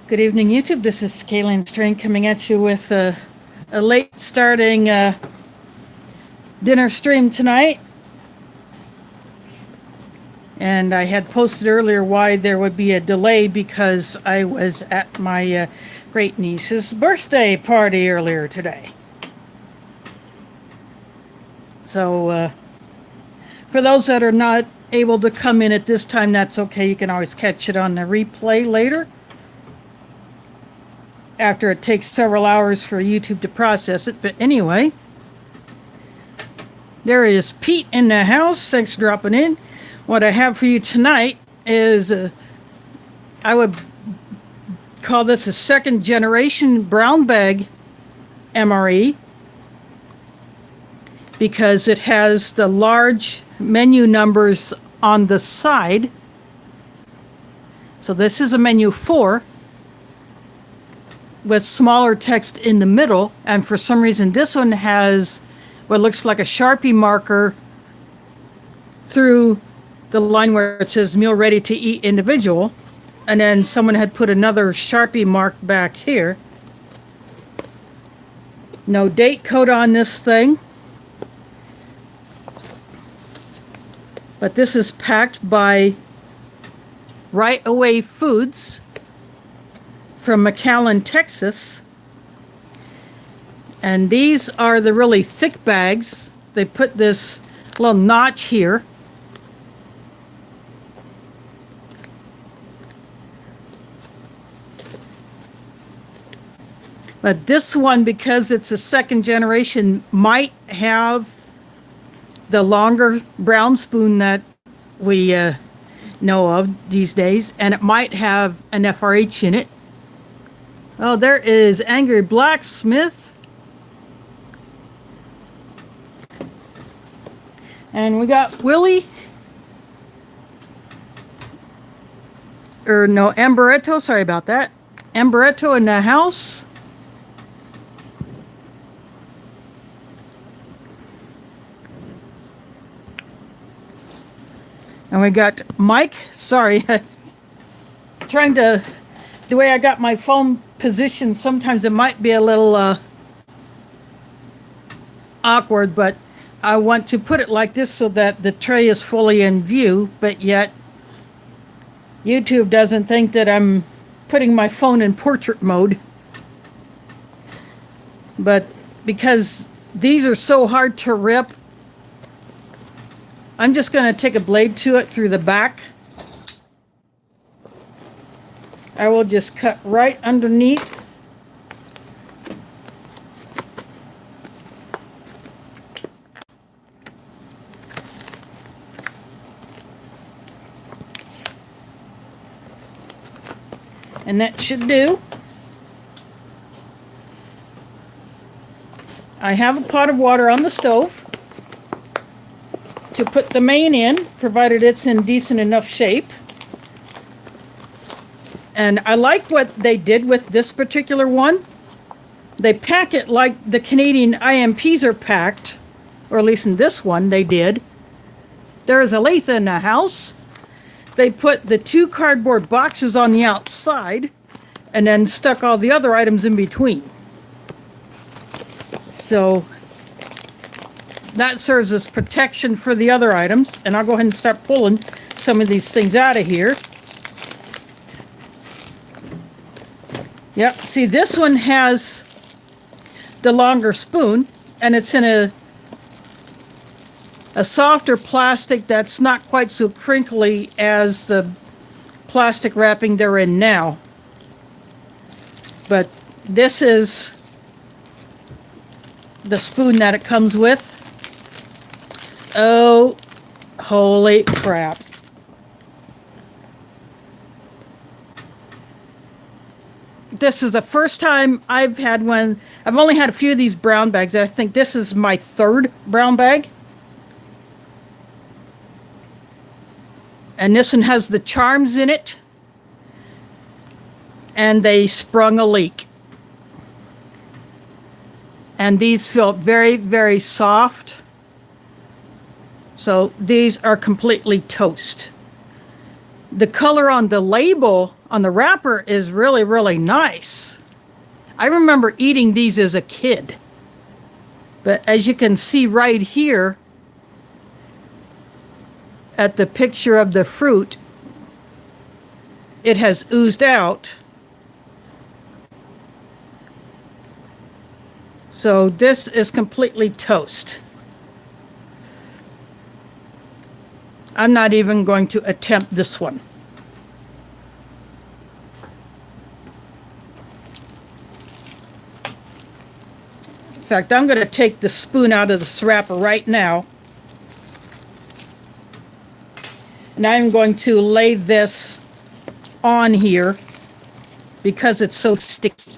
Good evening, YouTube. This is Kaylin Strain coming at you with a late starting dinner stream tonight. And I had posted earlier why there would be a delay because I was at my great niece's birthday party earlier today. So for those that are not able to come in at this time, that's okay. You can always catch it on the replay later, after it takes several hours for YouTube to process it. But anyway, there is Pete in the house. Thanks for dropping in. What I have for you tonight is, I would call this a second generation brown bag MRE, because it has the large menu numbers on the side. So this is a menu 4. With smaller text in the middle, and for some reason this one has what looks like a Sharpie marker through the line where it says meal ready to eat individual, and then someone had put another Sharpie mark back here. No date code on this thing, but this is packed by Right Away Foods from McAllen, Texas. And these are the really thick bags. They put this little notch here. But this one, because it's a second generation, might have the longer brown spoon that we know of these days, and it might have an FRH in it. Oh, there is Angry Blacksmith. And we got Willie. Amberetto, sorry about that. Amberetto in the house. And we got Mike, sorry. Trying to, the way I got my phone position, sometimes it might be a little awkward, but I want to put it like this so that the tray is fully in view, but yet YouTube doesn't think that I'm putting my phone in portrait mode. But because these are so hard to rip, I'm just going to take a blade to it through the back. I will just cut right underneath. And that should do. I have a pot of water on the stove to put the main in, provided it's in decent enough shape. And I like what they did with this particular one. They pack it like the Canadian IMPs are packed, or at least in this one they did. There is a lathe in the house. They put the 2 cardboard boxes on the outside and then stuck all the other items in between. So that serves as protection for the other items. And I'll go ahead and start pulling some of these things out of here. Yep, see, this one has the longer spoon, and it's in a softer plastic that's not quite so crinkly as the plastic wrapping they're in now. But this is the spoon that it comes with. Oh, holy crap. This is the first time I've had one. I've only had a few of these brown bags. I think this is my 3rd brown bag. And this one has the charms in it. And they sprung a leak. And these feel very, very soft. So these are completely toast. The color on the label on the wrapper is really, really nice. I remember eating these as a kid. But as you can see right here at the picture of the fruit, it has oozed out. So this is completely toast. I'm not even going to attempt this one. In fact, I'm going to take the spoon out of the wrapper right now. And I'm going to lay this on here because it's so sticky.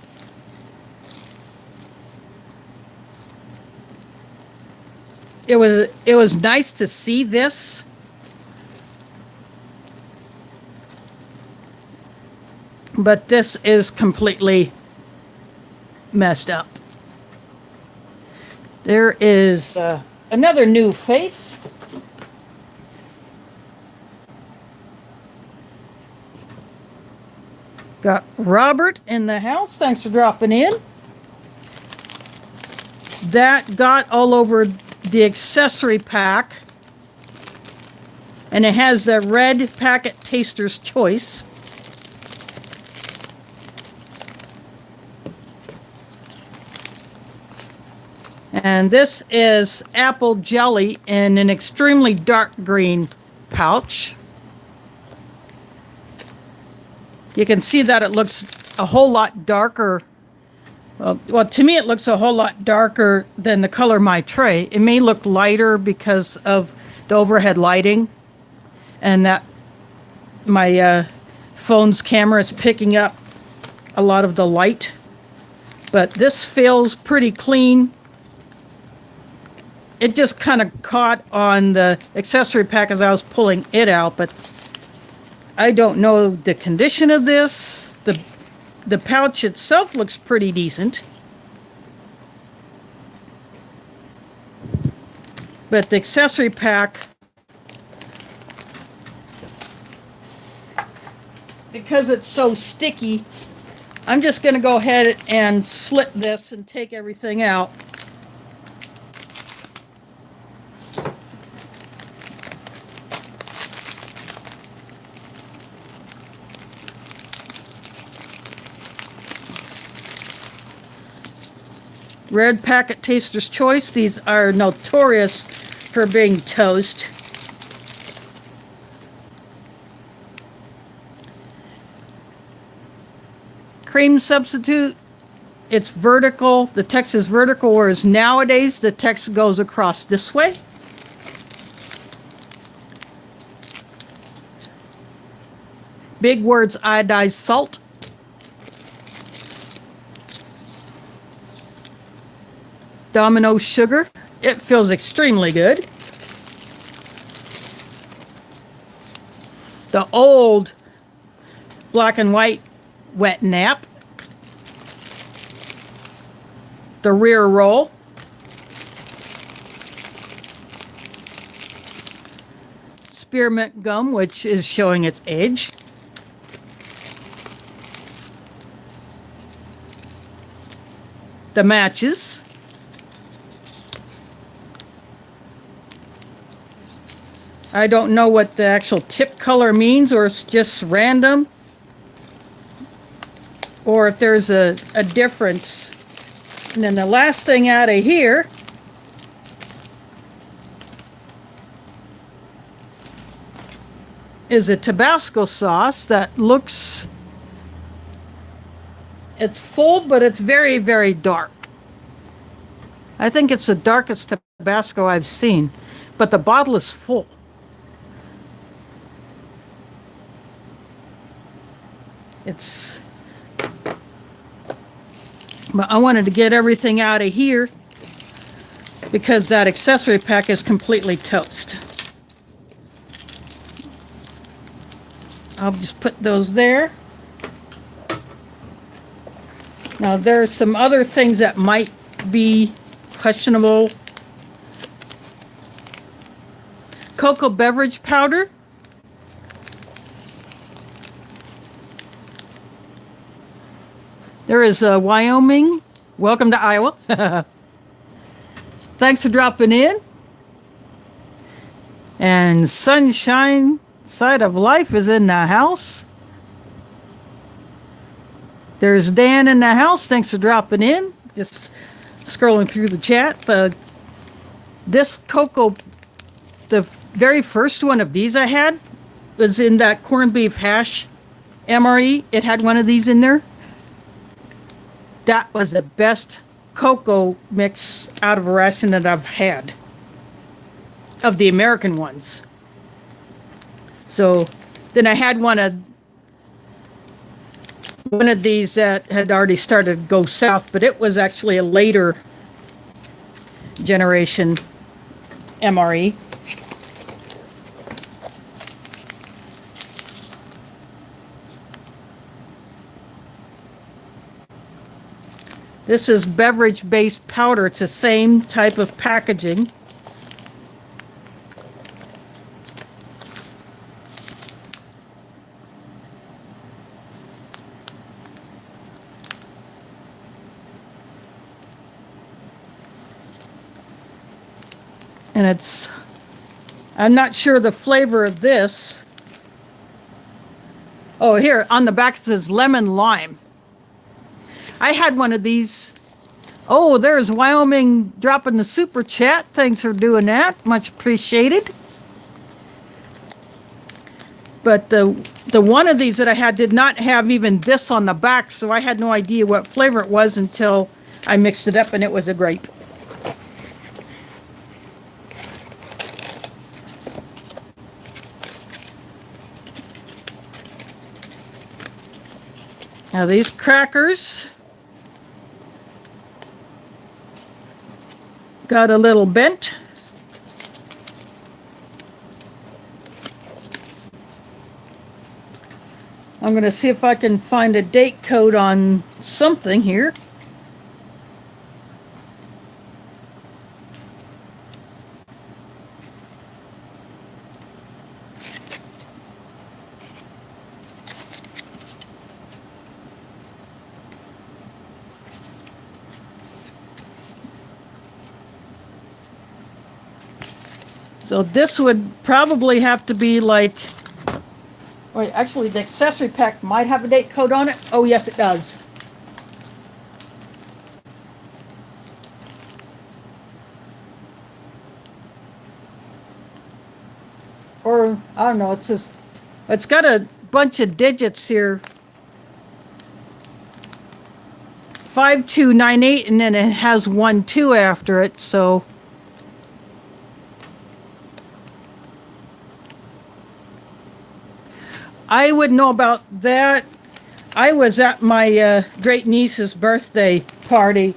It was nice to see this. But this is completely messed up. There is another new face. Got Robert in the house. Thanks for dropping in. That got all over the accessory pack. And it has the red packet Taster's Choice. And this is apple jelly in an extremely dark green pouch. You can see that it looks a whole lot darker. Well, to me it looks a whole lot darker than the color of my tray. It may look lighter because of the overhead lighting and that my phone's camera is picking up a lot of the light. But this feels pretty clean. It just kind of caught on the accessory pack as I was pulling it out, but I don't know the condition of this. The pouch itself looks pretty decent. But the accessory pack, because it's so sticky, I'm just going to go ahead and slit this and take everything out. Red packet Taster's Choice. These are notorious for being toast. Cream substitute. It's vertical. The text is vertical, whereas nowadays the text goes across this way. Big Words iodized salt. Domino sugar. It feels extremely good. The old black and white wet nap. The rear roll. Spearmint gum, which is showing its age. The matches. I don't know what the actual tip color means, or it's just random, or if there's a difference. And then the last thing out of here is a Tabasco sauce that looks, it's full, but it's very, very dark. I think it's the darkest Tabasco I've seen, but the bottle is full. But I wanted to get everything out of here because that accessory pack is completely toast. I'll just put those there. Now there's some other things that might be questionable. Cocoa beverage powder. There is Wyoming. Welcome to Iowa. Thanks for dropping in. And Sunshine Side of Life is in the house. There's Dan in the house. Thanks for dropping in. Just scrolling through the chat. This cocoa, the very first one of these I had was in that corned beef hash MRE. It had one of these in there. That was the best cocoa mix out of a ration that I've had, of the American ones. So then I had one of these that had already started to go south, but it was actually a later generation MRE. This is beverage-based powder. It's the same type of packaging. And I'm not sure the flavor of this. Oh, here on the back it says lemon lime. I had one of these. Oh, there's Wyoming dropping the super chat. Thanks for doing that. Much appreciated. But the one of these that I had did not have even this on the back, so I had no idea what flavor it was until I mixed it up, and it was a grape. Now these crackers got a little bent. I'm going to see if I can find a date code on something here. So this would probably have to be like, or actually the accessory pack might have a date code on it. Oh yes, it does. Or I don't know, it's got a bunch of digits here. 5298, and then it has 12 after it, so I would know about that. I was at my great niece's birthday party,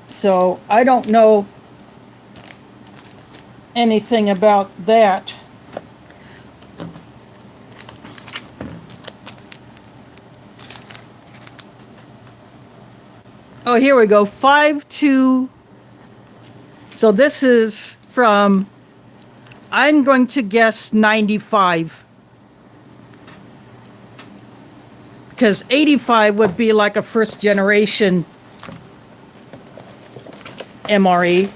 so I don't know anything about that. Oh, here we go. 52. So this is from, I'm going to guess 95. Because 85 would be like a first generation MRE.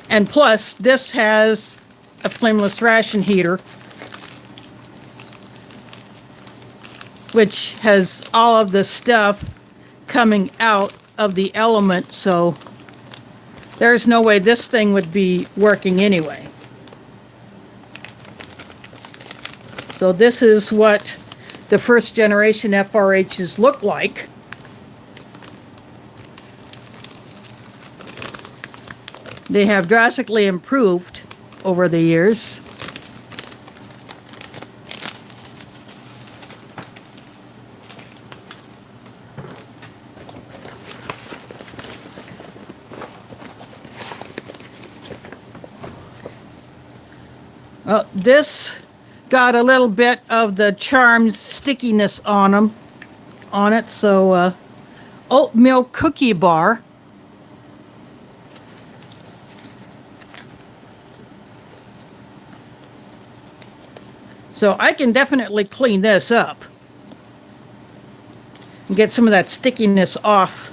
And plus, this has a flameless ration heater, which has all of the stuff coming out of the element, so there's no way this thing would be working anyway. So this is what the first generation FRHs look like. They have drastically improved over the years. Well, this got a little bit of the charmed stickiness on it, so oatmeal cookie bar. So I can definitely clean this up. and get some of that stickiness off.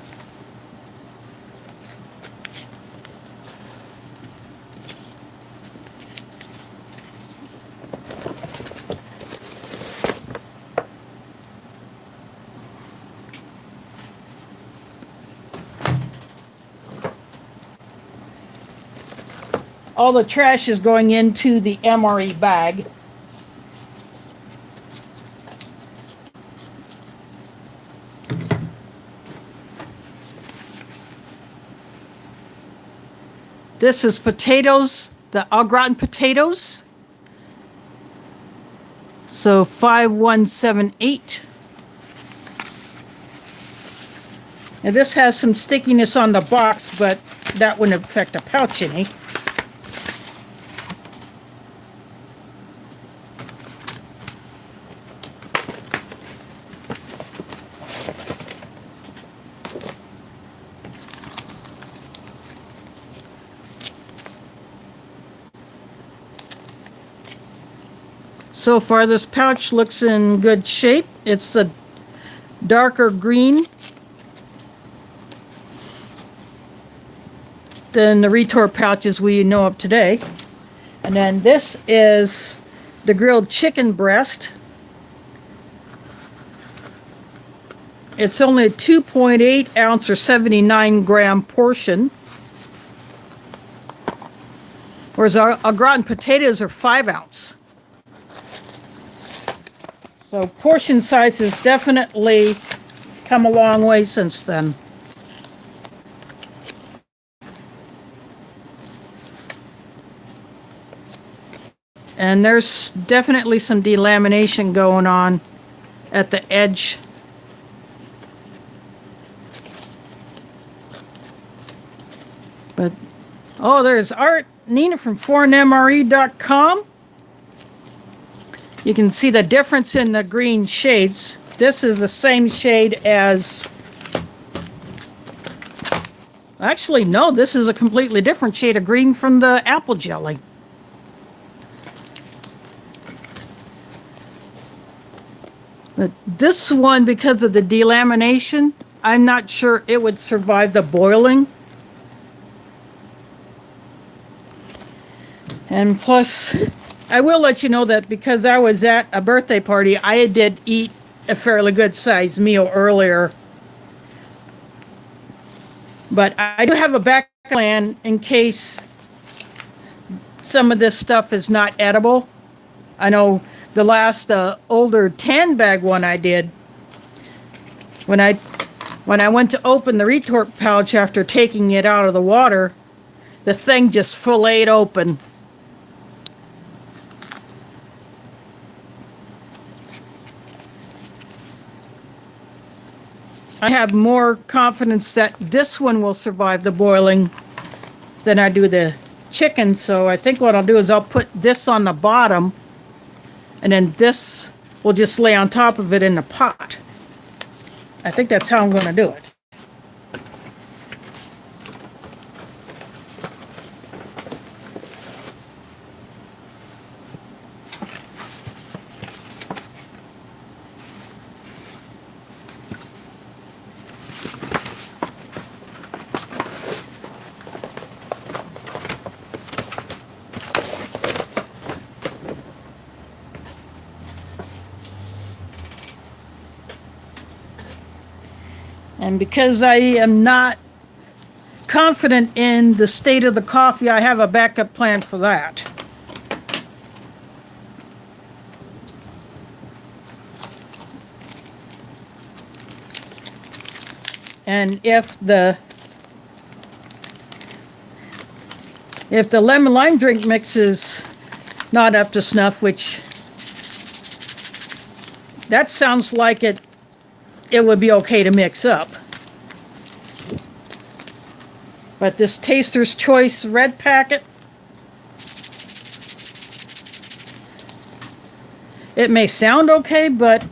All the trash is going into the MRE bag. This is potatoes, the au gratin potatoes. So 5178. And this has some stickiness on the box, but that wouldn't affect the pouch any. So far, this pouch looks in good shape. It's a darker green than the retort pouches we know of today. And then this is the grilled chicken breast. It's only a 2.8 ounce or 79 gram portion. Whereas our au gratin potatoes are 5 ounce. So portion size has definitely come a long way since then. And there's definitely some delamination going on at the edge. But, oh, there's Art Nina from foreignmre.com. You can see the difference in the green shades. This is the same shade as... Actually, no, this is a completely different shade of green from the apple jelly. But this one, because of the delamination, I'm not sure it would survive the boiling. And plus, I will let you know that because I was at a birthday party, I did eat a fairly good sized meal earlier. But I do have a back plan in case some of this stuff is not edible. I know the last older 10 bag one I did, when I went to open the retort pouch after taking it out of the water, the thing just filleted open. I have more confidence that this one will survive the boiling than I do the chicken, so I think what I'll do is I'll put this on the bottom, and then this will just lay on top of it in the pot. I think that's how I'm going to do it. And because I am not confident in the state of the coffee, I have a backup plan for that. And if the lemon lime drink mix is not up to snuff, which that sounds like it would be okay to mix up. But this Taster's Choice red packet, it may sound okay, but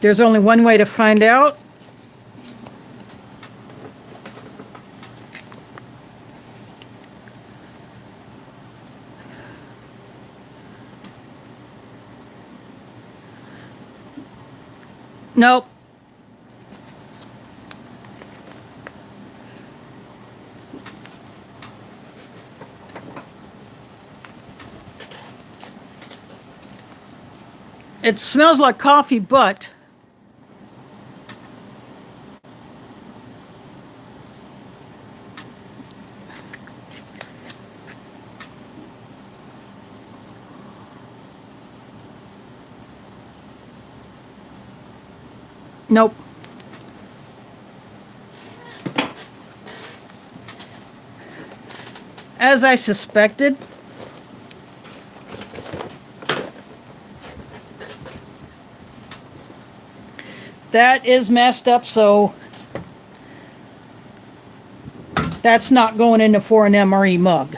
there's only one way to find out. Nope. It smells like coffee, but nope. As I suspected, that is messed up, so that's not going into for an MRE mug.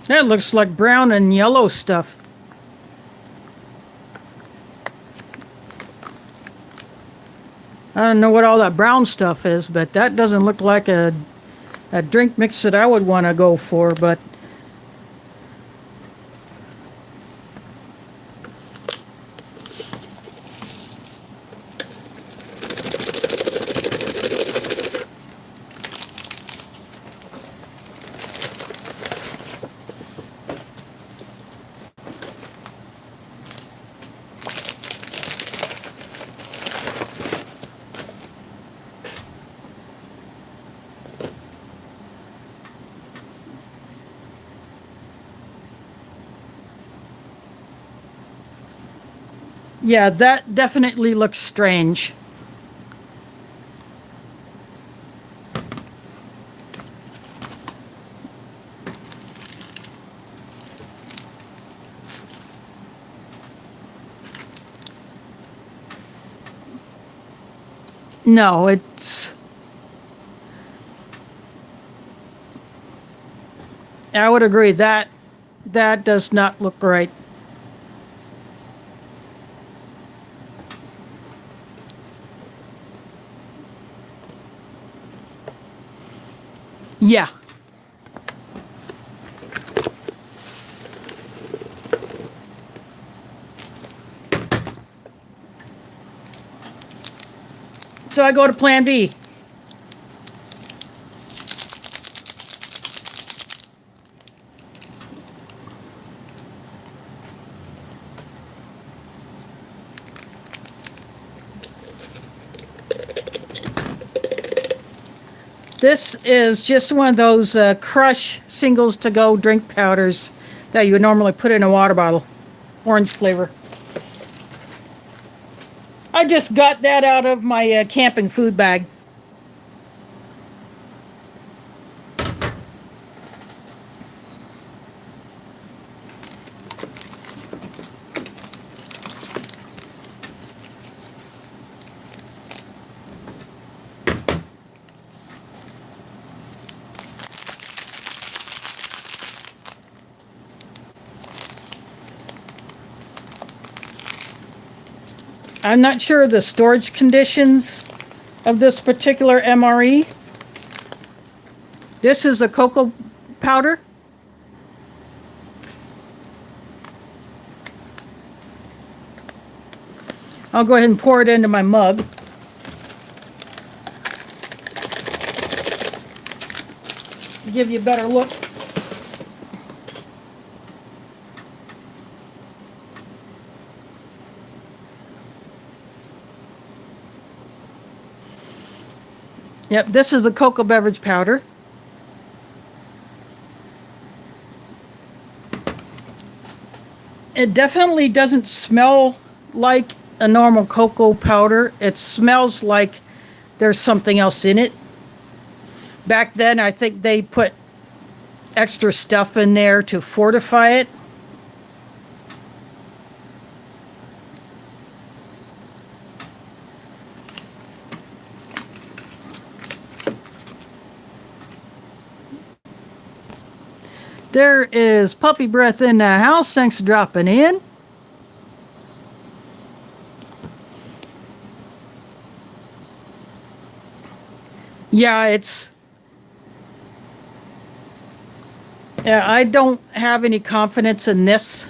That looks like brown and yellow stuff. I don't know what all that brown stuff is, but that doesn't look like a drink mix that I would want to go for, but yeah, that definitely looks strange. No, it's... I would agree that does not look right. Yeah. So I go to Plan B. This is just one of those crush singles to go drink powders that you would normally put in a water bottle. Orange flavor. I just got that out of my camping food bag. I'm not sure of the storage conditions of this particular MRE. This is a cocoa powder. I'll go ahead and pour it into my mug. To give you a better look. Yep, this is a cocoa beverage powder. It definitely doesn't smell like a normal cocoa powder. It smells like there's something else in it. Back then, I think they put extra stuff in there to fortify it. There is puppy breath in the house. Thanks for dropping in. Yeah, I don't have any confidence in this.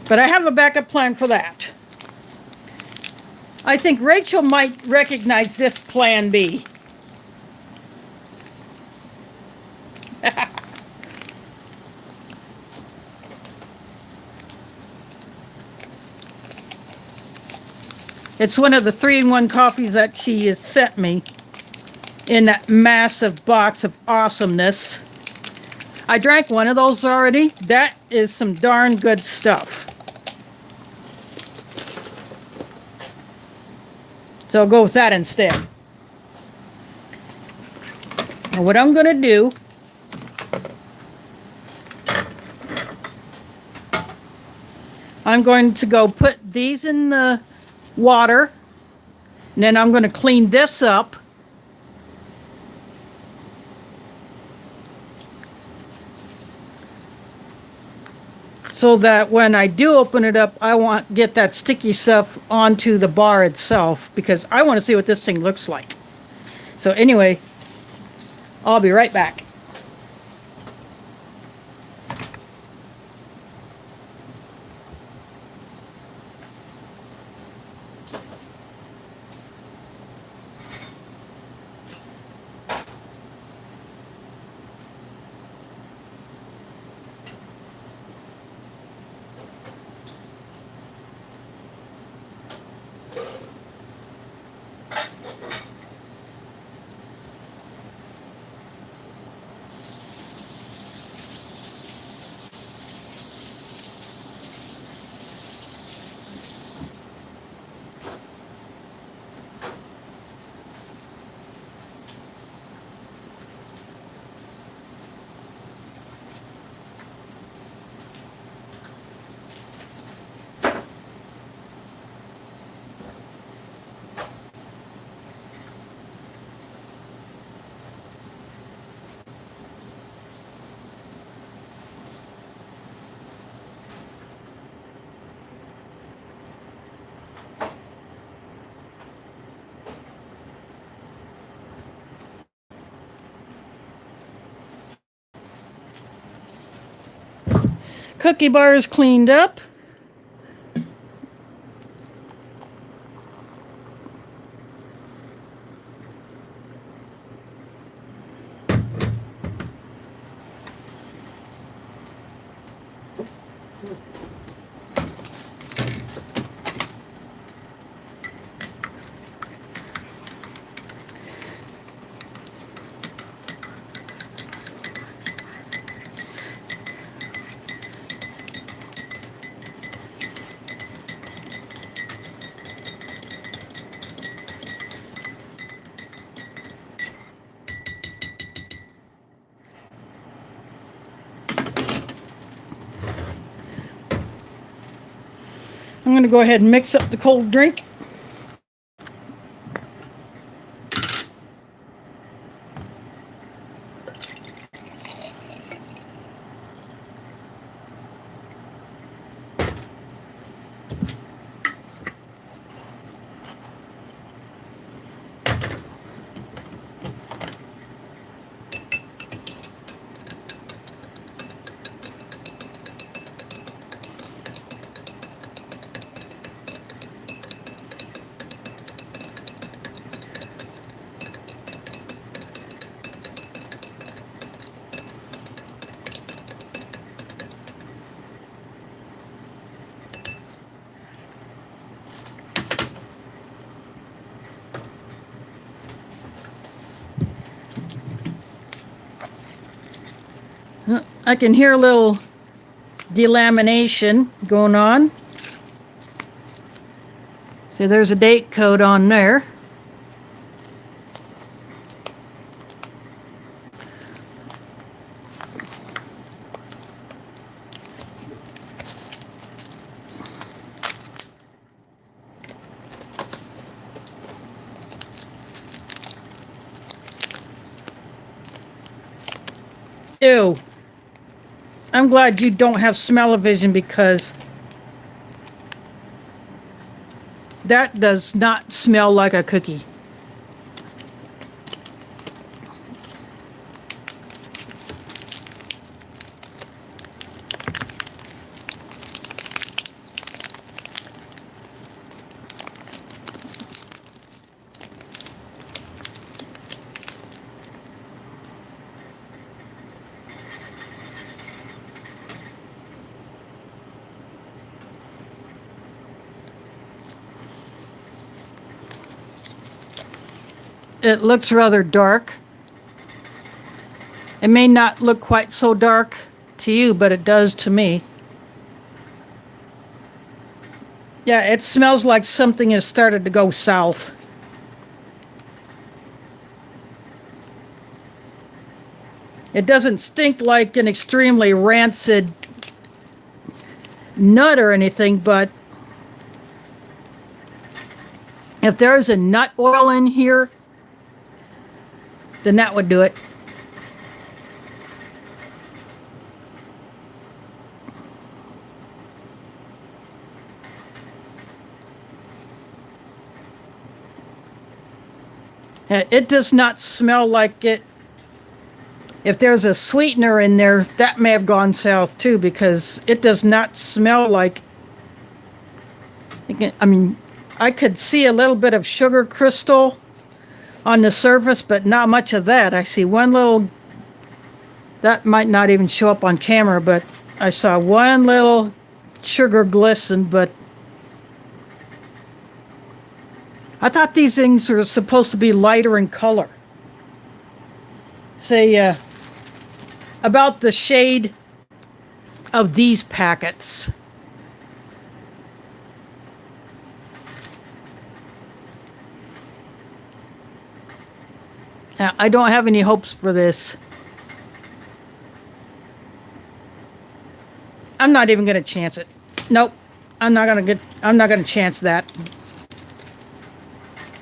But I have a backup plan for that. I think Rachel might recognize this plan B. It's one of the 3-in-1 coffees that she has sent me in that massive box of awesomeness. I drank one of those already. That is some darn good stuff. So I'll go with that instead. Now what I'm going to do, I'm going to go put these in the water, and then I'm going to clean this up. So that when I do open it up, I want get that sticky stuff onto the bar itself, because I want to see what this thing looks like. So anyway, I'll be right back. Cookie bar is cleaned up. I'm going to go ahead and mix up the cold drink. I can hear a little delamination going on. See, there's a date code on there. Ew. I'm glad you don't have smell-o-vision because that does not smell like a cookie. It looks rather dark. It may not look quite so dark to you, but it does to me. Yeah, it smells like something has started to go south. It doesn't stink like an extremely rancid nut or anything, but if there is a nut oil in here, then that would do it. It does not smell like it. If there's a sweetener in there, that may have gone south too, because it does not smell like. I mean, I could see a little bit of sugar crystal on the surface, but not much of that. I see one little, that might not even show up on camera, but I saw one little sugar glisten, but I thought these things are supposed to be lighter in color. Say, about the shade of these packets. Now, I don't have any hopes for this. I'm not even going to chance it. Nope. I'm not going to chance that.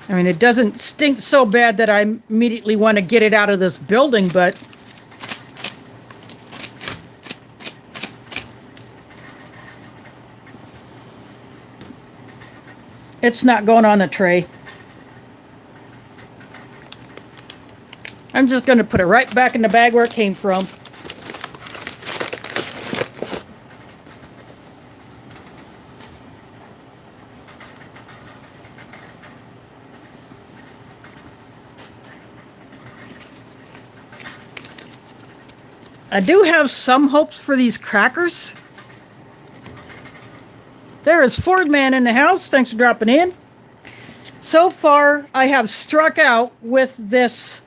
I mean, it doesn't stink so bad that I immediately want to get it out of this building, but it's not going on the tray. I'm just going to put it right back in the bag where it came from. I do have some hopes for these crackers. There is Ford Man in the house. Thanks for dropping in. So far, I have struck out with this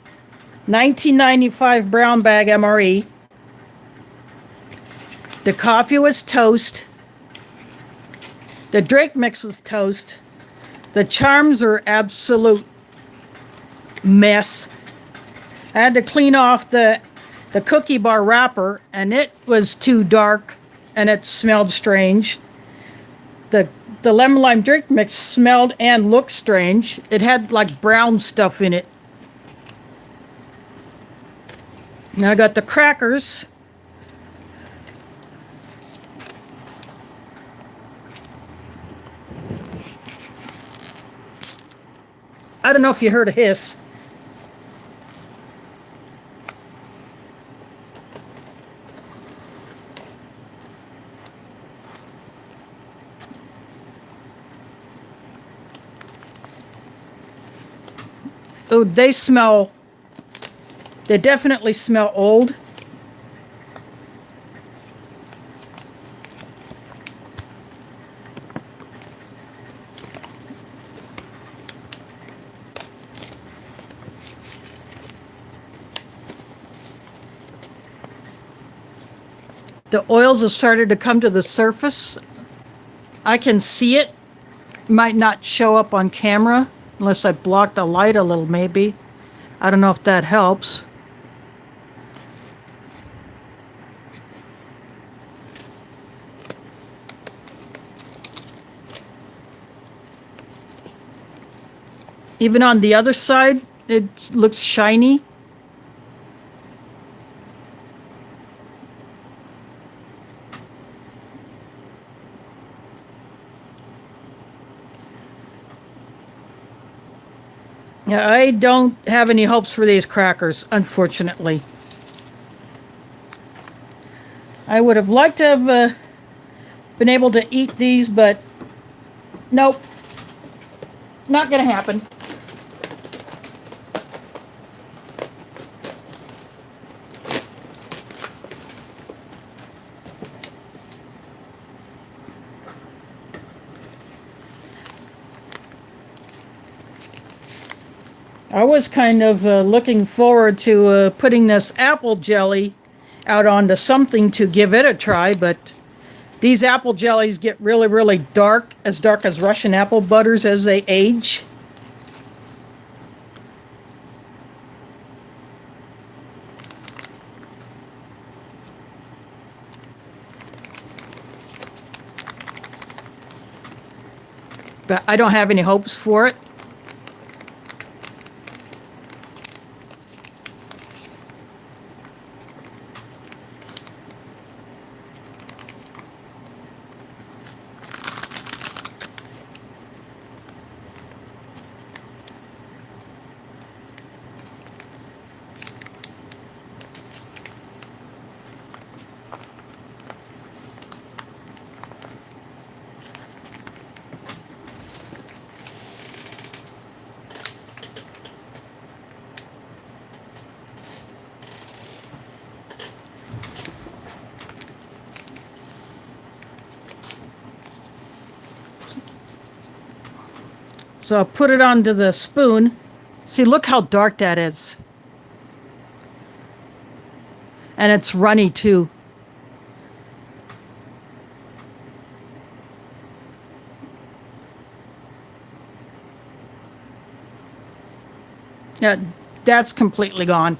1995 brown bag MRE. The coffee was toast. The drink mix was toast. The charms are absolute mess. I had to clean off the cookie bar wrapper, and it was too dark, and it smelled strange. The lemon lime drink mix smelled and looked strange. It had like brown stuff in it. Now I got the crackers. I don't know if you heard a hiss. Oh, they definitely smell old. The oils have started to come to the surface. I can see it. Might not show up on camera unless I block the light a little, maybe. I don't know if that helps. Even on the other side, it looks shiny. Yeah, I don't have any hopes for these crackers, unfortunately. I would have liked to have been able to eat these, but nope, not gonna happen. I was kind of looking forward to putting this apple jelly out onto something to give it a try, but these apple jellies get really, really dark as Russian apple butters as they age. But I don't have any hopes for it. So I'll put it onto the spoon. See, look how dark that is. And it's runny too. Yeah, that's completely gone.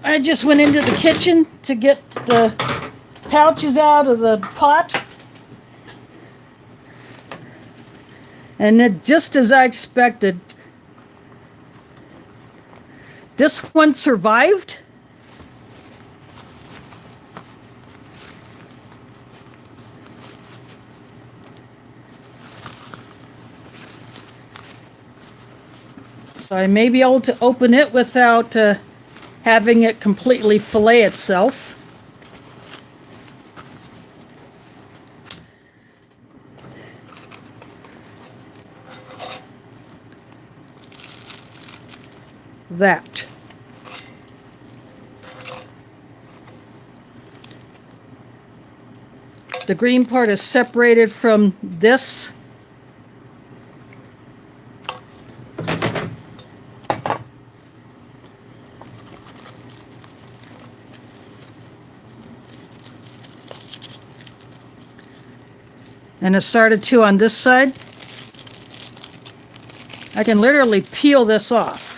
I just went into the kitchen to get the pouches out of the pot. And just as I expected, this one survived. So I may be able to open it without having it completely fillet itself. That. The green part is separated from this. And it started to on this side. I can literally peel this off.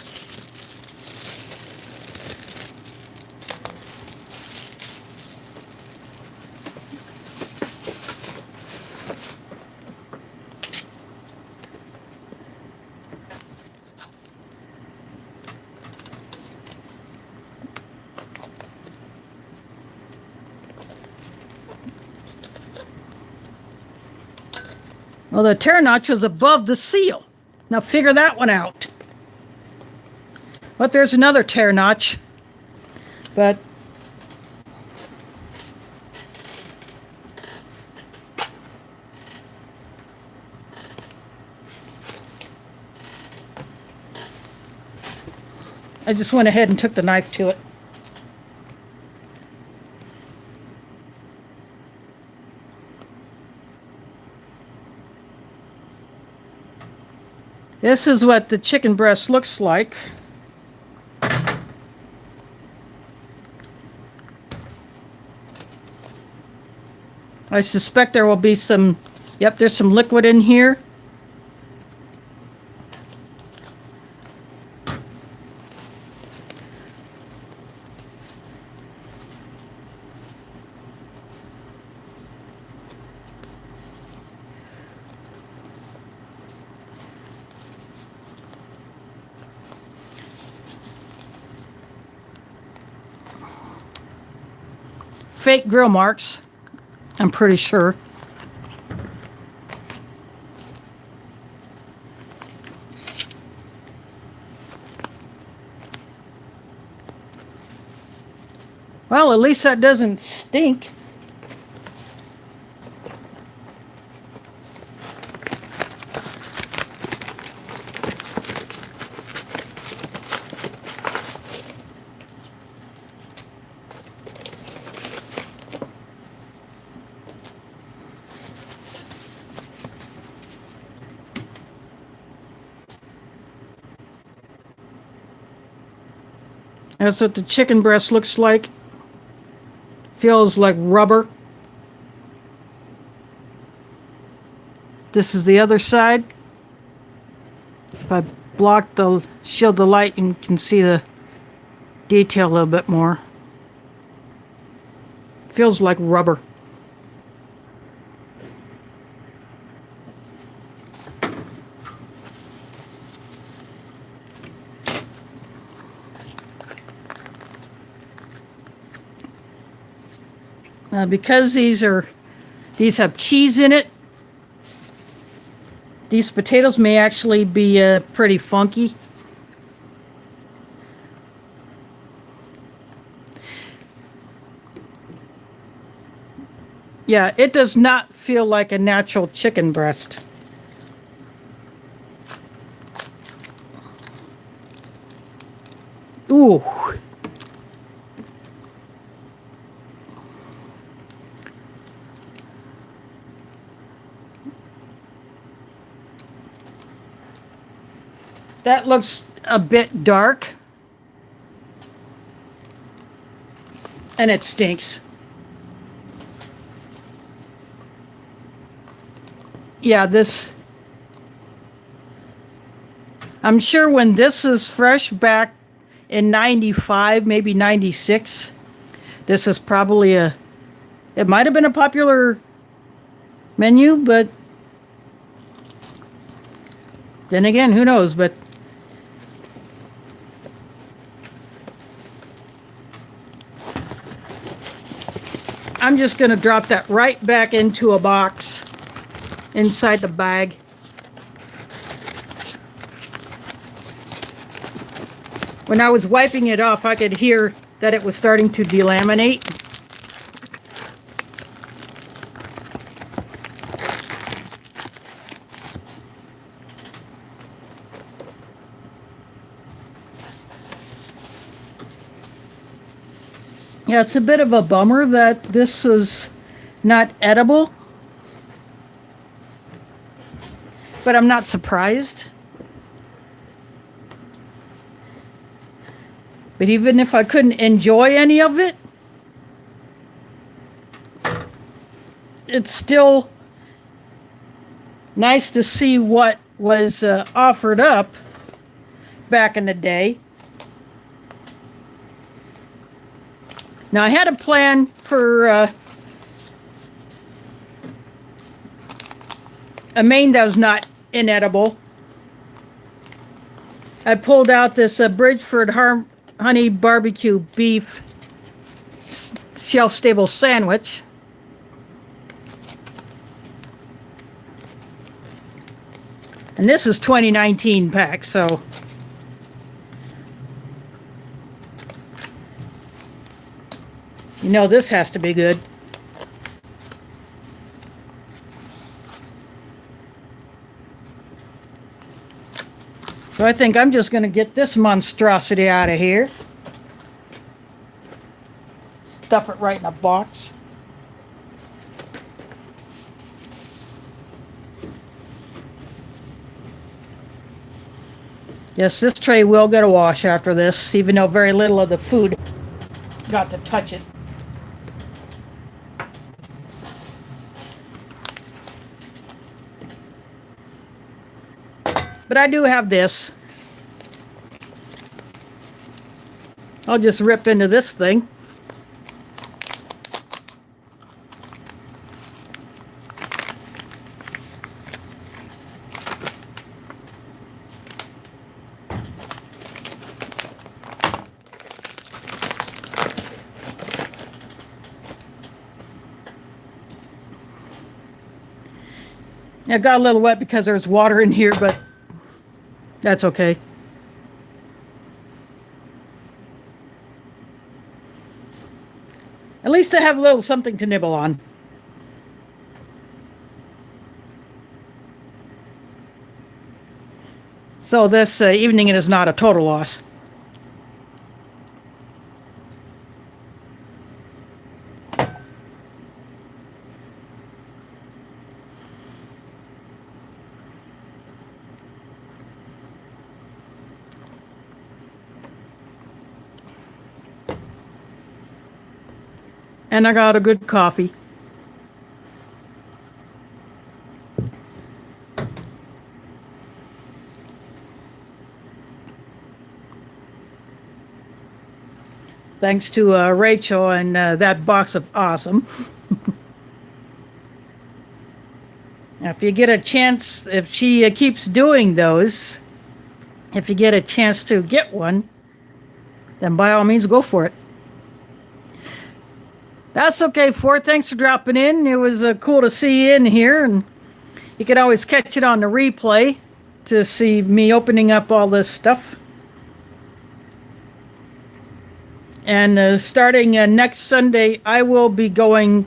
Well, the tear notch was above the seal. Now figure that one out. But there's another tear notch. But I just went ahead and took the knife to it. This is what the chicken breast looks like. I suspect there will be some, yep, there's some liquid in here. Fake grill marks, I'm pretty sure. Well, at least that doesn't stink. That's what the chicken breast looks like. Feels like rubber. This is the other side. If I shield the light, you can see the detail a little bit more. Feels like rubber. Because these have cheese in it, these potatoes may actually be pretty funky. Yeah, it does not feel like a natural chicken breast. Ooh. That looks a bit dark. And it stinks. Yeah, this... I'm sure when this is fresh back in 95, maybe 96, this is probably it might have been a popular menu, but then again, who knows, but I'm just going to drop that right back into a box inside the bag. When I was wiping it off, I could hear that it was starting to delaminate. Yeah, it's a bit of a bummer that this is not edible, but I'm not surprised. But even if I couldn't enjoy any of it, it's still nice to see what was offered up back in the day. Now, I had a plan for a main that was not inedible. I pulled out this Bridgeford Honey Barbecue Beef Shelf-Stable Sandwich. And this is 2019 pack, so... You know this has to be good. So I think I'm just going to get this monstrosity out of here. Stuff it right in a box. Yes, this tray will get a wash after this, even though very little of the food got to touch it. But I do have this. I'll just rip into this thing. It got a little wet because there's water in here, but that's okay. At least I have a little something to nibble on. So this evening it is not a total loss. And I got a good coffee. Thanks to Rachel and that box of awesome. Now, if you get a chance, if she keeps doing those, if you get a chance to get one, then by all means go for it. That's okay, Ford. Thanks for dropping in. It was cool to see you in here, and you can always catch it on the replay to see me opening up all this stuff. And starting next Sunday, I will be going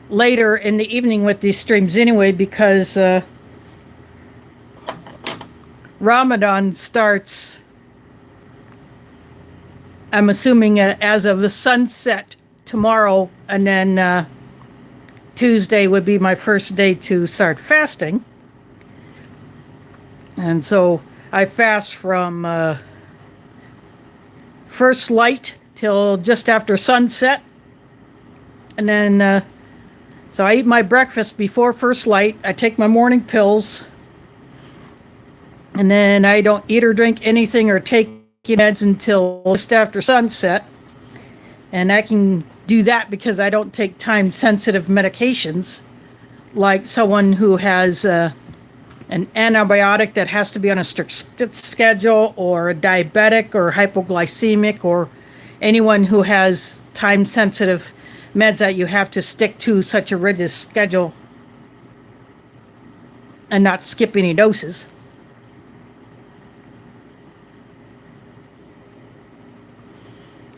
later in the evening with these streams anyway, because Ramadan starts, I'm assuming, as of the sunset tomorrow, and then Tuesday would be my first day to start fasting. And so I fast from first light till just after sunset, and then so I eat my breakfast before first light. I take my morning pills, and then I don't eat or drink anything or take meds until just after sunset. And I can do that because I don't take time-sensitive medications like someone who has an antibiotic that has to be on a strict schedule, or a diabetic or hypoglycemic, or anyone who has time-sensitive meds that you have to stick to such a rigid schedule and not skip any doses.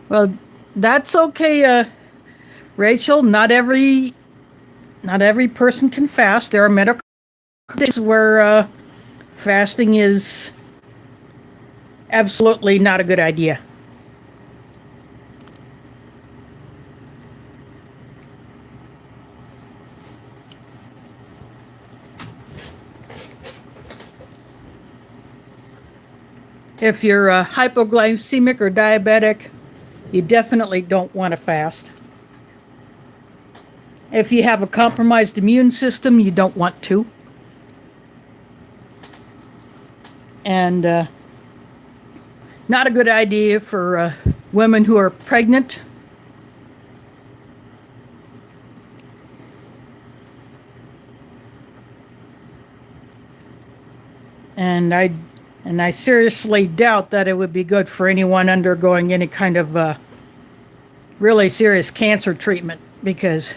Well, that's okay, Rachel. Not every person can fast. There are medical conditions where fasting is absolutely not a good idea. If you're hypoglycemic or diabetic, you definitely don't want to fast. If you have a compromised immune system, you don't want to. And not a good idea for women who are pregnant. And I seriously doubt that it would be good for anyone undergoing any kind of really serious cancer treatment, because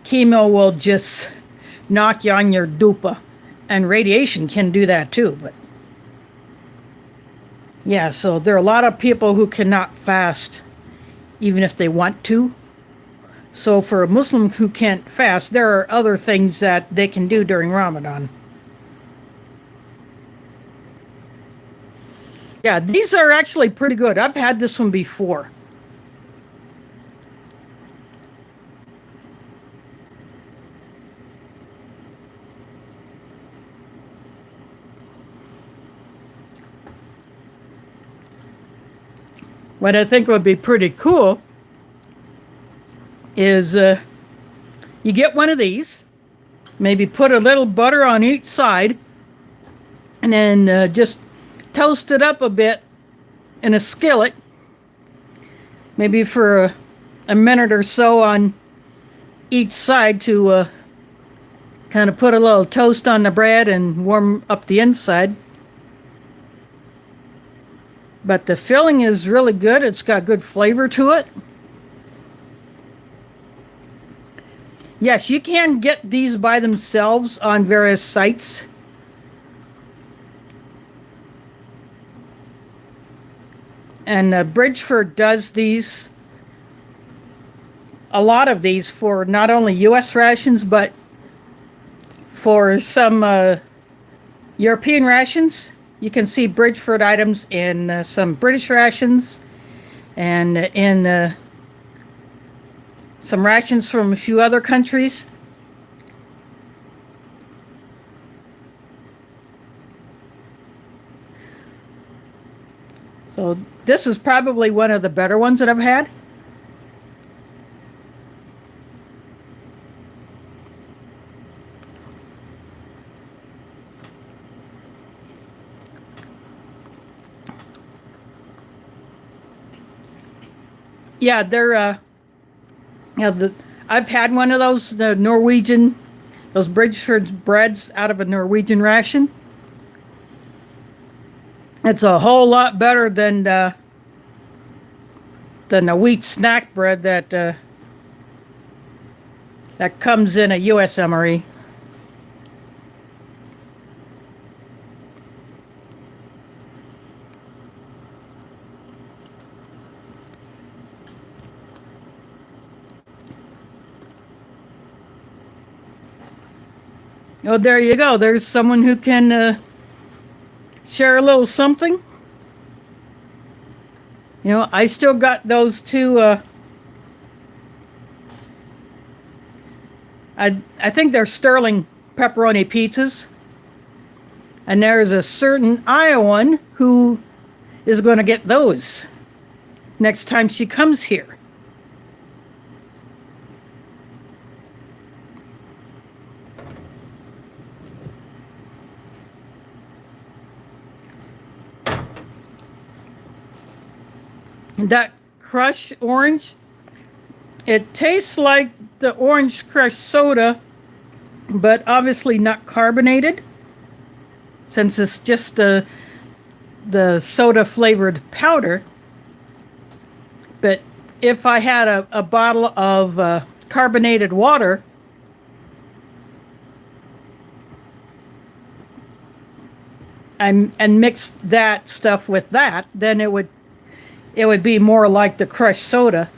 chemo will just knock you on your dupa, and radiation can do that too. But yeah, so there are a lot of people who cannot fast even if they want to. So for a Muslim who can't fast, there are other things that they can do during Ramadan. Yeah, these are actually pretty good. I've had this one before. What I think would be pretty cool is you get one of these, maybe put a little butter on each side, and then just toast it up a bit in a skillet, maybe for a minute or so on each side to kind of put a little toast on the bread and warm up the inside. But the filling is really good. It's got good flavor to it. Yes, you can get these by themselves on various sites. And Bridgeford does these, a lot of these, for not only U.S. rations, but for some European rations. You can see Bridgeford items in some British rations and in some rations from a few other countries. So this is probably one of the better ones that I've had. Yeah, they're I've had one of those, the Norwegian, those Bridgeford breads out of a Norwegian ration. It's a whole lot better than the wheat snack bread that comes in a U.S. MRE. Oh, there you go. There's someone who can share a little something. You know, I still got those two. I think they're Sterling pepperoni pizzas. And there's a certain Iowan who is going to get those next time she comes here. That Crush orange, it tastes like the orange crush soda, but obviously not carbonated, since it's just the soda flavored powder. But if I had a bottle of carbonated water, and mixed that stuff with that, then it would be more like the crushed soda.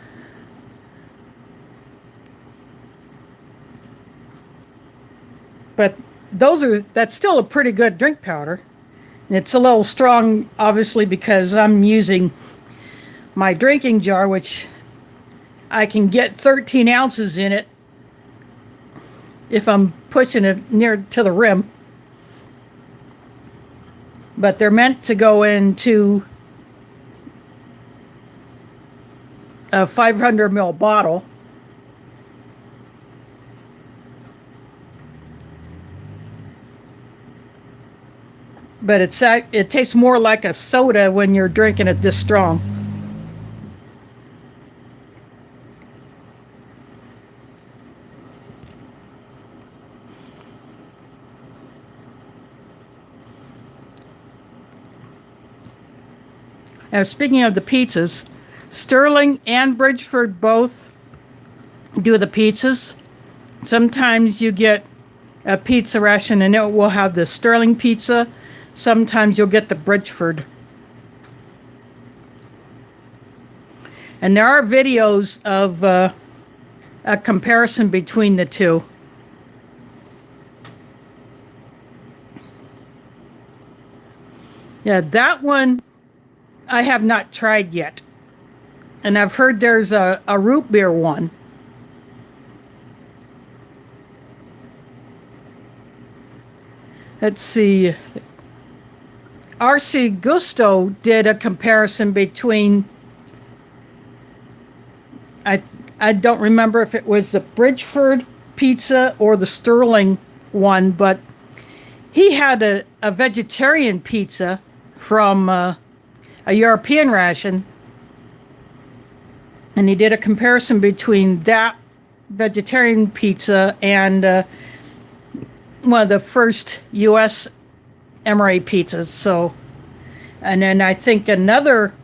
But that's still a pretty good drink powder. And it's a little strong, obviously, because I'm using my drinking jar, which I can get 13 ounces in it if I'm pushing it near to the rim. But they're meant to go into a 500 ml bottle. But it tastes more like a soda when you're drinking it this strong. Now, speaking of the pizzas, Sterling and Bridgeford both do the pizzas. Sometimes you get a pizza ration and it will have the Sterling pizza. Sometimes you'll get the Bridgeford. And there are videos of a comparison between the two. Yeah, that one I have not tried yet. And I've heard there's a root beer one. Let's see. RC Gusto did a comparison between, I don't remember if it was the Bridgeford pizza or the Sterling one, but he had a vegetarian pizza from a European ration, and he did a comparison between that vegetarian pizza and one of the first U.S. MRE pizzas. So, and then I think another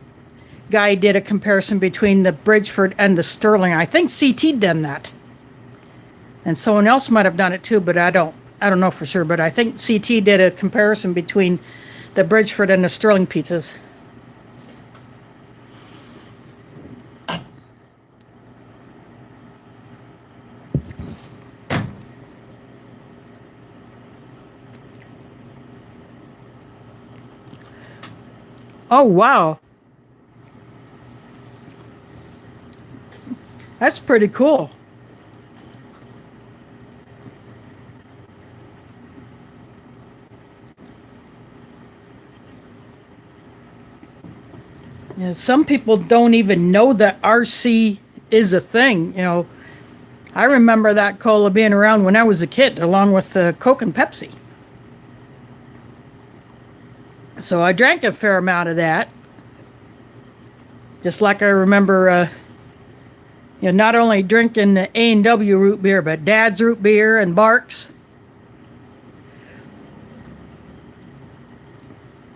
guy did a comparison between the Bridgeford and the Sterling. I think CT done that, and someone else might have done it too, but I don't know for sure. But I think CT did a comparison between the Bridgeford and the Sterling pizzas. Oh, wow. That's pretty cool. You know, some people don't even know that RC is a thing. You know, I remember that cola being around when I was a kid, along with Coke and Pepsi. So I drank a fair amount of that. Just like I remember, you know, not only drinking the A&W root beer, but Dad's root beer and Barks.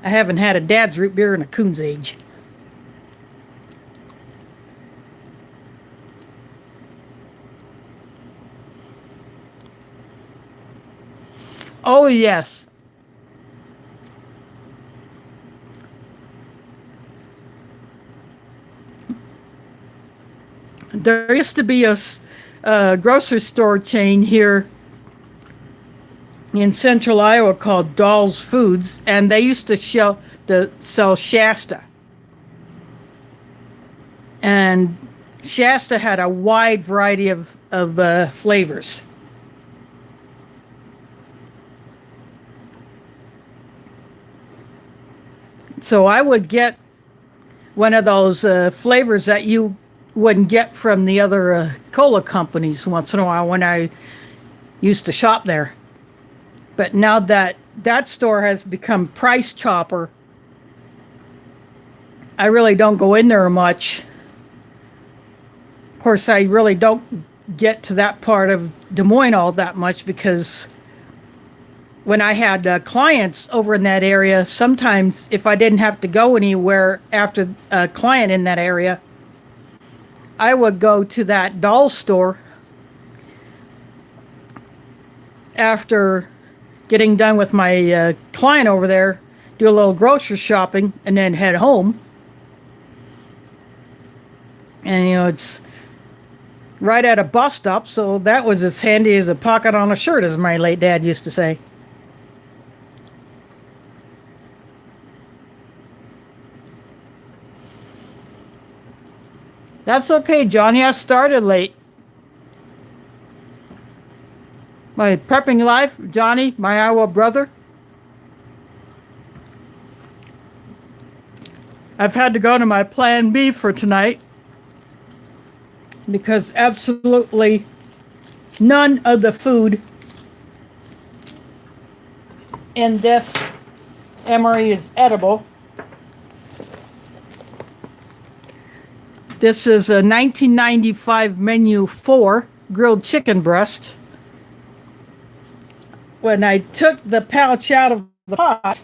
I haven't had a Dad's root beer in a coon's age. Oh, yes. There used to be a grocery store chain here in central Iowa called Dahl's Foods, and they used to sell Shasta. And Shasta had a wide variety of flavors. So I would get one of those flavors that you wouldn't get from the other cola companies once in a while when I used to shop there. But now that that store has become Price Chopper, I really don't go in there much. Of course, I really don't get to that part of Des Moines all that much because when I had clients over in that area, sometimes if I didn't have to go anywhere after a client in that area, I would go to that doll store after getting done with my client over there, do a little grocery shopping, and then head home. And, you know, it's right at a bus stop, so that was as handy as a pocket on a shirt, as my late dad used to say. That's okay, Johnny. I started late. My prepping life, Johnny, my Iowa brother. I've had to go to my plan B for tonight because absolutely none of the food in this MRE is edible. This is a 1995 menu 4 grilled chicken breast. When I took the pouch out of the pot,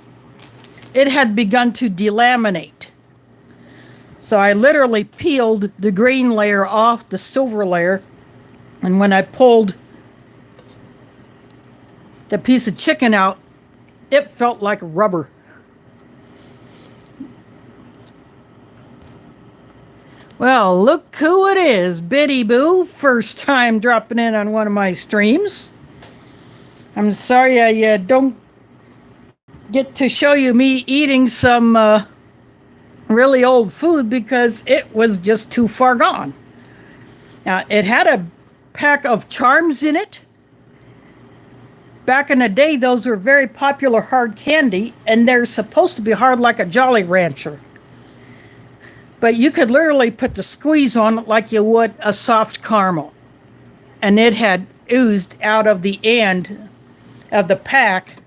it had begun to delaminate. So I literally peeled the green layer off the silver layer, and when I pulled the piece of chicken out, it felt like rubber. Well, look who it is, Biddy Boo. First time dropping in on one of my streams. I'm sorry I don't get to show you me eating some really old food because it was just too far gone. It had a pack of charms in it. Back in the day, those were very popular hard candy, and they're supposed to be hard like a Jolly Rancher. But you could literally put the squeeze on it like you would a soft caramel. And it had oozed out of the end of the pack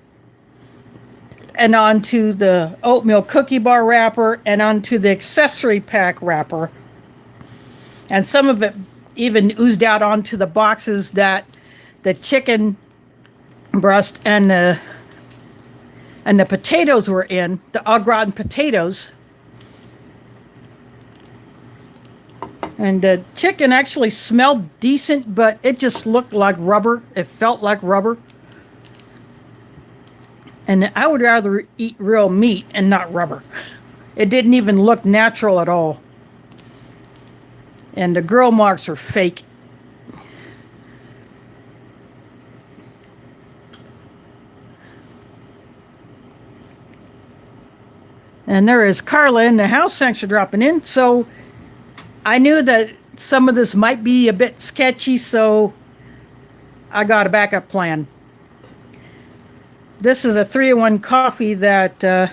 and onto the oatmeal cookie bar wrapper and onto the accessory pack wrapper. And some of it even oozed out onto the boxes that the chicken breast and the potatoes were in, the au gratin potatoes. And the chicken actually smelled decent, but it just looked like rubber. It felt like rubber. And I would rather eat real meat and not rubber. It didn't even look natural at all. And the grill marks are fake. And there is Carla in the house. Thanks for dropping in. So I knew that some of this might be a bit sketchy, so I got a backup plan. This is a 3-in-1 coffee that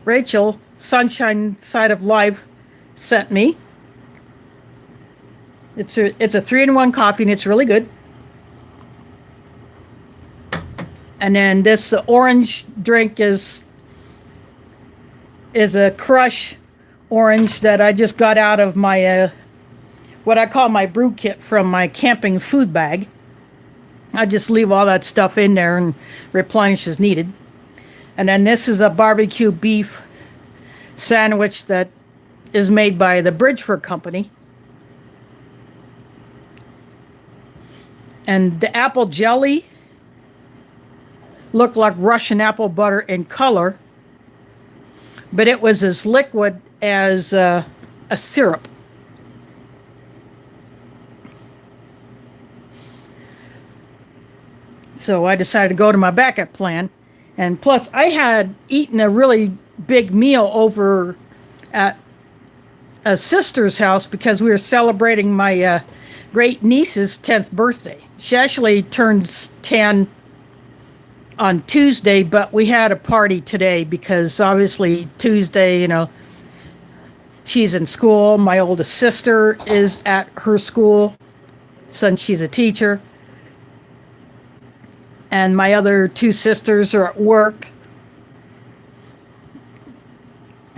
Rachel, Sunshine Side of Life, sent me. It's a 3-in-1 coffee, and it's really good. And then this orange drink is a crush orange that I just got out of my what I call my brew kit from my camping food bag. I just leave all that stuff in there and replenish as needed. And then this is a barbecue beef sandwich that is made by the Bridgeford Company. And the apple jelly looked like Russian apple butter in color, but it was as liquid as a syrup. So I decided to go to my backup plan. And plus, I had eaten a really big meal over at a sister's house because we were celebrating my great niece's 10th birthday. She actually turns 10 on Tuesday, but we had a party today because obviously Tuesday, she's in school. My oldest sister is at her school since she's a teacher. And my other 2 sisters are at work.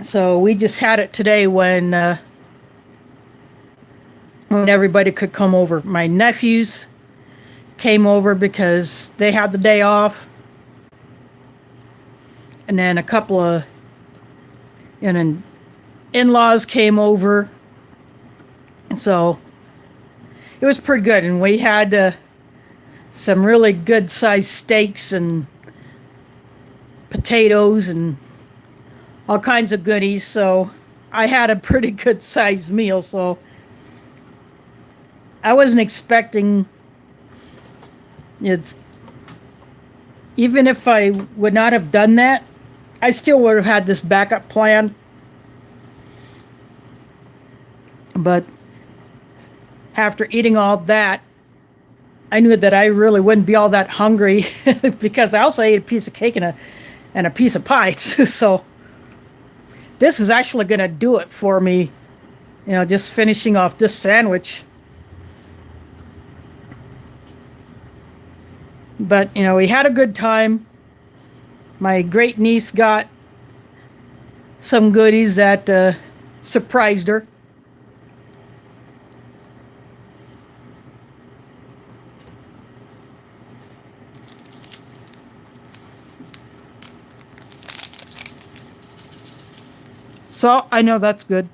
So we just had it today when everybody could come over. My nephews came over because they had the day off. And then a couple of in-laws came over. And so it was pretty good. And we had some really good sized steaks and potatoes and all kinds of goodies. So I had a pretty good sized meal. So I wasn't expecting even if I would not have done that, I still would have had this backup plan. But after eating all that, I knew that I really wouldn't be all that hungry because I also ate a piece of cake and a piece of pie too. So this is actually going to do it for me. Just finishing off this sandwich. But, we had a good time. My great niece got some goodies that surprised her. So I know that's good.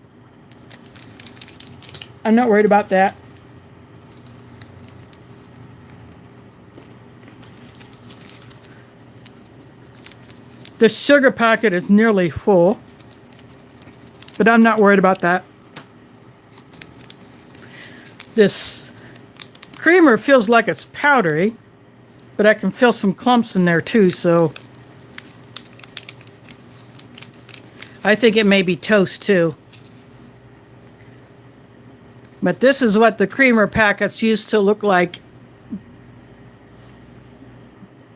I'm not worried about that. The sugar packet is nearly full, but I'm not worried about that. This creamer feels like it's powdery, but I can feel some clumps in there too, so I think it may be toast too. But this is what the creamer packets used to look like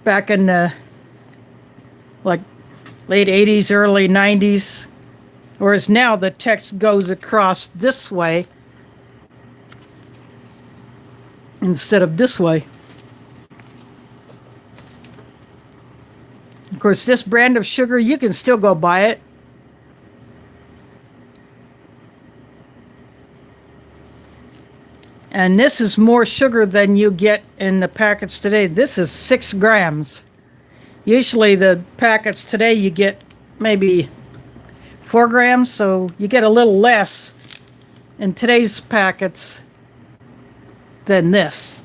back in the like late 80s, early 90s. Whereas now the text goes across this way instead of this way. Of course, this brand of sugar, you can still go buy it. And this is more sugar than you get in the packets today. This is 6 grams. Usually the packets today you get maybe 4 grams, so you get a little less in today's packets than this.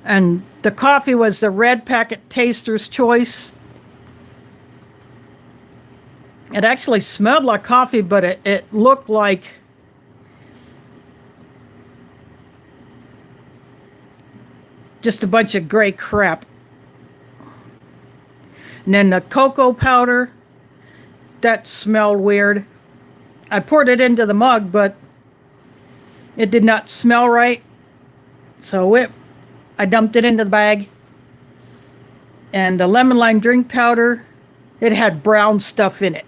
And the coffee was the red packet Taster's Choice. It actually smelled like coffee, but it looked like just a bunch of gray crap. And then the cocoa powder, that smelled weird. I poured it into the mug, but it did not smell right. So I dumped it into the bag. And the lemon lime drink powder, it had brown stuff in it.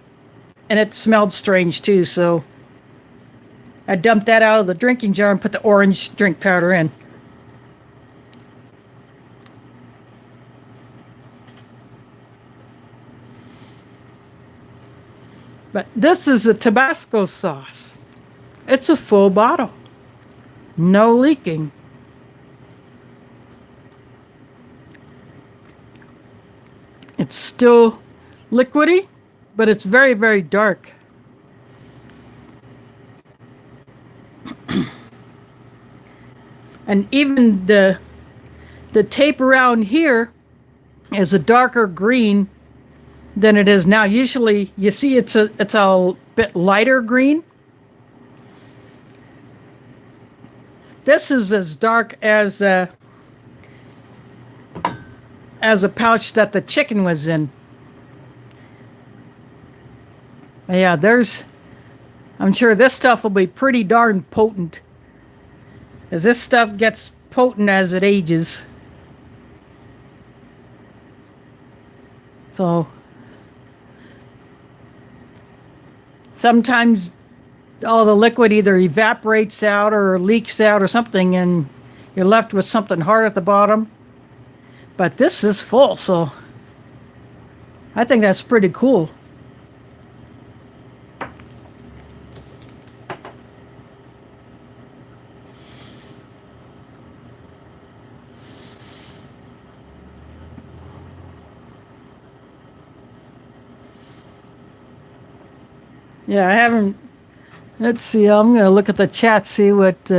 And it smelled strange too, so I dumped that out of the drinking jar and put the orange drink powder in. But this is a Tabasco sauce. It's a full bottle. No leaking. It's still liquidy, but it's very, very dark. And even the tape around here is a darker green than it is now. Usually you see it's a bit lighter green. This is as dark as a pouch that the chicken was in. Yeah, I'm sure this stuff will be pretty darn potent. As this stuff gets potent as it ages. So sometimes all the liquid either evaporates out or leaks out or something, and you're left with something hard at the bottom. But this is full, so I think that's pretty cool. Yeah, I haven't. Let's see. I'm going to look at the chat, see what.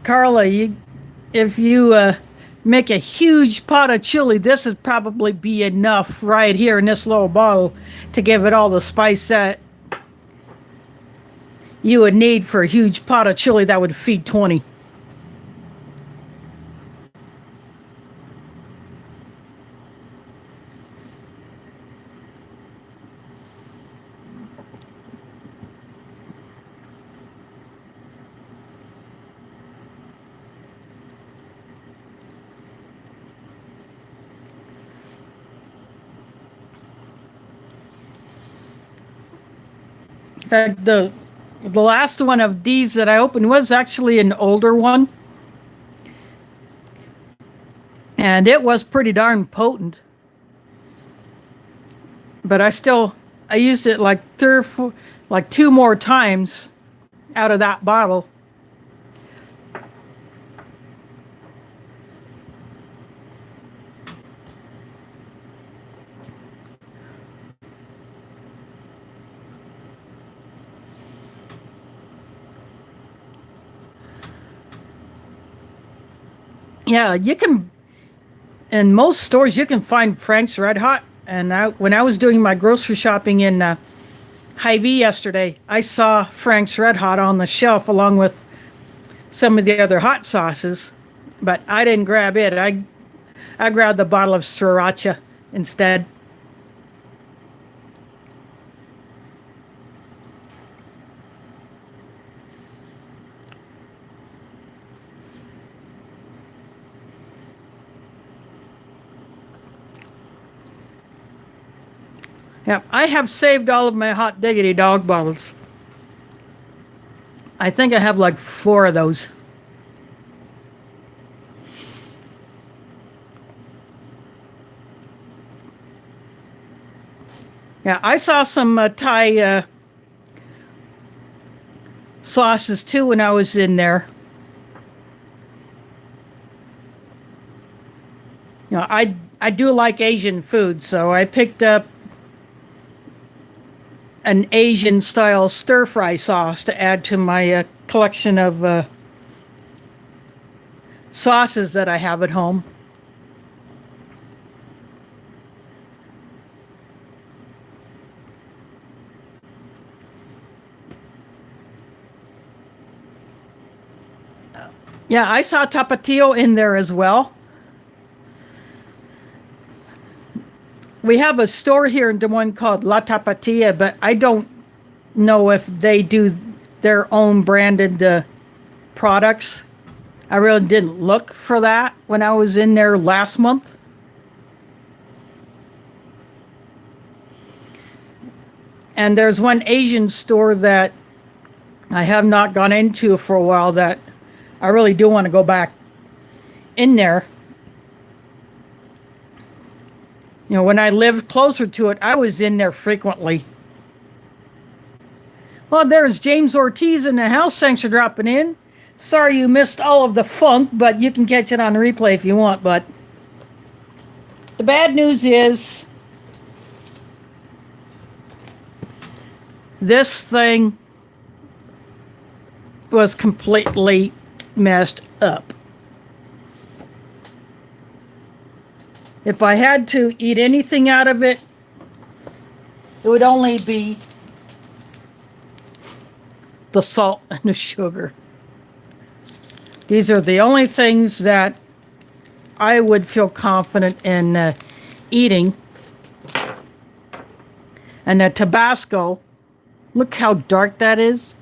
Carla, if you make a huge pot of chili, this would probably be enough right here in this little bottle to give it all the spice that you would need for a huge pot of chili that would feed 20. In fact, the last one of these that I opened was actually an older one. And it was pretty darn potent. But I used it like 2 more times out of that bottle. Yeah, you can, in most stores, you can find Frank's Red Hot. And when I was doing my grocery shopping in Hy-Vee yesterday, I saw Frank's Red Hot on the shelf along with some of the other hot sauces, but I didn't grab it. I grabbed the bottle of sriracha instead. Yeah, I have saved all of my Hot Diggity Dog bottles. I think I have like 4 of those. Yeah, I saw some Thai sauces too when I was in there. I do like Asian food, so I picked up an Asian style stir fry sauce to add to my collection of sauces that I have at home. Yeah, I saw Tapatio in there as well. We have a store here in Des Moines called La Tapatia, but I don't know if they do their own branded products. I really didn't look for that when I was in there last month. And there's one Asian store that I have not gone into for a while that I really do want to go back in there. When I lived closer to it, I was in there frequently. Well, there's James Ortiz in the house. Thanks for dropping in. Sorry you missed all of the funk, but you can catch it on the replay if you want. But the bad news is this thing was completely messed up. If I had to eat anything out of it, it would only be the salt and the sugar. These are the only things that I would feel confident in eating. And the Tabasco, look how dark that is.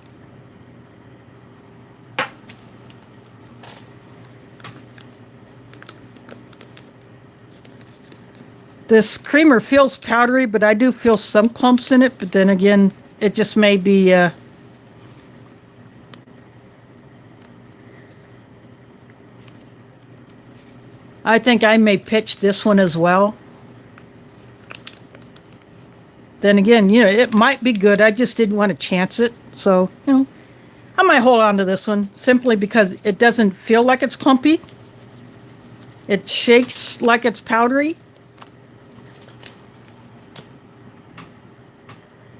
This creamer feels powdery, but I do feel some clumps in it. But then again, it just may be I think I may pitch this one as well. Then again, it might be good. I just didn't want to chance it. So, I might hold on to this one simply because it doesn't feel like it's clumpy. It shakes like it's powdery.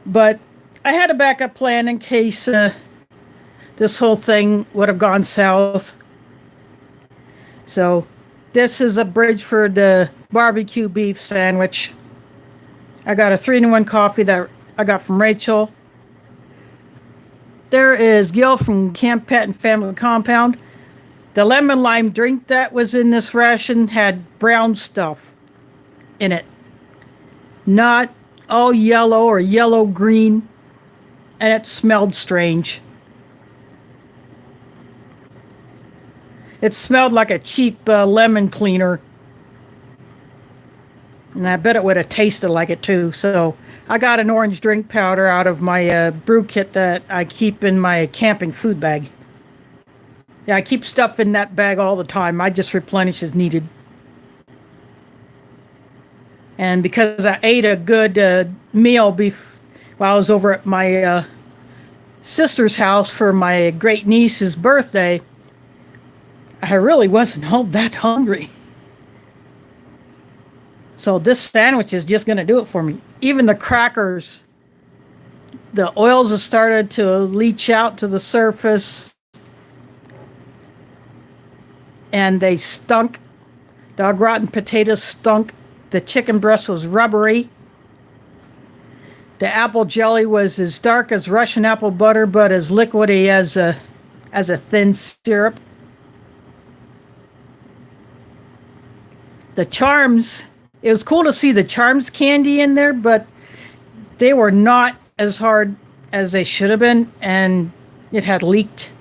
But I had a backup plan in case this whole thing would have gone south. So this is a Bridgeford barbecue beef sandwich. I got a 3-in-1 coffee that I got from Rachel. There is Gil from Camp Pet and Family Compound. The lemon lime drink that was in this ration had brown stuff in it. Not all yellow or yellow green, and it smelled strange. It smelled like a cheap lemon cleaner, and I bet it would have tasted like it too. So I got an orange drink powder out of my brew kit that I keep in my camping food bag. Yeah, I keep stuff in that bag all the time. I just replenish as needed. And because I ate a good meal while I was over at my sister's house for my great niece's birthday, I really wasn't all that hungry. So this sandwich is just going to do it for me. Even the crackers, the oils have started to leach out to the surface. and they stunk. Dog rotten potatoes stunk. The chicken breast was rubbery. The apple jelly was as dark as Russian apple butter, but as liquidy as a thin syrup. The Charms, it was cool to see the Charms candy in there, but they were not as hard as they should have been, and it had leaked.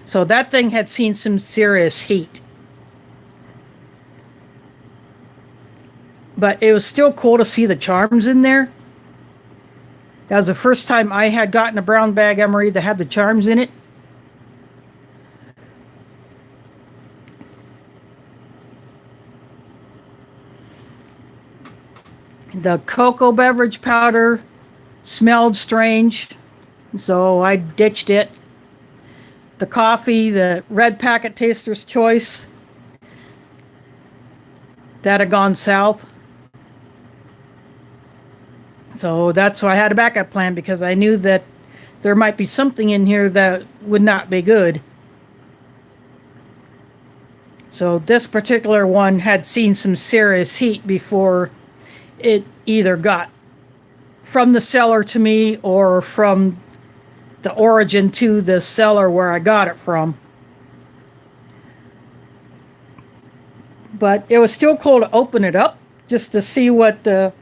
So that thing had seen some serious heat. But it was still cool to see the Charms in there. That was the first time I had gotten a brown bag MRE that had the Charms in it. The cocoa beverage powder smelled strange, so I ditched it. The coffee, the red packet taster's choice, that had gone south. So that's why I had a backup plan, because I knew that there might be something in here that would not be good. So this particular one had seen some serious heat before it either got from the cellar to me or from the origin to the cellar where I got it from. But it was still cool to open it up just to see what the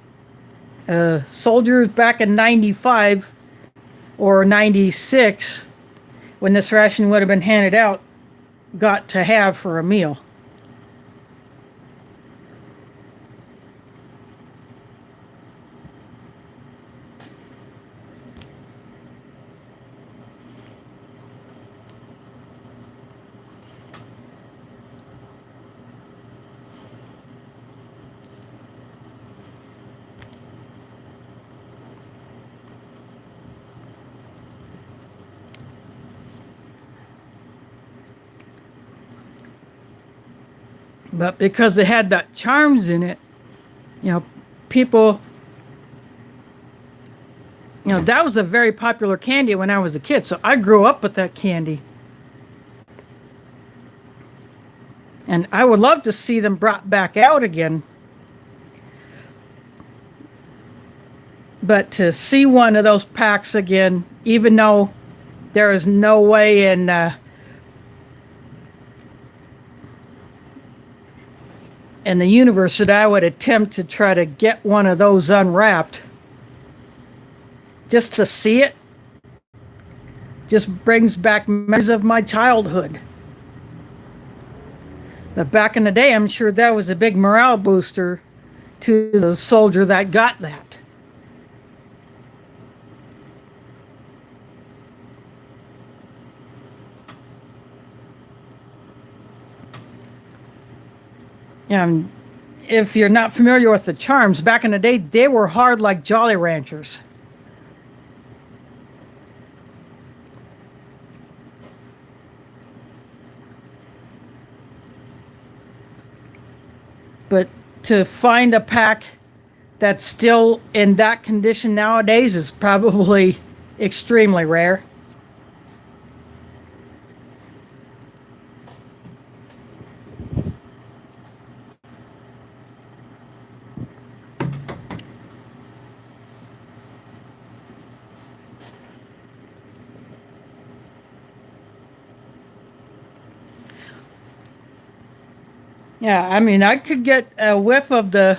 soldiers back in 95 or 96, when this ration would have been handed out, got to have for a meal. But because they had that Charms in it, people, that was a very popular candy when I was a kid. So I grew up with that candy. And I would love to see them brought back out again. But to see one of those packs again, even though there is no way in the universe that I would attempt to try to get one of those unwrapped, just to see it just brings back memories of my childhood. But back in the day, I'm sure that was a big morale booster to the soldier that got that. And if you're not familiar with the Charms, back in the day, they were hard like Jolly Ranchers. But to find a pack that's still in that condition nowadays is probably extremely rare. Yeah, I mean, I could get a whiff of the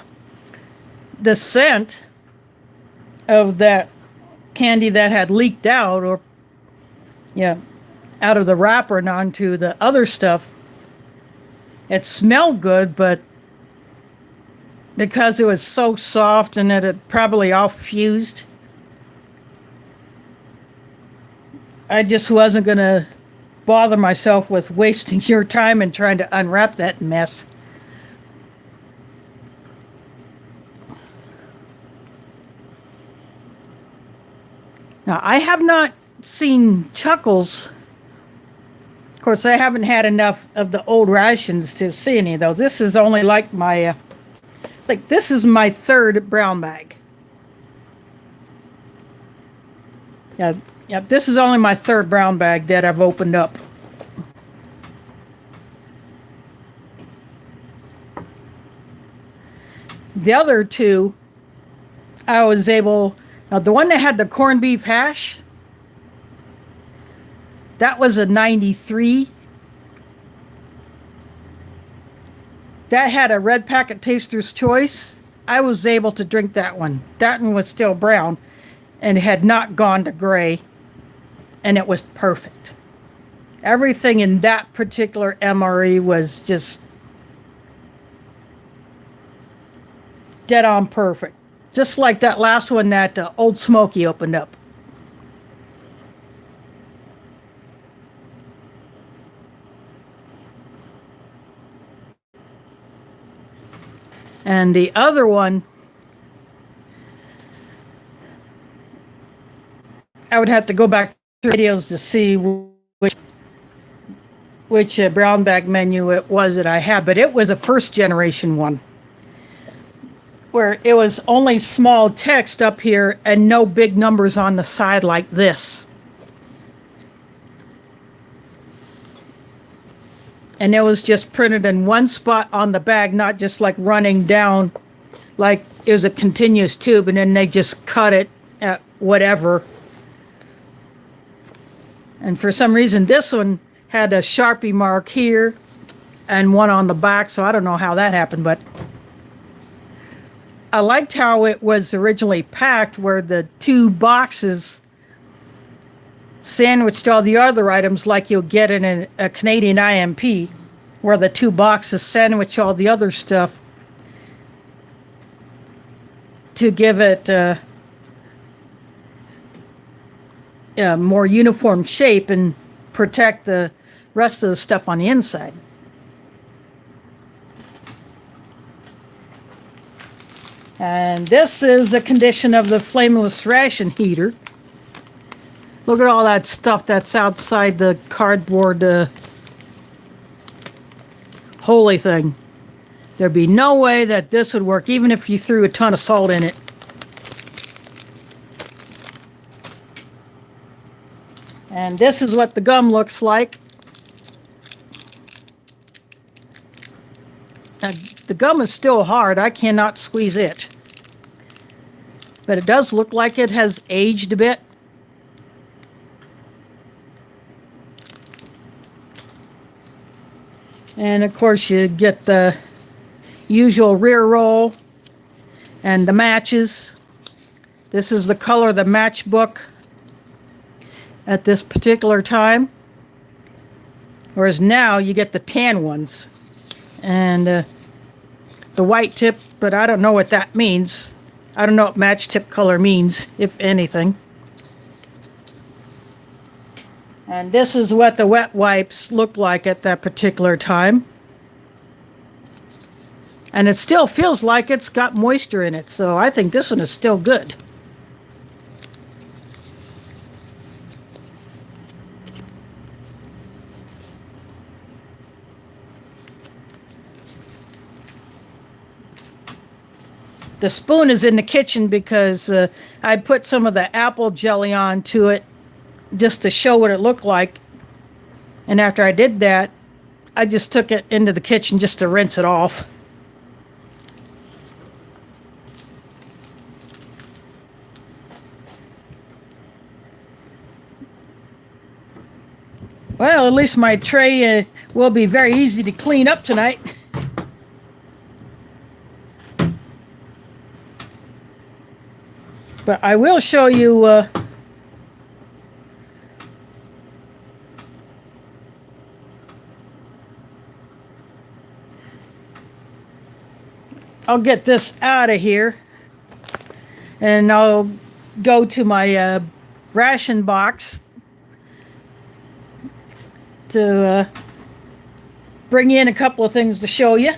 scent of that candy that had leaked out, or out of the wrapper and onto the other stuff. It smelled good, but because it was so soft and it had probably all fused, I just wasn't going to bother myself with wasting your time and trying to unwrap that mess. Now, I have not seen Chuckles. Of course, I haven't had enough of the old rations to see any of those. This is only like my, this is my third brown bag. Yeah, this is only my third brown bag that I've opened up. The other two, I was able, the one that had the corned beef hash, that was a 93. That had a red packet taster's choice. I was able to drink that one. That one was still brown and had not gone to gray, and it was perfect. Everything in that particular MRE was just dead on perfect. Just like that last one that Old Smoky opened up. And the other one, I would have to go back through videos to see which brown bag menu it was that I had, but it was a first generation one where it was only small text up here and no big numbers on the side like this. And it was just printed in one spot on the bag, not just like running down like it was a continuous tube and then they just cut it at whatever. And for some reason this one had a Sharpie mark here and one on the back, so I don't know how that happened, but I liked how it was originally packed, where the two boxes sandwiched all the other items like you'll get in a Canadian IMP, where the two boxes sandwich all the other stuff to give it a more uniform shape and protect the rest of the stuff on the inside. And this is the condition of the flameless ration heater. Look at all that stuff that's outside the cardboard holy thing. There'd be no way that this would work, even if you threw a ton of salt in it. And this is what the gum looks like. Now, the gum is still hard. I cannot squeeze it. But it does look like it has aged a bit. And of course you get the usual rear roll and the matches. This is the color of the matchbook at this particular time. Whereas now you get the tan ones. And the white tip, but I don't know what that means. I don't know what match tip color means, if anything. And this is what the wet wipes look like at that particular time. And it still feels like it's got moisture in it, so I think this one is still good. The spoon is in the kitchen because I put some of the apple jelly onto it just to show what it looked like. And after I did that, I just took it into the kitchen just to rinse it off. Well, at least my tray will be very easy to clean up tonight. But I will show you I'll get this out of here and I'll go to my ration box to bring in a couple of things to show you.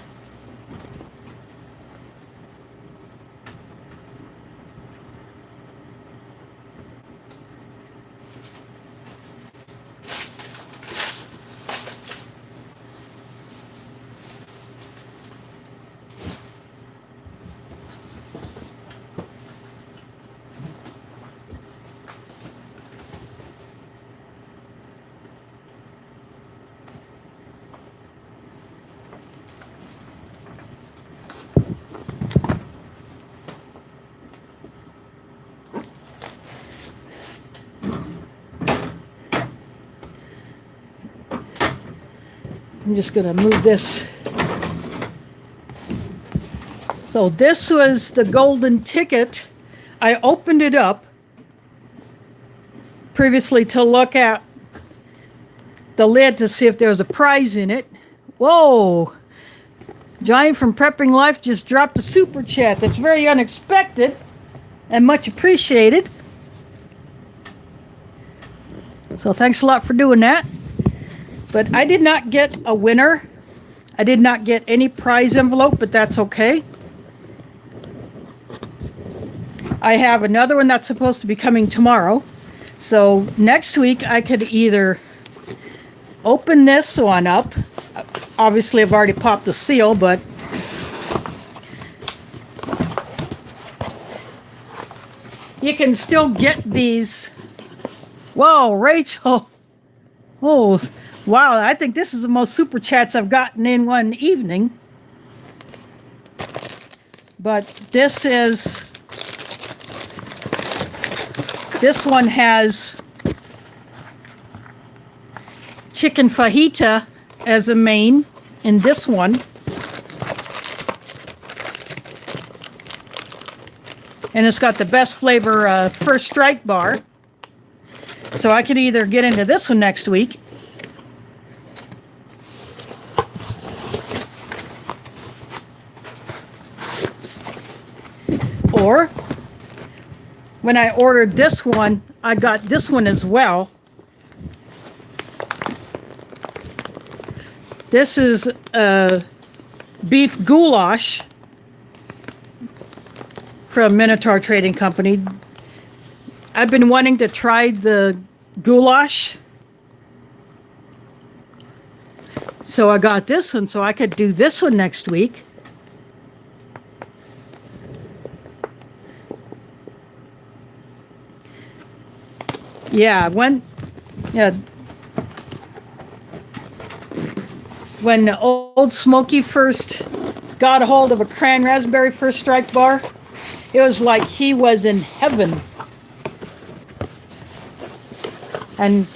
I'm just going to move this. So this was the golden ticket. I opened it up previously to look at the lid to see if there was a prize in it. Whoa! Johnny from Prepping Life just dropped a super chat. That's very unexpected and much appreciated. So thanks a lot for doing that. But I did not get a winner. I did not get any prize envelope, but that's okay. I have another one that's supposed to be coming tomorrow. So next week I could either open this one up. Obviously I've already popped the seal, but you can still get these. Whoa, Rachel. Oh, wow. I think this is the most super chats I've gotten in one evening. But this one has chicken fajita as a main in this one. And it's got the best flavor First Strike bar. So I could either get into this one next week, or when I ordered this one, I got this one as well. This is beef goulash from Minotaur Trading Company. I've been wanting to try the goulash, so I got this one so I could do this one next week. Yeah, when Old Smoky first got a hold of a cran raspberry First Strike bar, it was like he was in heaven. And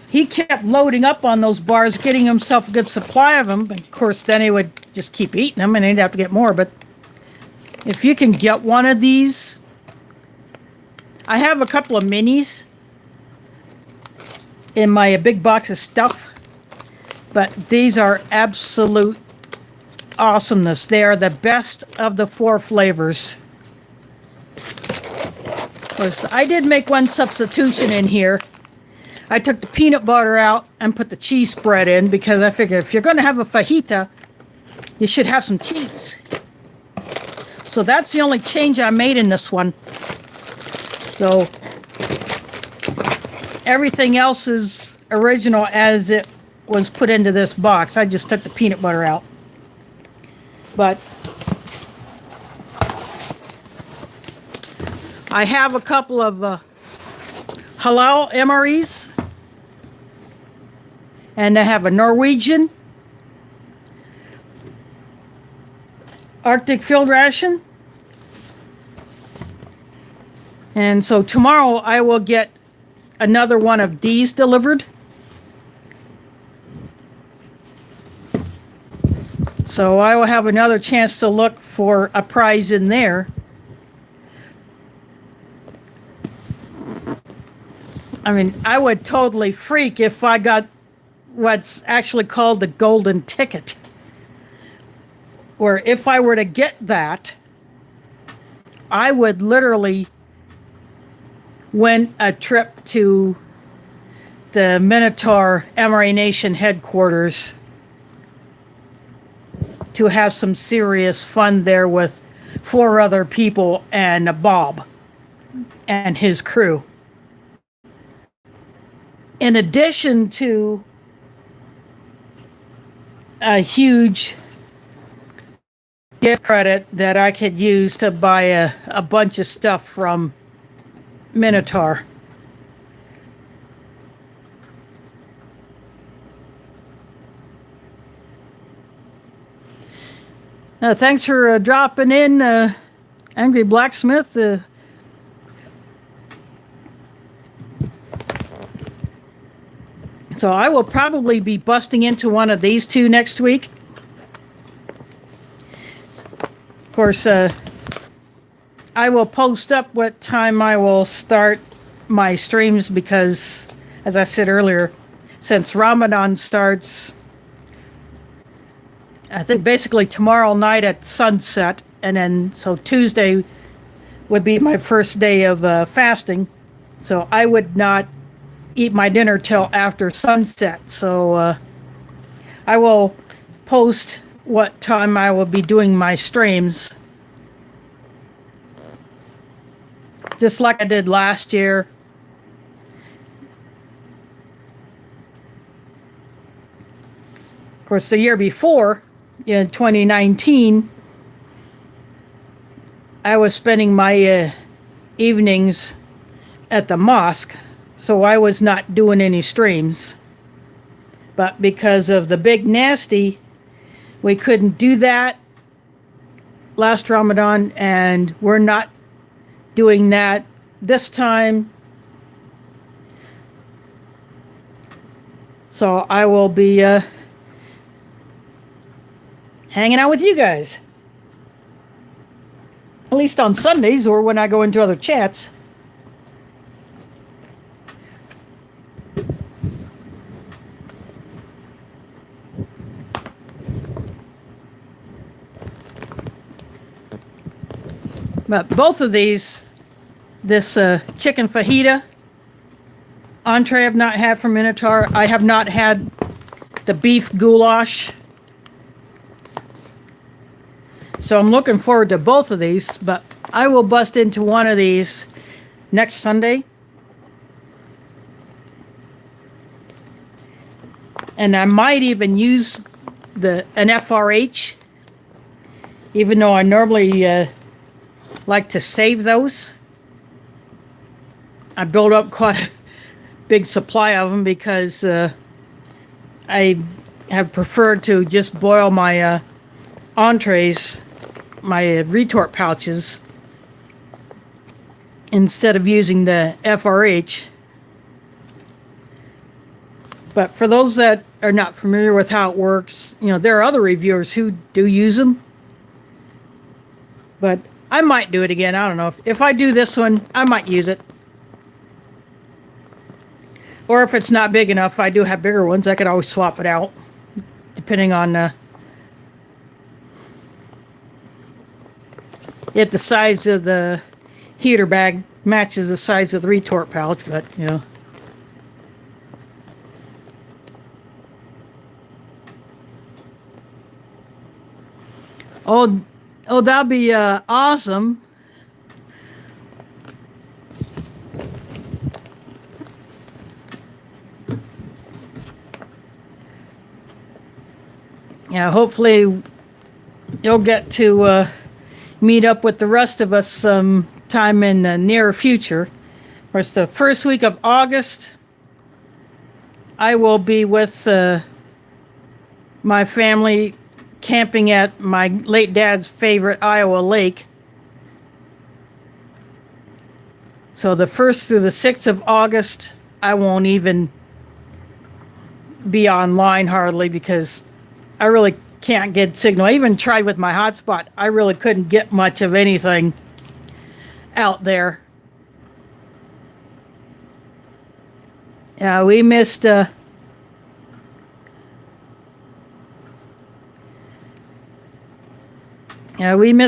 he kept loading up on those bars, getting himself a good supply of them. Of course, then he would just keep eating them, and he'd have to get more. But if you can get one of these, I have a couple of minis in my big box of stuff, but these are absolute awesomeness. They are the best of the 4 flavors. Of course, I did make one substitution in here. I took the peanut butter out and put the cheese spread in because I figured if you're going to have a fajita, you should have some cheese. So that's the only change I made in this one. So everything else is original as it was put into this box. I just took the peanut butter out. But I have a couple of halal MREs. And I have a Norwegian Arctic field ration. And so tomorrow I will get another one of these delivered. So I will have another chance to look for a prize in there. I mean, I would totally freak if I got what's actually called the golden ticket. Or if I were to get that, I would literally win a trip to the Minotaur MRE Nation headquarters to have some serious fun there with 4 other people and Bob and his crew. In addition to a huge gift credit that I could use to buy a bunch of stuff from Minotaur. Thanks for dropping in, Angry Blacksmith. So I will probably be busting into one of these two next week. Of course, I will post up what time I will start my streams because, as I said earlier, since Ramadan starts, I think basically tomorrow night at sunset, and then so Tuesday would be my first day of fasting. So I would not eat my dinner till after sunset. So I will post what time I will be doing my streams, just like I did last year. Of course, the year before, in 2019, I was spending my evenings at the mosque, so I was not doing any streams. But because of the big nasty, we couldn't do that last Ramadan, and we're not doing that this time. So I will be hanging out with you guys. At least on Sundays or when I go into other chats. But both of these, this chicken fajita entree I've not had from Minotaur. I have not had the beef goulash. So I'm looking forward to both of these, but I will bust into one of these next Sunday. And I might even use an FRH, even though I normally like to save those. I built up quite a big supply of them because I have preferred to just boil my entrees, my retort pouches, instead of using the FRH. But for those that are not familiar with how it works, there are other reviewers who do use them. But I might do it again. I don't know. If I do this one, I might use it. Or if it's not big enough, I do have bigger ones. I could always swap it out, depending on if the size of the heater bag matches the size of the retort pouch. But Oh, that'd be awesome. Yeah, hopefully you'll get to meet up with the rest of us sometime in the near future. Of course, the first week of August, I will be with my family camping at my late dad's favorite Iowa lake. So the 1st through the 6th of August, I won't even be online hardly because I really can't get signal. I even tried with my hotspot. I really couldn't get much of anything out there. Yeah, we missed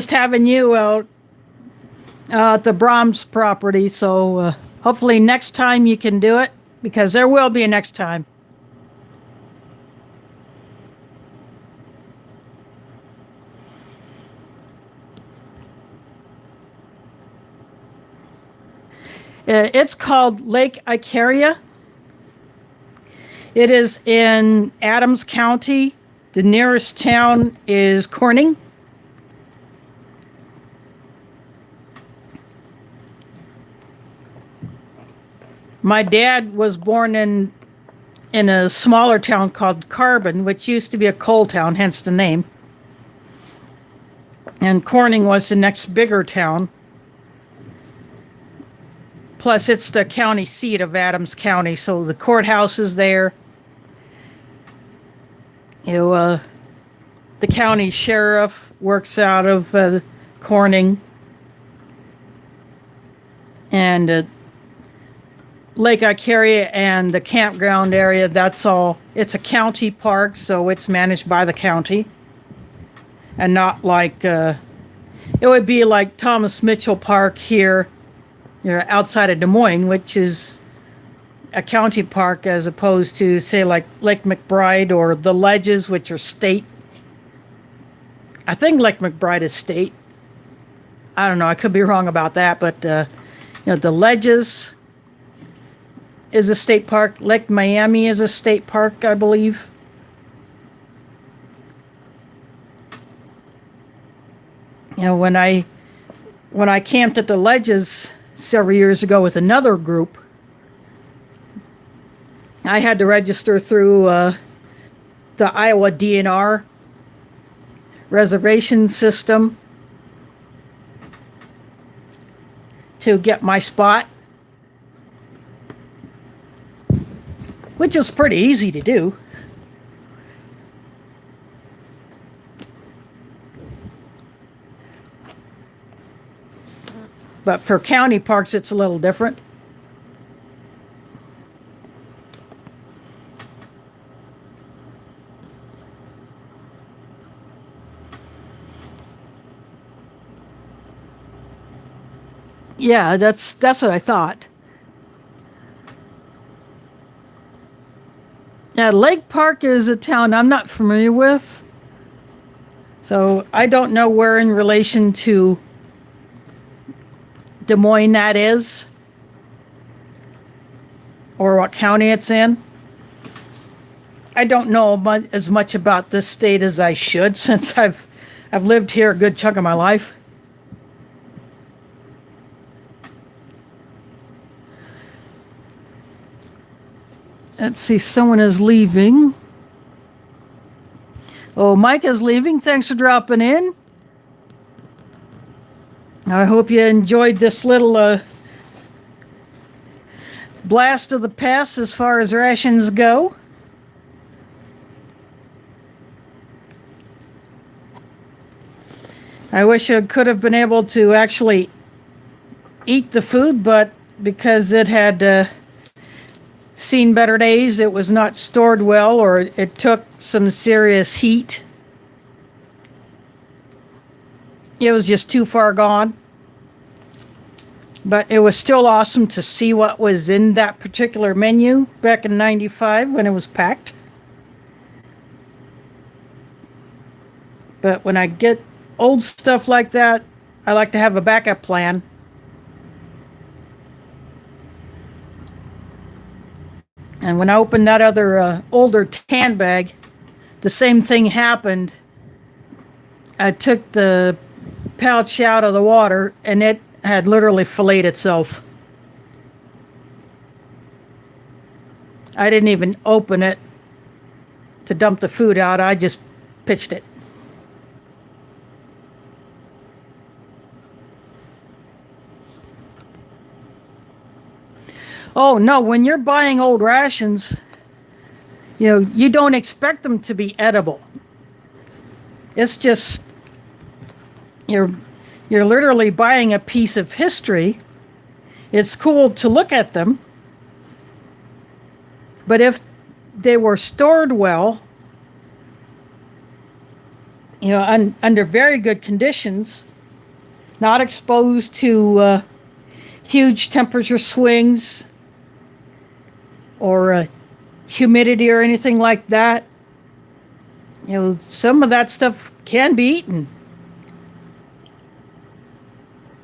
having you out at the Brahms property, so hopefully next time you can do it, because there will be a next time. It's called Lake Icaria. It is in Adams County. The nearest town is Corning. My dad was born in a smaller town called Carbon, which used to be a coal town, hence the name. And Corning was the next bigger town. Plus, it's the county seat of Adams County, so the courthouse is there. You know, the county sheriff works out of Corning, and Lake Icaria and the campground area, that's all. It's a county park, so it's managed by the county, and not like it would be like Thomas Mitchell Park here, outside of Des Moines, which is a county park, as opposed to, say, like Lake McBride or the Ledges, which are state. I think Lake McBride is state. I don't know. I could be wrong about that, but the Ledges is a state park. Lake Miami is a state park, I believe. When I camped at the Ledges several years ago with another group, I had to register through the Iowa DNR reservation system to get my spot, which is pretty easy to do. But for county parks, it's a little different. Yeah, that's what I thought. Yeah, Lake Park is a town I'm not familiar with, so I don't know where in relation to Des Moines that is, or what county it's in. I don't know as much about this state as I should, since I've lived here a good chunk of my life. Let's see, someone is leaving. Oh, Mike is leaving. Thanks for dropping in. I hope you enjoyed this little blast of the past as far as rations go. I wish I could have been able to actually eat the food, but because it had seen better days, it was not stored well, or it took some serious heat. It was just too far gone. But it was still awesome to see what was in that particular menu back in '95 when it was packed. But when I get old stuff like that, I like to have a backup plan. And when I opened that other older tan bag, the same thing happened. I took the pouch out of the water, and it had literally filleted itself. I didn't even open it to dump the food out. I just pitched it. Oh, no, when you're buying old rations, you don't expect them to be edible. It's just, you're literally buying a piece of history. It's cool to look at them. But if they were stored well, under very good conditions, not exposed to huge temperature swings, or humidity or anything like that, some of that stuff can be eaten.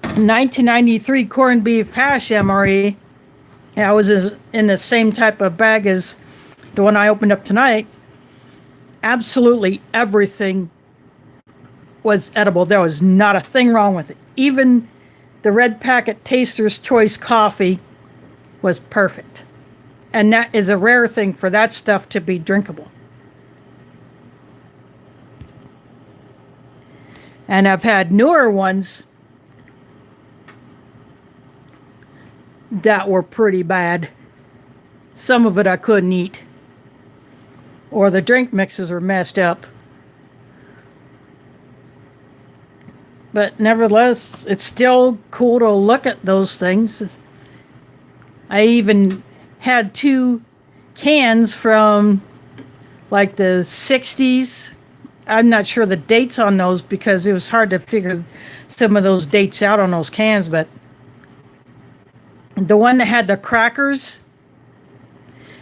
1993 corned beef hash MRE, I was in the same type of bag as the one I opened up tonight. Absolutely everything was edible. There was not a thing wrong with it. Even the red packet Taster's Choice coffee was perfect. And that is a rare thing for that stuff to be drinkable. And I've had newer ones that were pretty bad. Some of it I couldn't eat. or the drink mixes are messed up. But nevertheless, it's still cool to look at those things. I even had two cans from like the 60s. I'm not sure the dates on those because it was hard to figure some of those dates out on those cans, but the one that had the crackers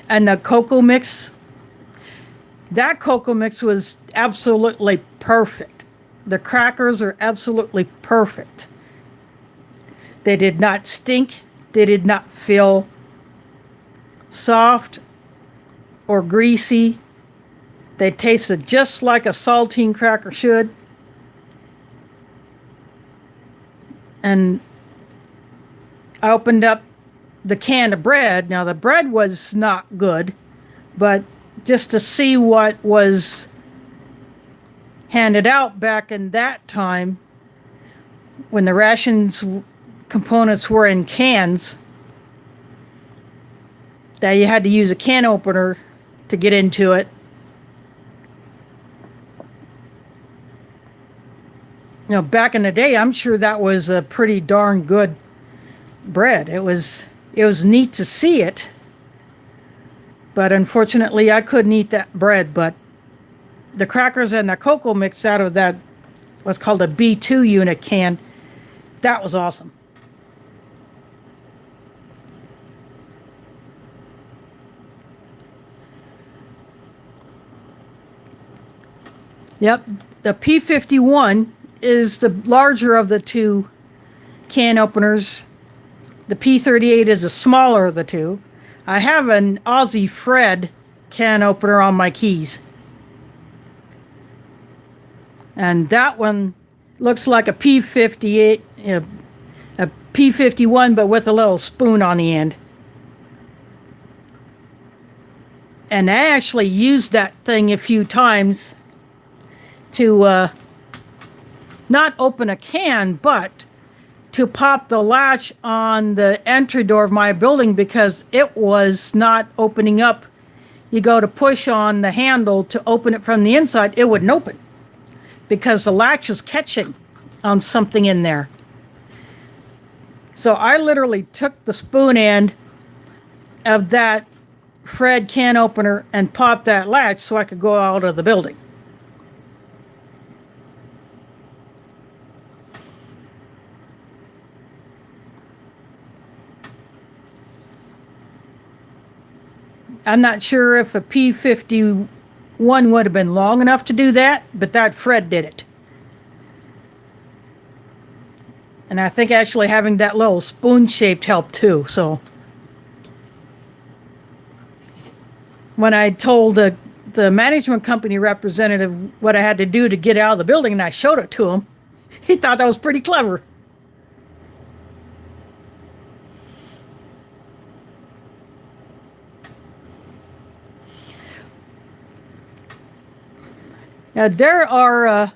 and the cocoa mix, that cocoa mix was absolutely perfect. The crackers are absolutely perfect. They did not stink. They did not feel soft or greasy. They tasted just like a saltine cracker should. And I opened up the can of bread. Now, the bread was not good, but just to see what was handed out back in that time when the rations components were in cans, that you had to use a can opener to get into it. You know, back in the day, I'm sure that was a pretty darn good bread. It was neat to see it, but unfortunately I couldn't eat that bread. But the crackers and the cocoa mix out of that, what's called a B2 unit can, that was awesome. Yep, the P51 is the larger of the two can openers. The P38 is the smaller of the two. I have an Aussie Fred can opener on my keys. And that one looks like a P58, a P51, but with a little spoon on the end. And I actually used that thing a few times to not open a can, but to pop the latch on the entry door of my building because it was not opening up. You go to push on the handle to open it from the inside, it wouldn't open because the latch was catching on something in there. So I literally took the spoon end of that Fred can opener and popped that latch so I could go out of the building. I'm not sure if a P51 would have been long enough to do that, but that Fred did it. And I think actually having that little spoon-shaped helped too. So when I told the management company representative what I had to do to get out of the building and I showed it to him, he thought that was pretty clever. There are,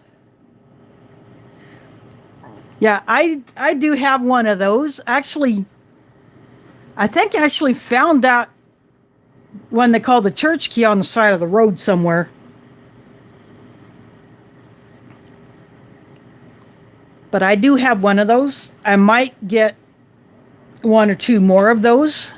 I do have one of those. Actually, I think I actually found that one they call the church key on the side of the road somewhere. But I do have one of those. I might get one or two more of those.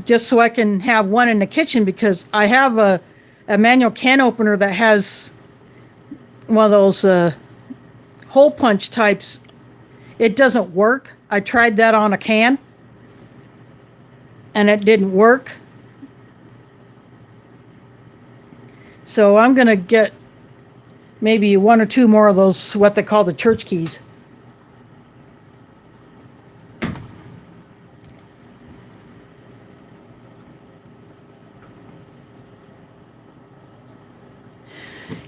Just so I can have one in the kitchen because I have a manual can opener that has one of those hole punch types. It doesn't work. I tried that on a can and it didn't work. So I'm going to get maybe one or two more of those, what they call the church keys.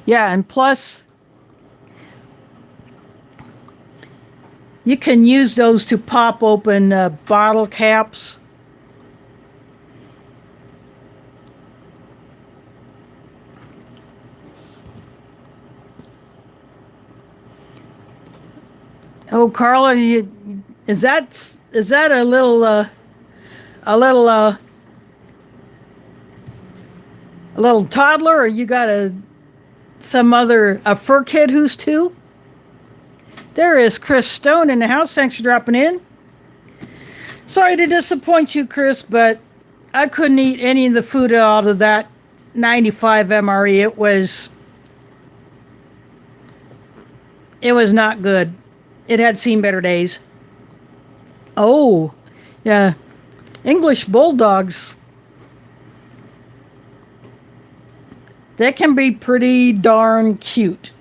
Yeah, and plus, you can use those to pop open bottle caps. Oh, Carla, Is that a little toddler, or you got a fur kid who's 2? There is Chris Stone in the house. Thanks for dropping in. Sorry to disappoint you, Chris, but I couldn't eat any of the food out of that 95 MRE. It was not good. It had seen better days. Oh, yeah. English bulldogs. They can be pretty darn cute.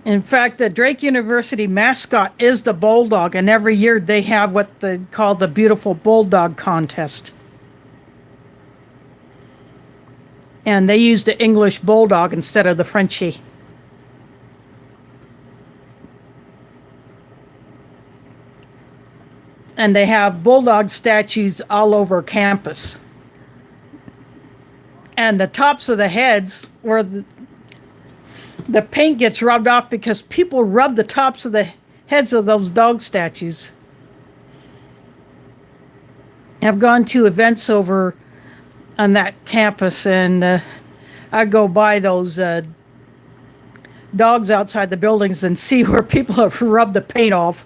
In fact, the Drake University mascot is the bulldog, and every year they have what they call the Beautiful Bulldog Contest. And they use the English bulldog instead of the Frenchie. And they have bulldog statues all over campus. And the tops of the heads where the paint gets rubbed off because people rub the tops of the heads of those dog statues. I've gone to events over on that campus, and I go by those dogs outside the buildings and see where people have rubbed the paint off.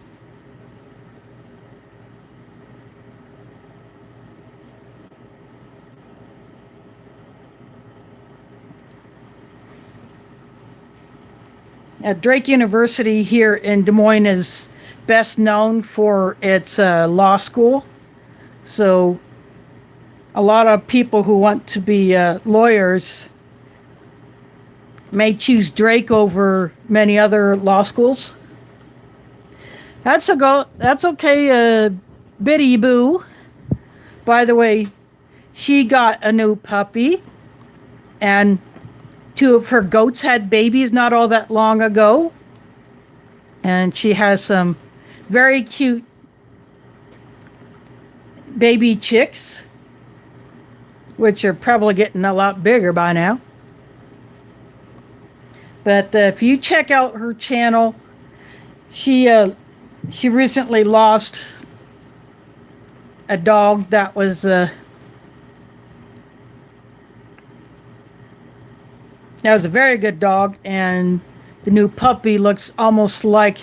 Drake University here in Des Moines is best known for its law school. So a lot of people who want to be lawyers may choose Drake over many other law schools. That's okay, Biddy Boo. By the way, she got a new puppy, and 2 of her goats had babies not all that long ago. And she has some very cute baby chicks, which are probably getting a lot bigger by now. But if you check out her channel, she recently lost a dog that was a very good dog, and the new puppy looks almost like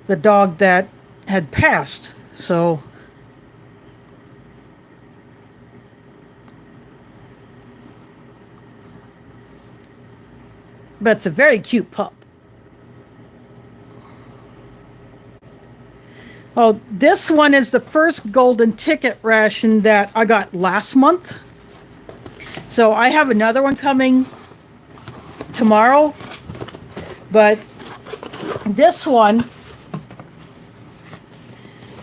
the dog that had passed. So but it's a very cute pup. Oh, this one is the first golden ticket ration that I got last month. So I have another one coming tomorrow. But this one,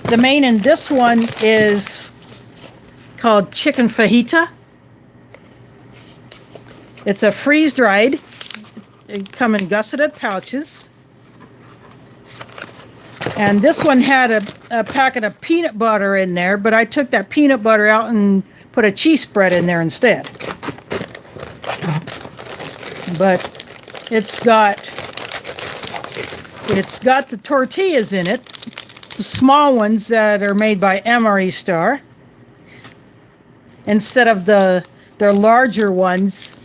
the main in this one is called chicken fajita. It's a freeze-dried. They come in gusseted pouches. And this one had a packet of peanut butter in there, but I took that peanut butter out and put a cheese spread in there instead. But it's got the tortillas in it, the small ones that are made by MRE Star, instead of their larger ones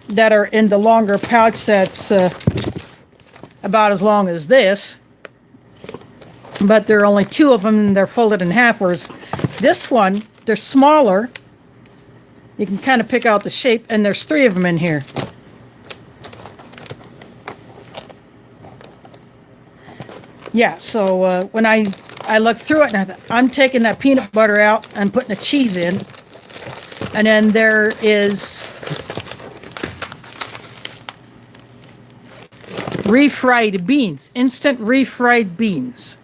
that are in the longer pouch that's about as long as this. But there are only 2 of them, and they're folded in half, whereas this one, they're smaller. You can kind of pick out the shape, and there's 3 of them in here. Yeah, so when I looked through it, and I thought, I'm taking that peanut butter out and putting the cheese in. And then there is refried beans, instant refried beans.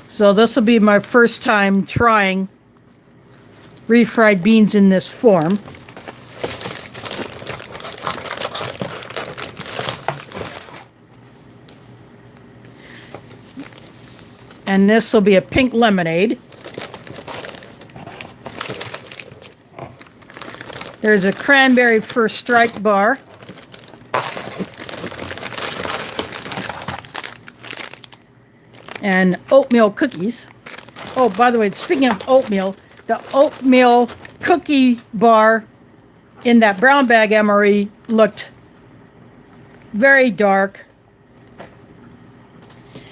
So this will be my first time trying refried beans in this form. And this will be a pink lemonade. There's a cranberry first strike bar. And oatmeal cookies. Oh, by the way, speaking of oatmeal, the oatmeal cookie bar in that brown bag MRE looked very dark.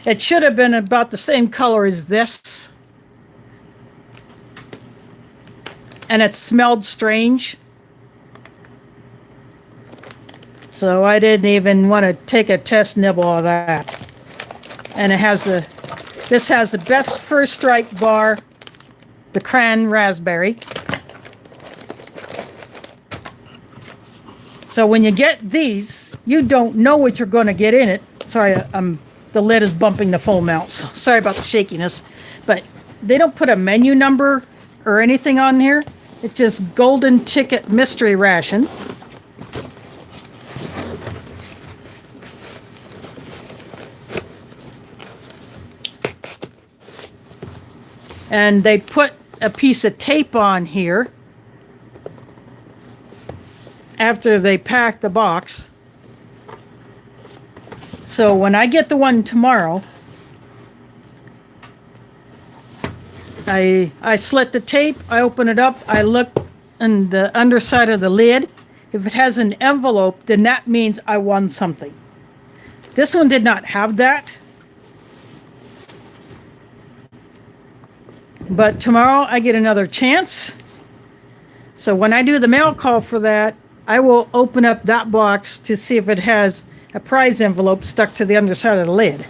It should have been about the same color as this. And it smelled strange. So I didn't even want to take a test nibble of that. And it has this has the best first strike bar, the cran raspberry. So when you get these, you don't know what you're going to get in it. Sorry, the lid is bumping the foam out. So sorry about the shakiness. But they don't put a menu number or anything on here. It's just golden ticket mystery ration. And they put a piece of tape on here after they pack the box. So when I get the one tomorrow, I slit the tape, I open it up, I look in the underside of the lid. If it has an envelope, then that means I won something. This one did not have that. But tomorrow I get another chance. So when I do the mail call for that, I will open up that box to see if it has a prize envelope stuck to the underside of the lid.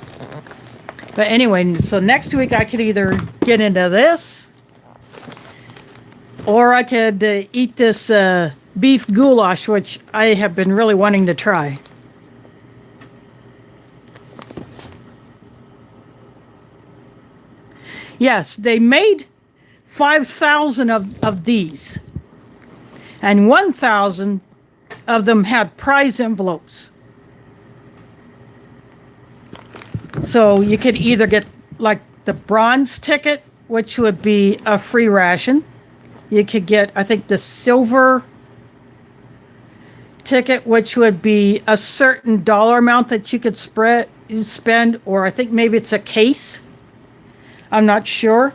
But anyway, so next week I could either get into this, or I could eat this beef goulash, which I have been really wanting to try. Yes, they made 5,000 of these, and 1,000 of them had prize envelopes. So you could either get like the bronze ticket, which would be a free ration. You could get, I think, the silver ticket, which would be a certain dollar amount that you could spend, or I think maybe it's a case. I'm not sure.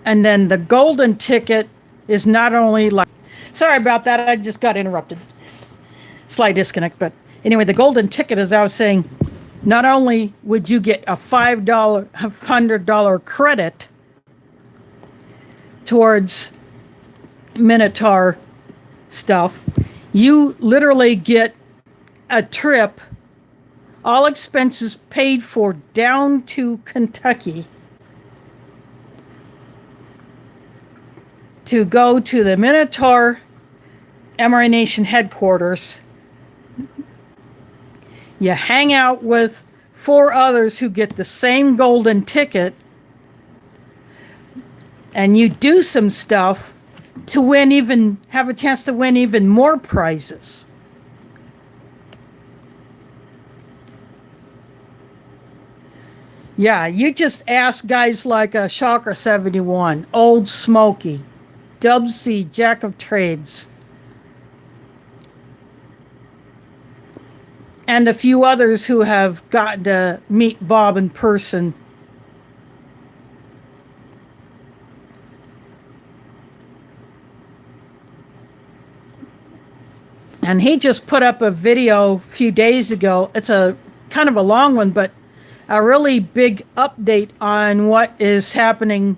And then the golden ticket is not only like... Sorry about that, I just got interrupted. Slight disconnect, but anyway, the golden ticket, as I was saying, not only would you get a $100 credit towards Minotaur stuff, you literally get a trip, all expenses paid for, down to Kentucky to go to the Minotaur MRE Nation headquarters. You hang out with 4 others who get the same golden ticket, and you do some stuff to have a chance to win even more prizes. Yeah, you just ask guys like Shocker 71, Old Smoky, Dub C, Jack of Trades, and a few others who have gotten to meet Bob in person. And he just put up a video a few days ago. It's a kind of a long one, but a really big update on what is happening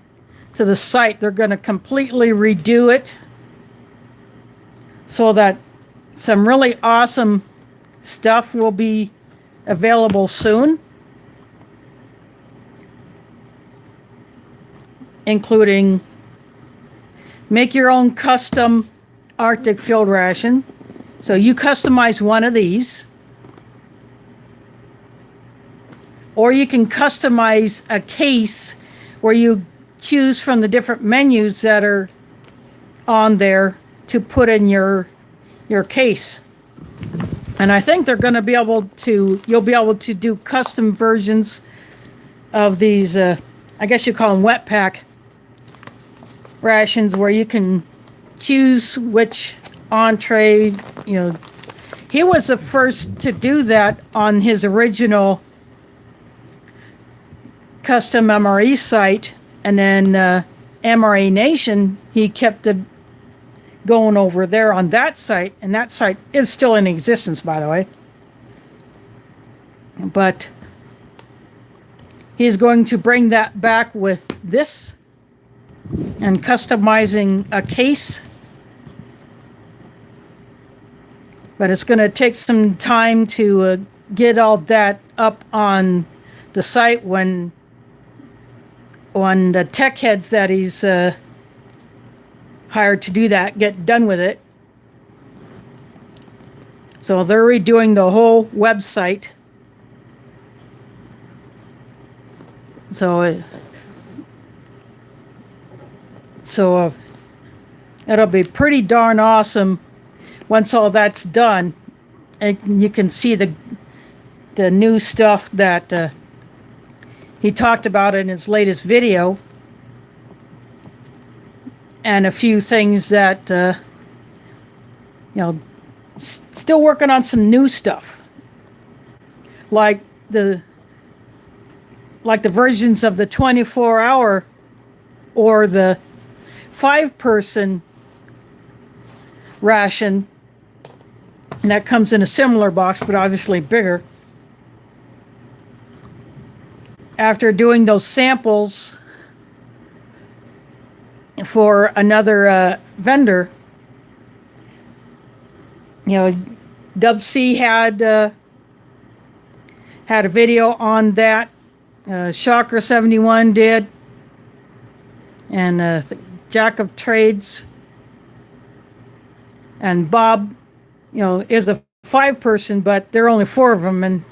to the site. They're going to completely redo it so that some really awesome stuff will be available soon, including make your own custom Arctic field ration. So you customize one of these, or you can customize a case where you choose from the different menus that are on there to put in your case. And I think they're going to be able to, you'll be able to do custom versions of these, I guess you call them wet pack rations, where you can choose which entree, he was the first to do that on his original custom MRE site, and then MRE Nation, he kept it going over there on that site, and that site is still in existence, by the way. But he's going to bring that back with this and customizing a case. But it's going to take some time to get all that up on the site when the tech heads that he's hired to do that get done with it. So they're redoing the whole website. So it'll be pretty darn awesome once all that's done. And you can see the new stuff that he talked about in his latest video, and a few things that still working on some new stuff, like the versions of the 24-hour or the 5-person ration, and that comes in a similar box but obviously bigger. After doing those samples for another vendor, Dub C had a video on that. Shocker 71 did, and Jack of Trades, and Bob, is a 5-person, but there are only 4 of them,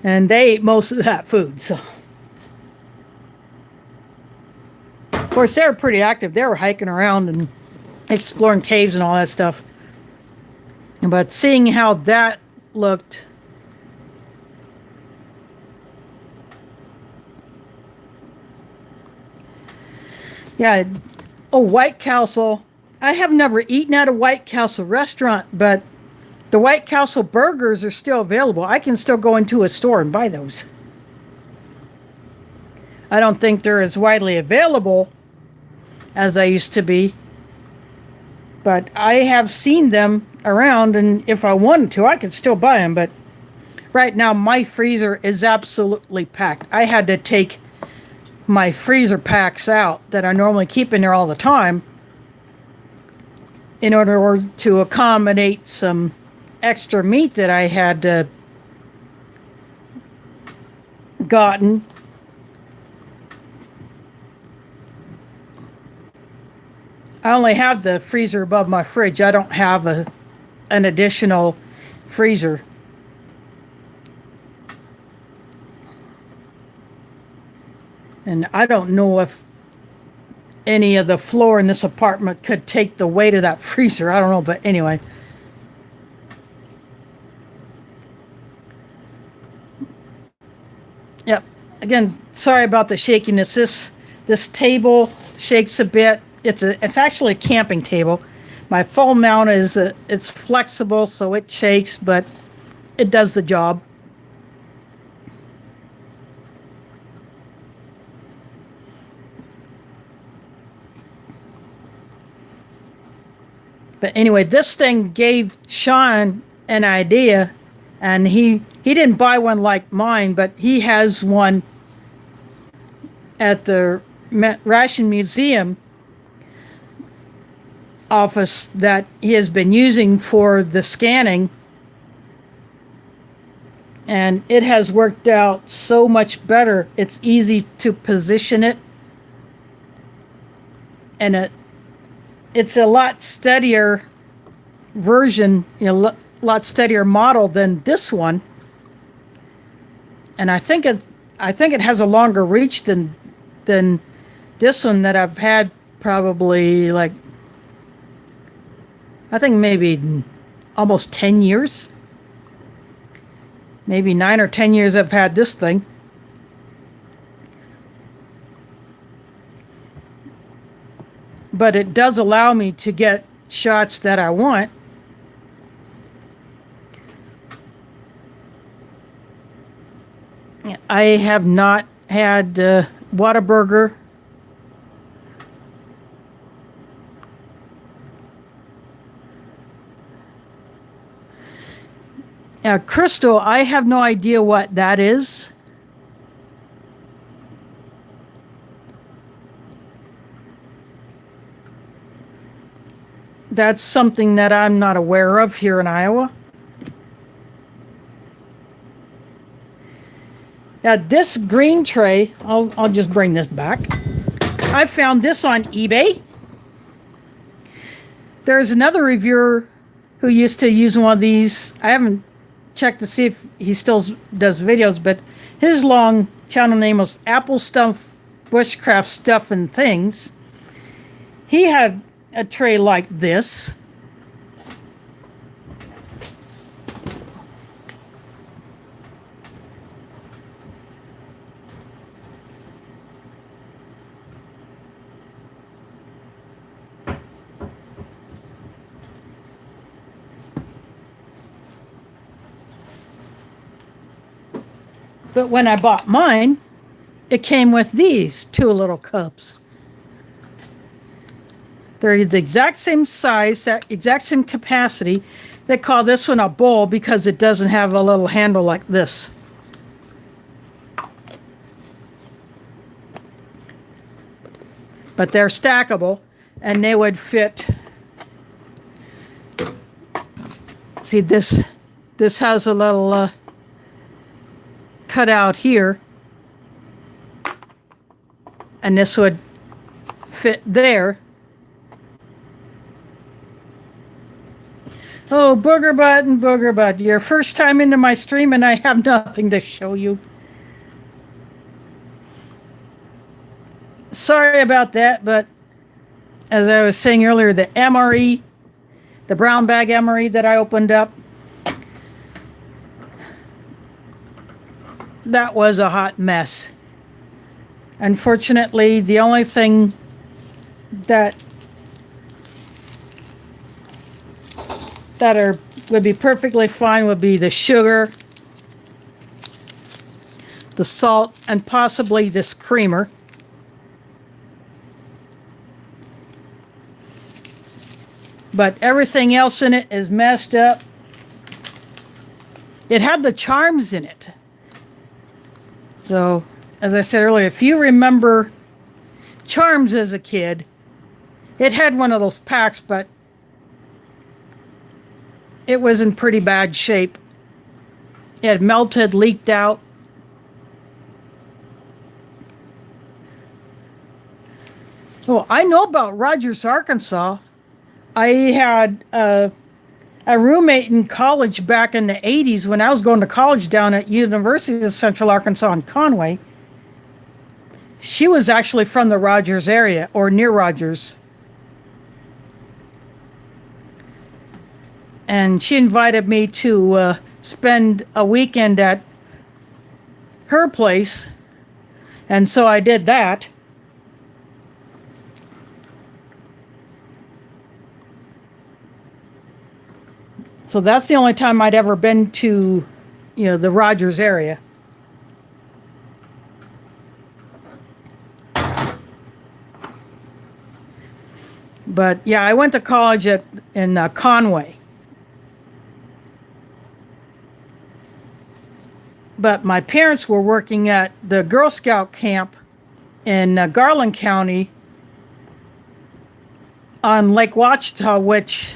and they ate most of that food. So, of course, they were pretty active. They were hiking around and exploring caves and all that stuff. But seeing how that looked, yeah. Oh, White Castle. I have never eaten at a White Castle restaurant, but the White Castle burgers are still available. I can still go into a store and buy those. I don't think they're as widely available as they used to be, but I have seen them around, and if I wanted to, I could still buy them. But right now, my freezer is absolutely packed. I had to take my freezer packs out that I normally keep in there all the time in order to accommodate some extra meat that I had gotten. I only have the freezer above my fridge. I don't have an additional freezer. And I don't know if any of the floor in this apartment could take the weight of that freezer. I don't know, but anyway. Yep. Again, sorry about the shakiness. This table shakes a bit. It's actually a camping table. My phone mount it's flexible, so it shakes, but it does the job. But anyway, this thing gave Sean an idea, and he didn't buy one like mine, but he has one at the Ration Museum office that he has been using for the scanning, and it has worked out so much better. It's easy to position it, and it's a lot steadier version, a lot steadier model than this one. And I think it has a longer reach than this one that I've had probably I think maybe almost 10 years. Maybe 9 or 10 years I've had this thing. but it does allow me to get shots that I want. I have not had Whataburger. Crystal, I have no idea what that is. That's something that I'm not aware of here in Iowa. Now this green tray, I'll just bring this back. I found this on eBay. There's another reviewer who used to use one of these. I haven't checked to see if he still does videos, but his long channel name was Apple Stuff Bushcraft Stuff and Things. He had a tray like this. But when I bought mine, it came with these two little cups. They're the exact same size, that exact same capacity. They call this one a bowl because it doesn't have a little handle like this. But they're stackable and they would fit. See, this has a little cut out here, and this would fit there. Oh, Booger Butt and Booger Butt, your first time into my stream and I have nothing to show you. Sorry about that, but as I was saying earlier, the MRE, the brown bag MRE that I opened up, that was a hot mess. Unfortunately, the only thing that would be perfectly fine would be the sugar, the salt, and possibly this creamer. But everything else in it is messed up. It had the charms in it. So, as I said earlier, if you remember Charms as a kid, it had one of those packs, but it was in pretty bad shape. It had melted, leaked out. Oh, I know about Rogers, Arkansas. I had a roommate in college back in the 80s when I was going to college down at University of Central Arkansas in Conway. She was actually from the Rogers area, or near Rogers. And she invited me to spend a weekend at her place. And so I did that. So that's the only time I'd ever been to, the Rogers area. But yeah, I went to college in Conway. But my parents were working at the Girl Scout camp in Garland County on Lake Ouachita, which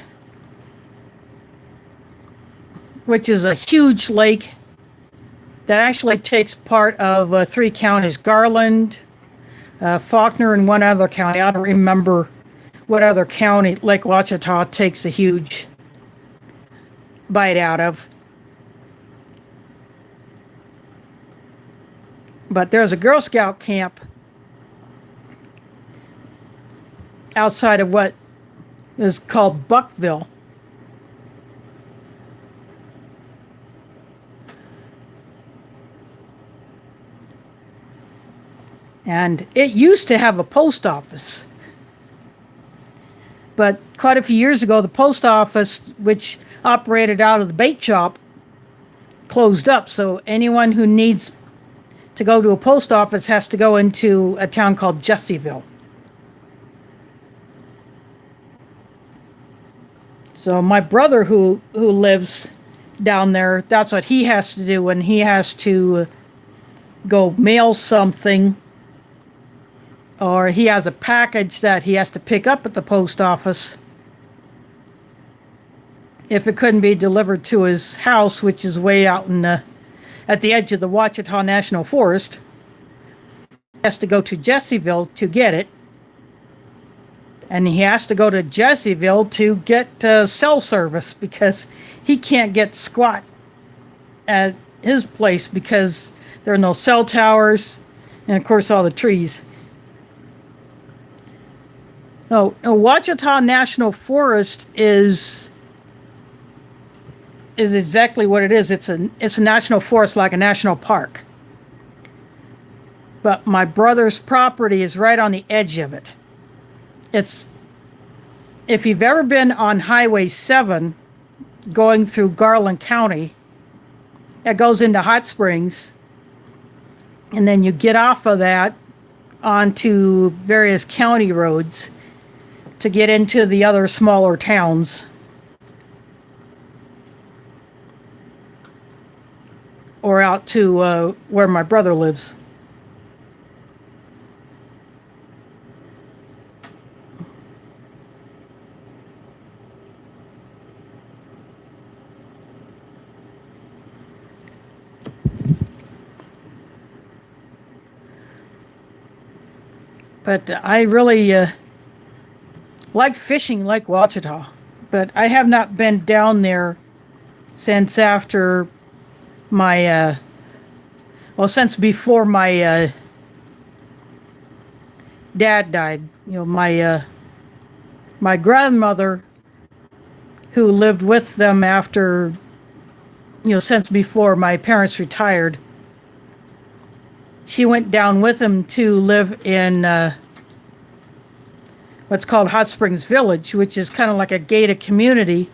is a huge lake that actually takes part of 3 counties, Garland, Faulkner, and one other county. I don't remember what other county Lake Ouachita takes a huge bite out of. But there's a Girl Scout camp outside of what is called Buckville. And it used to have a post office. But quite a few years ago, the post office, which operated out of the bait shop, closed up. So anyone who needs to go to a post office has to go into a town called Jesseville. So my brother who lives down there, that's what he has to do when he has to go mail something, or he has a package that he has to pick up at the post office. If it couldn't be delivered to his house, which is way out in at the edge of the Ouachita National Forest, he has to go to Jesseville to get it. And he has to go to Jesseville to get cell service because he can't get squat at his place because there are no cell towers and, of course, all the trees. No, Ouachita National Forest is exactly what it is. It's a national forest, like a national park. But my brother's property is right on the edge of it. It's, if you've ever been on Highway 7 going through Garland County, it goes into Hot Springs, and then you get off of that onto various county roads to get into the other smaller towns. Or out to where my brother lives. But I really like fishing Lake Ouachita, but I have not been down there since after my, since before my dad died. You know, my grandmother, who lived with them after, since before my parents retired, she went down with him to live in what's called Hot Springs Village, which is kind of like a gated community,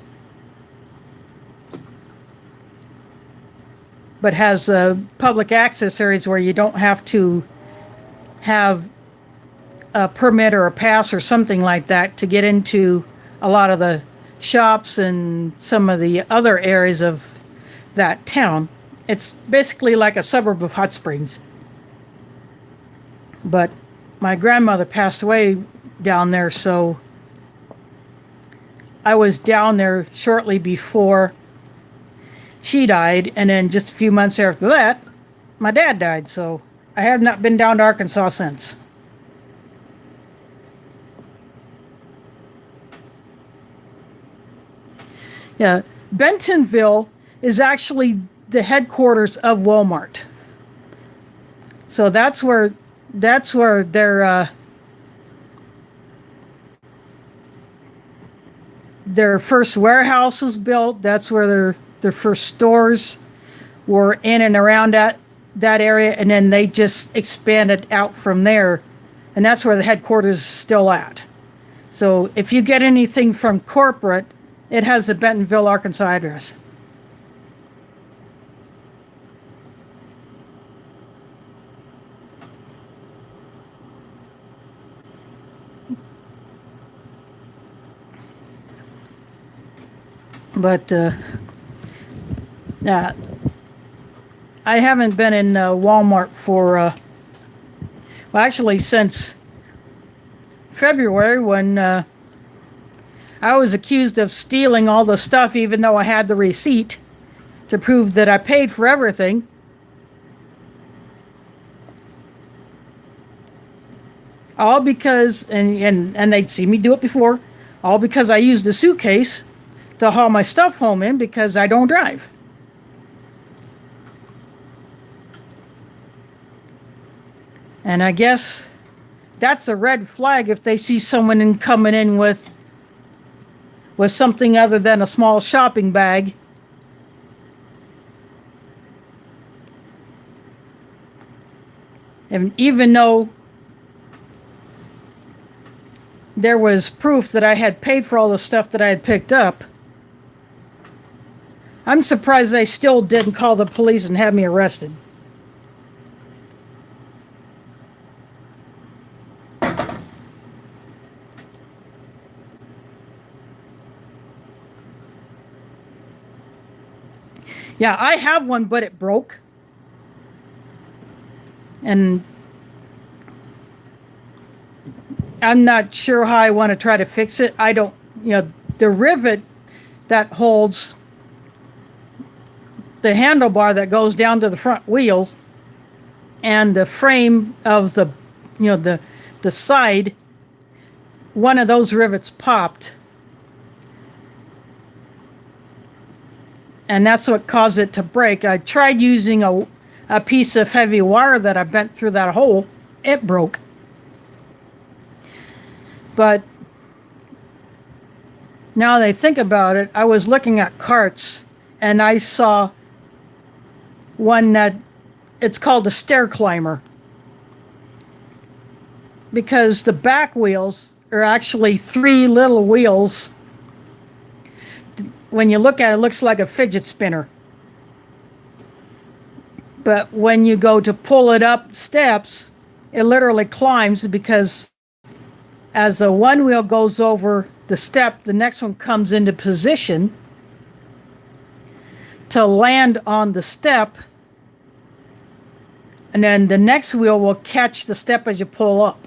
but has public access areas where you don't have to have a permit or a pass or something like that to get into a lot of the shops and some of the other areas of that town. It's basically like a suburb of Hot Springs. But my grandmother passed away down there, so I was down there shortly before she died, and then just a few months after that, my dad died, so I have not been down to Arkansas since. Yeah, Bentonville is actually the headquarters of Walmart. So that's where their first warehouse was built. That's where their first stores were in and around that area, and then they just expanded out from there, and that's where the headquarters is still at. So if you get anything from corporate, it has the Bentonville, Arkansas address. But I haven't been in Walmart for, actually since February, when I was accused of stealing all the stuff even though I had the receipt to prove that I paid for everything. All because, and they'd see me do it before, all because I used a suitcase to haul my stuff home in because I don't drive. And I guess that's a red flag if they see someone coming in with something other than a small shopping bag. And even though there was proof that I had paid for all the stuff that I had picked up. I'm surprised they still didn't call the police and have me arrested. Yeah, I have one, but it broke. And I'm not sure how I want to try to fix it. I don't, the rivet that holds the handlebar that goes down to the front wheels and the frame of the side, one of those rivets popped. And that's what caused it to break. I tried using a piece of heavy wire that I bent through that hole. It broke. But now that I think about it, I was looking at carts and I saw one that it's called a stair climber, because the back wheels are actually 3 little wheels. When you look at it, it looks like a fidget spinner. But when you go to pull it up steps, it literally climbs, because as the one wheel goes over the step, the next one comes into position to land on the step, and then the next wheel will catch the step as you pull up.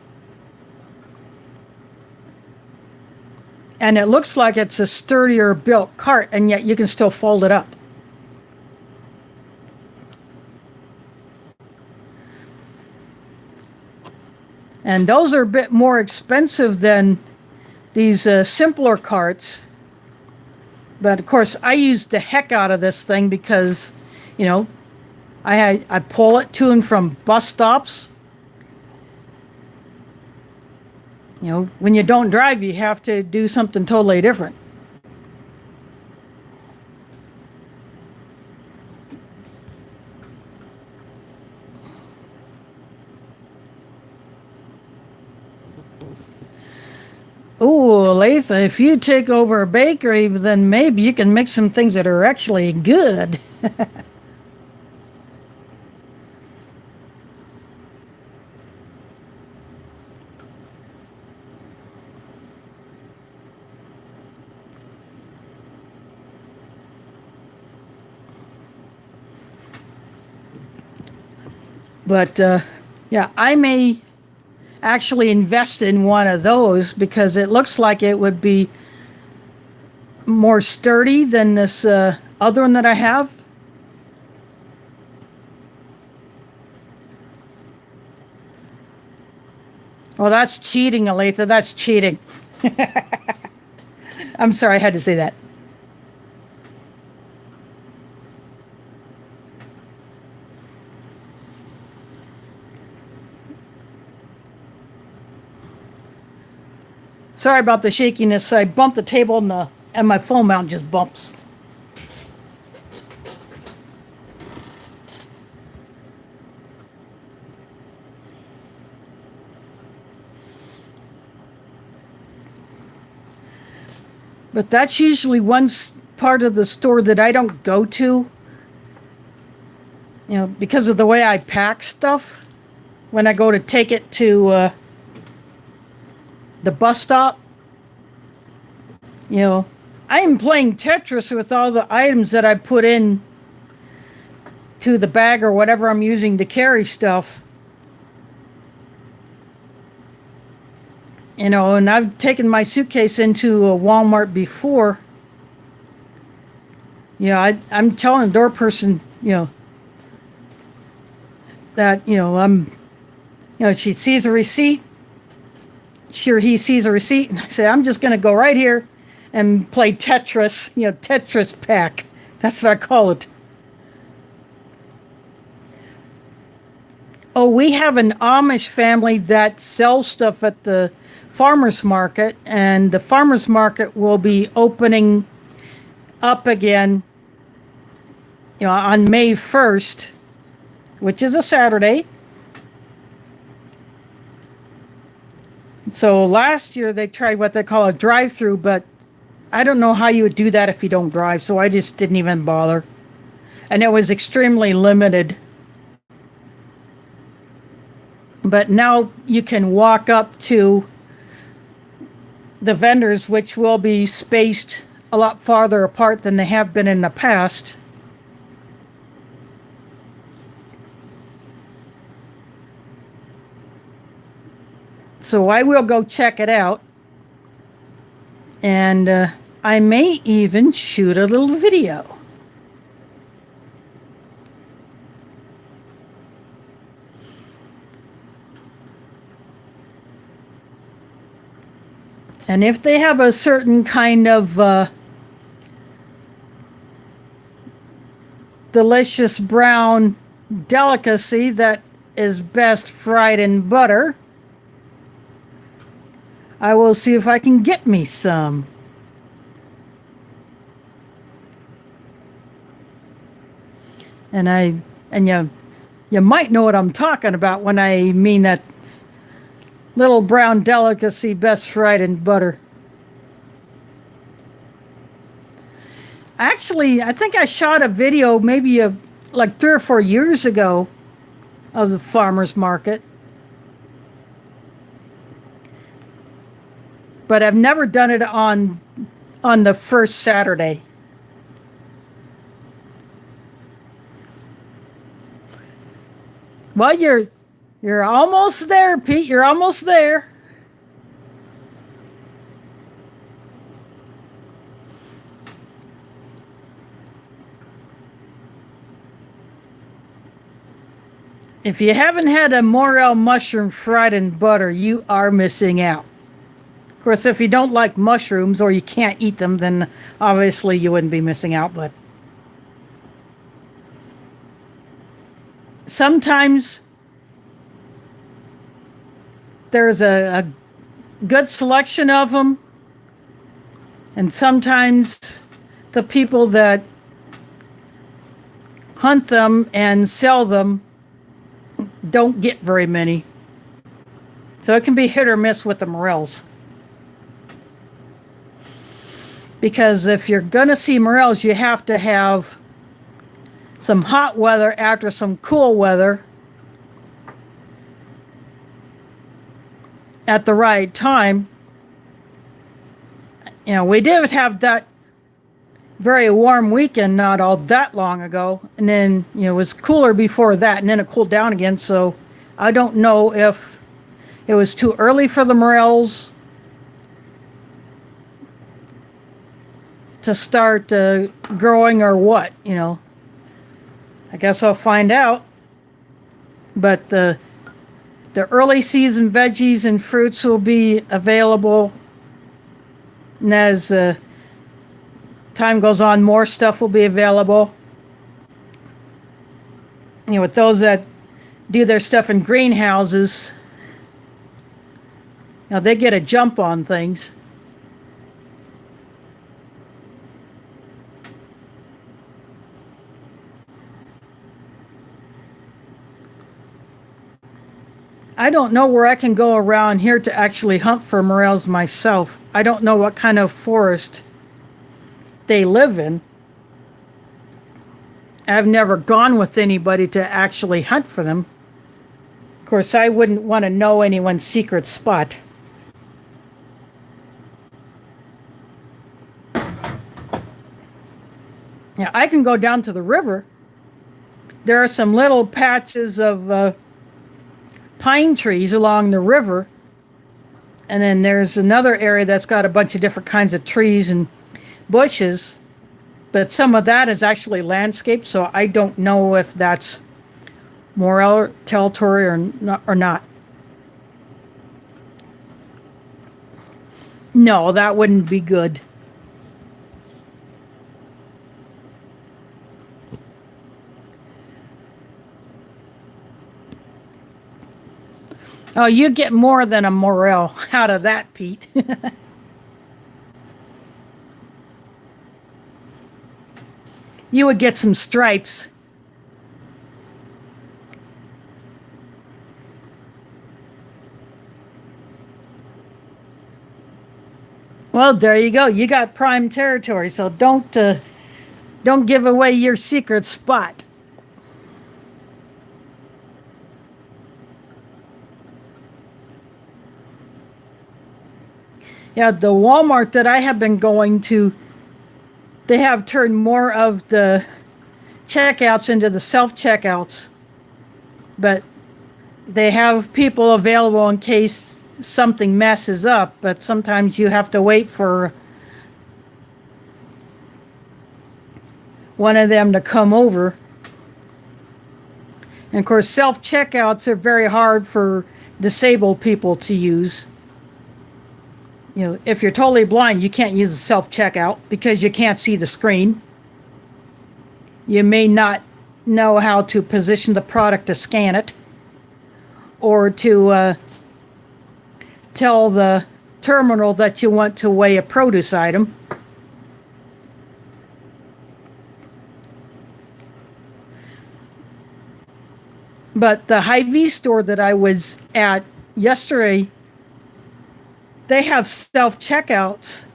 And it looks like it's a sturdier built cart, and yet you can still fold it up. And those are a bit more expensive than these simpler carts. But of course, I used the heck out of this thing because, I pull it to and from bus stops. When you don't drive, you have to do something totally different. Ooh, Latha, if you take over a bakery, then maybe you can make some things that are actually good. But, yeah, I may actually invest in one of those, because it looks like it would be more sturdy than this other one that I have. Well, that's cheating, Aletha. That's cheating. I'm sorry, I had to say that. Sorry about the shakiness. I bumped the table and my phone mount just bumps. But that's usually one part of the store that I don't go to, because of the way I pack stuff when I go to take it to the bus stop. I am playing Tetris with all the items that I put in to the bag or whatever I'm using to carry stuff. And I've taken my suitcase into a Walmart before. I'm telling the door person, that, she sees a receipt. Sure, he sees a receipt, and I say, I'm just going to go right here and play Tetris, Tetris pack. That's what I call it. Oh, we have an Amish family that sells stuff at the farmer's market, and the farmer's market will be opening up again, on May 1st, which is a Saturday. So last year they tried what they call a drive-through, but I don't know how you would do that if you don't drive, so I just didn't even bother. And it was extremely limited. But now you can walk up to the vendors, which will be spaced a lot farther apart than they have been in the past. So I will go check it out. And I may even shoot a little video. And if they have a certain kind of delicious brown delicacy that is best fried in butter, I will see if I can get me some. And you might know what I'm talking about when I mean that little brown delicacy best fried in butter. Actually, I think I shot a video maybe like 3 or 4 years ago of the farmer's market. But I've never done it on the first Saturday. Well, you're almost there, Pete. You're almost there. If you haven't had a morel mushroom fried in butter, you are missing out. Of course, if you don't like mushrooms or you can't eat them, then obviously you wouldn't be missing out. But sometimes there's a good selection of them, and sometimes the people that hunt them and sell them don't get very many. So it can be hit or miss with the morels. Because if you're going to see morels, you have to have some hot weather after some cool weather at the right time. You know, we did have that very warm weekend not all that long ago, and then it was cooler before that, and then it cooled down again. So I don't know if it was too early for the morels to start growing or what. I guess I'll find out. But the early season veggies and fruits will be available, and as time goes on, more stuff will be available. With those that do their stuff in greenhouses, they get a jump on things. I don't know where I can go around here to actually hunt for morels myself. I don't know what kind of forest they live in. I've never gone with anybody to actually hunt for them. Of course, I wouldn't want to know anyone's secret spot. Yeah, I can go down to the river. There are some little patches of pine trees along the river, and then there's another area that's got a bunch of different kinds of trees and bushes, but some of that is actually landscape, so I don't know if that's morel territory or not. No, that wouldn't be good. Oh, you get more than a morel out of that, Pete. You would get some stripes. Well, there you go. You got prime territory, so don't give away your secret spot. Yeah, the Walmart that I have been going to, they have turned more of the checkouts into the self checkouts, but they have people available in case something messes up. But sometimes you have to wait for one of them to come over. And of course, self checkouts are very hard for disabled people to use. You know, if you're totally blind, you can't use a self checkout because you can't see the screen. You may not know how to position the product to scan it or to tell the terminal that you want to weigh a produce item. But the Hy-Vee store that I was at yesterday, they have self-checkouts.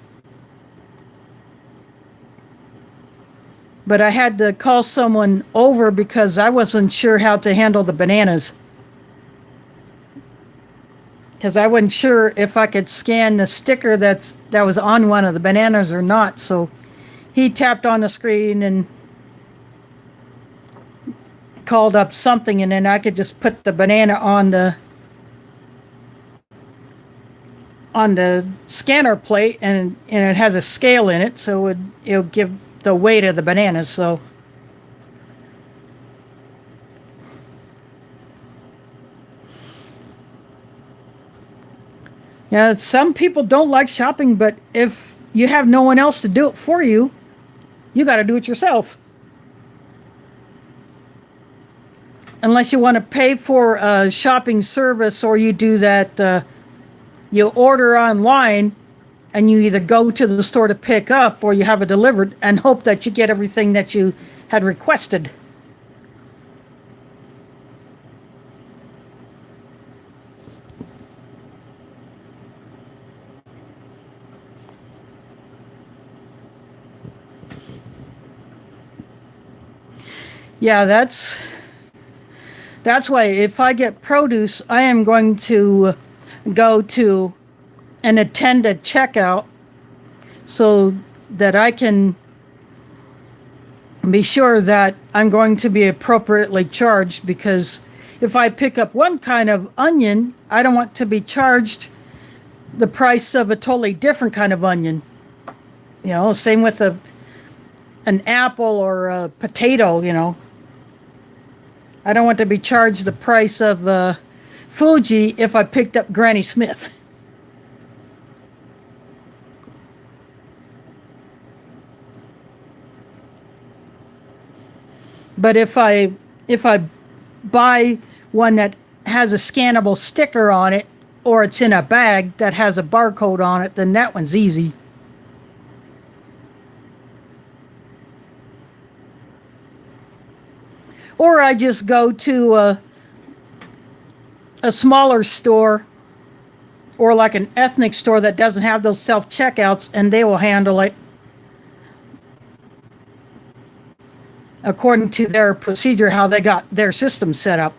But I had to call someone over because I wasn't sure how to handle the bananas. Because I wasn't sure if I could scan the sticker that was on one of the bananas or not. So he tapped on the screen and called up something, and then I could just put the banana on the scanner plate, and it has a scale in it, so it'll give the weight of the bananas. So yeah, some people don't like shopping, but if you have no one else to do it for you, you got to do it yourself. Unless you want to pay for a shopping service, or you do that, you order online and you either go to the store to pick up or you have it delivered and hope that you get everything that you had requested. Yeah, that's why if I get produce, I am going to go to an attended checkout so that I can be sure that I'm going to be appropriately charged, because if I pick up one kind of onion, I don't want to be charged the price of a totally different kind of onion. You know, same with an apple or a potato, you know. I don't want to be charged the price of Fuji if I picked up Granny Smith. But if I buy one that has a scannable sticker on it, or it's in a bag that has a barcode on it, then that one's easy. Or I just go to a smaller store, or like an ethnic store that doesn't have those self-checkouts, and they will handle it according to their procedure, how they got their system set up.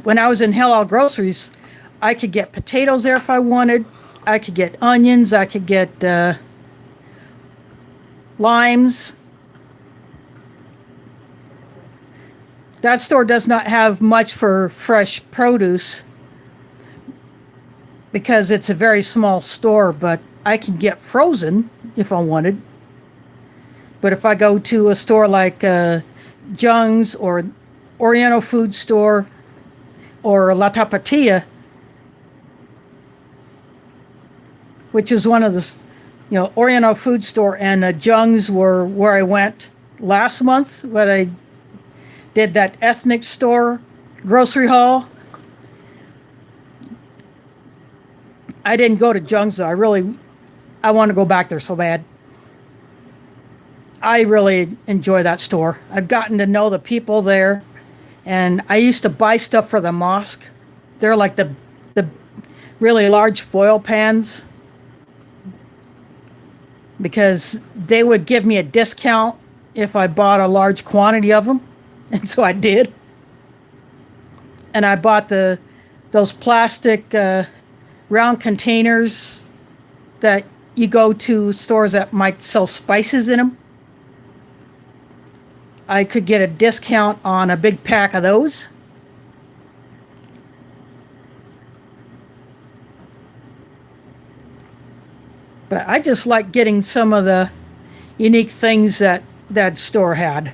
When I was in Hell Groceries, I could get potatoes there if I wanted. I could get onions. I could get limes. That store does not have much for fresh produce because it's a very small store, but I can get frozen if I wanted. But if I go to a store like Jung's or Oriental Food Store or La Tapatia, which is one of the, Oriental Food Store and Jung's were where I went last month, but I did that ethnic store grocery haul. I didn't go to Jung's though. I want to go back there so bad. I really enjoy that store. I've gotten to know the people there, and I used to buy stuff for the mosque. They're like the really large foil pans. because they would give me a discount if I bought a large quantity of them. And so I did. And I bought those plastic round containers that you go to stores that might sell spices in them. I could get a discount on a big pack of those. But I just like getting some of the unique things that that store had.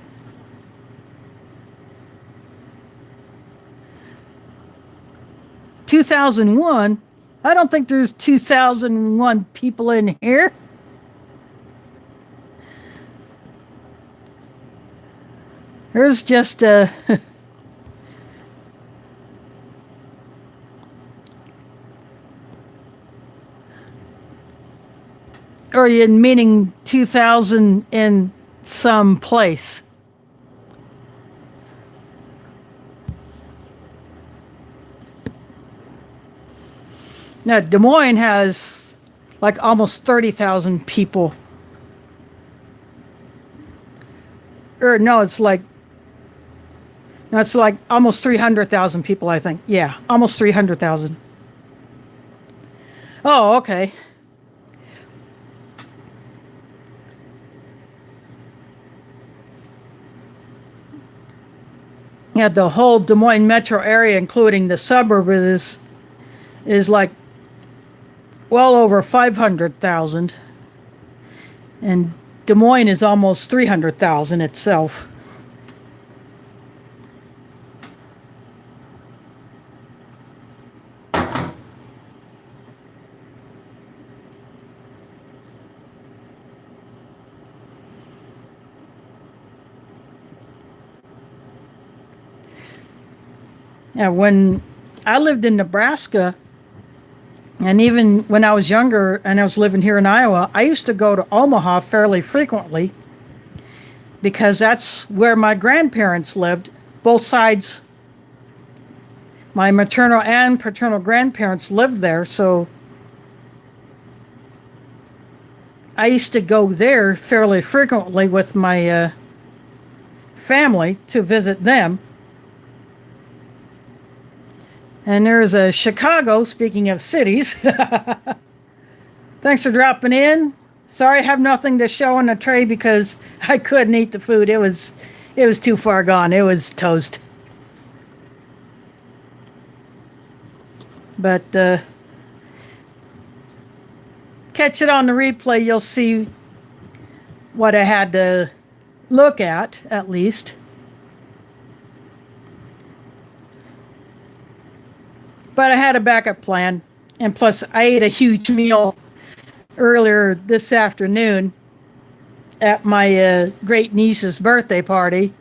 "2001? I don't think there's 2001 people in here." There's just a... Or you meaning 2000 in some place? Now, Des Moines has like almost 30,000 people. Or no, it's like almost 300,000 people, I think. Yeah, almost 300,000. Oh, okay. Yeah, the whole Des Moines metro area, including the suburb, is like well over 500,000, and Des Moines is almost 300,000 itself. Yeah, when I lived in Nebraska, and even when I was younger and I was living here in Iowa, I used to go to Omaha fairly frequently because that's where my grandparents lived. Both sides, my maternal and paternal grandparents lived there, so I used to go there fairly frequently with my family to visit them. And there's a Chicago, speaking of cities. Thanks for dropping in. Sorry I have nothing to show on the tray because I couldn't eat the food. It was too far gone. It was toast. But catch it on the replay. You'll see what I had to look at least. But I had a backup plan, and plus I ate a huge meal earlier this afternoon at my great niece's birthday party.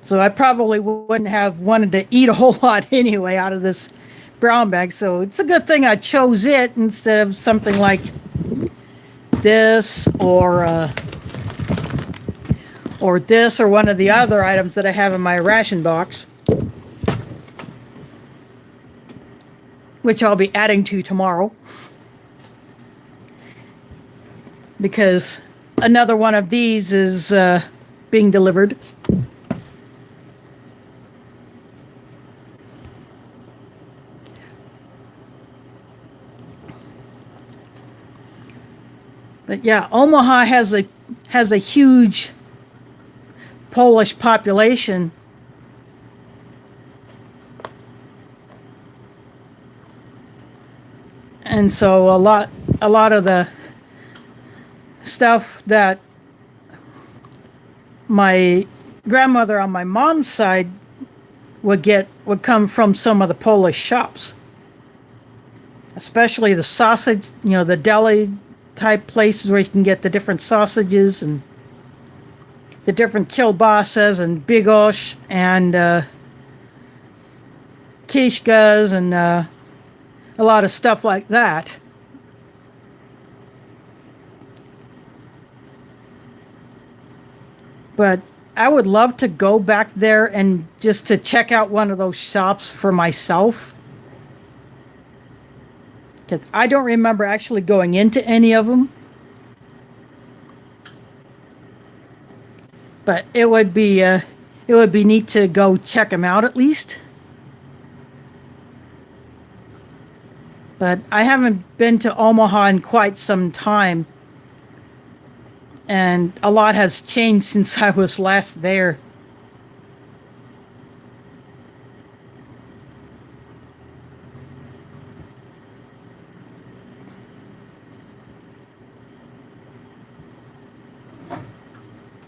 So I probably wouldn't have wanted to eat a whole lot anyway out of this brown bag. So it's a good thing I chose it instead of something like this or this or one of the other items that I have in my ration box, which I'll be adding to tomorrow, because another one of these is being delivered. But yeah, Omaha has a huge Polish population. And so a lot of the stuff that my grandmother on my mom's side would come from some of the Polish shops, especially the sausage, the deli type places where you can get the different sausages and the different kielbasas and bigos and kishkas and a lot of stuff like that. But I would love to go back there and just to check out one of those shops for myself, because I don't remember actually going into any of them. But it would be neat to go check them out at least. But I haven't been to Omaha in quite some time, and a lot has changed since I was last there.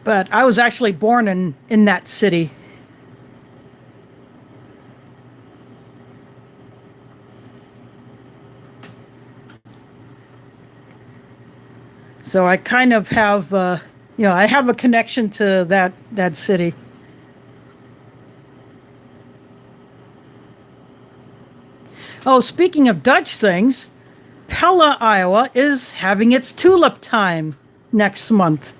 But I was actually born in that city. So I kind of have, I have a connection to that city. Oh, speaking of Dutch things, Pella, Iowa is having its tulip time next month.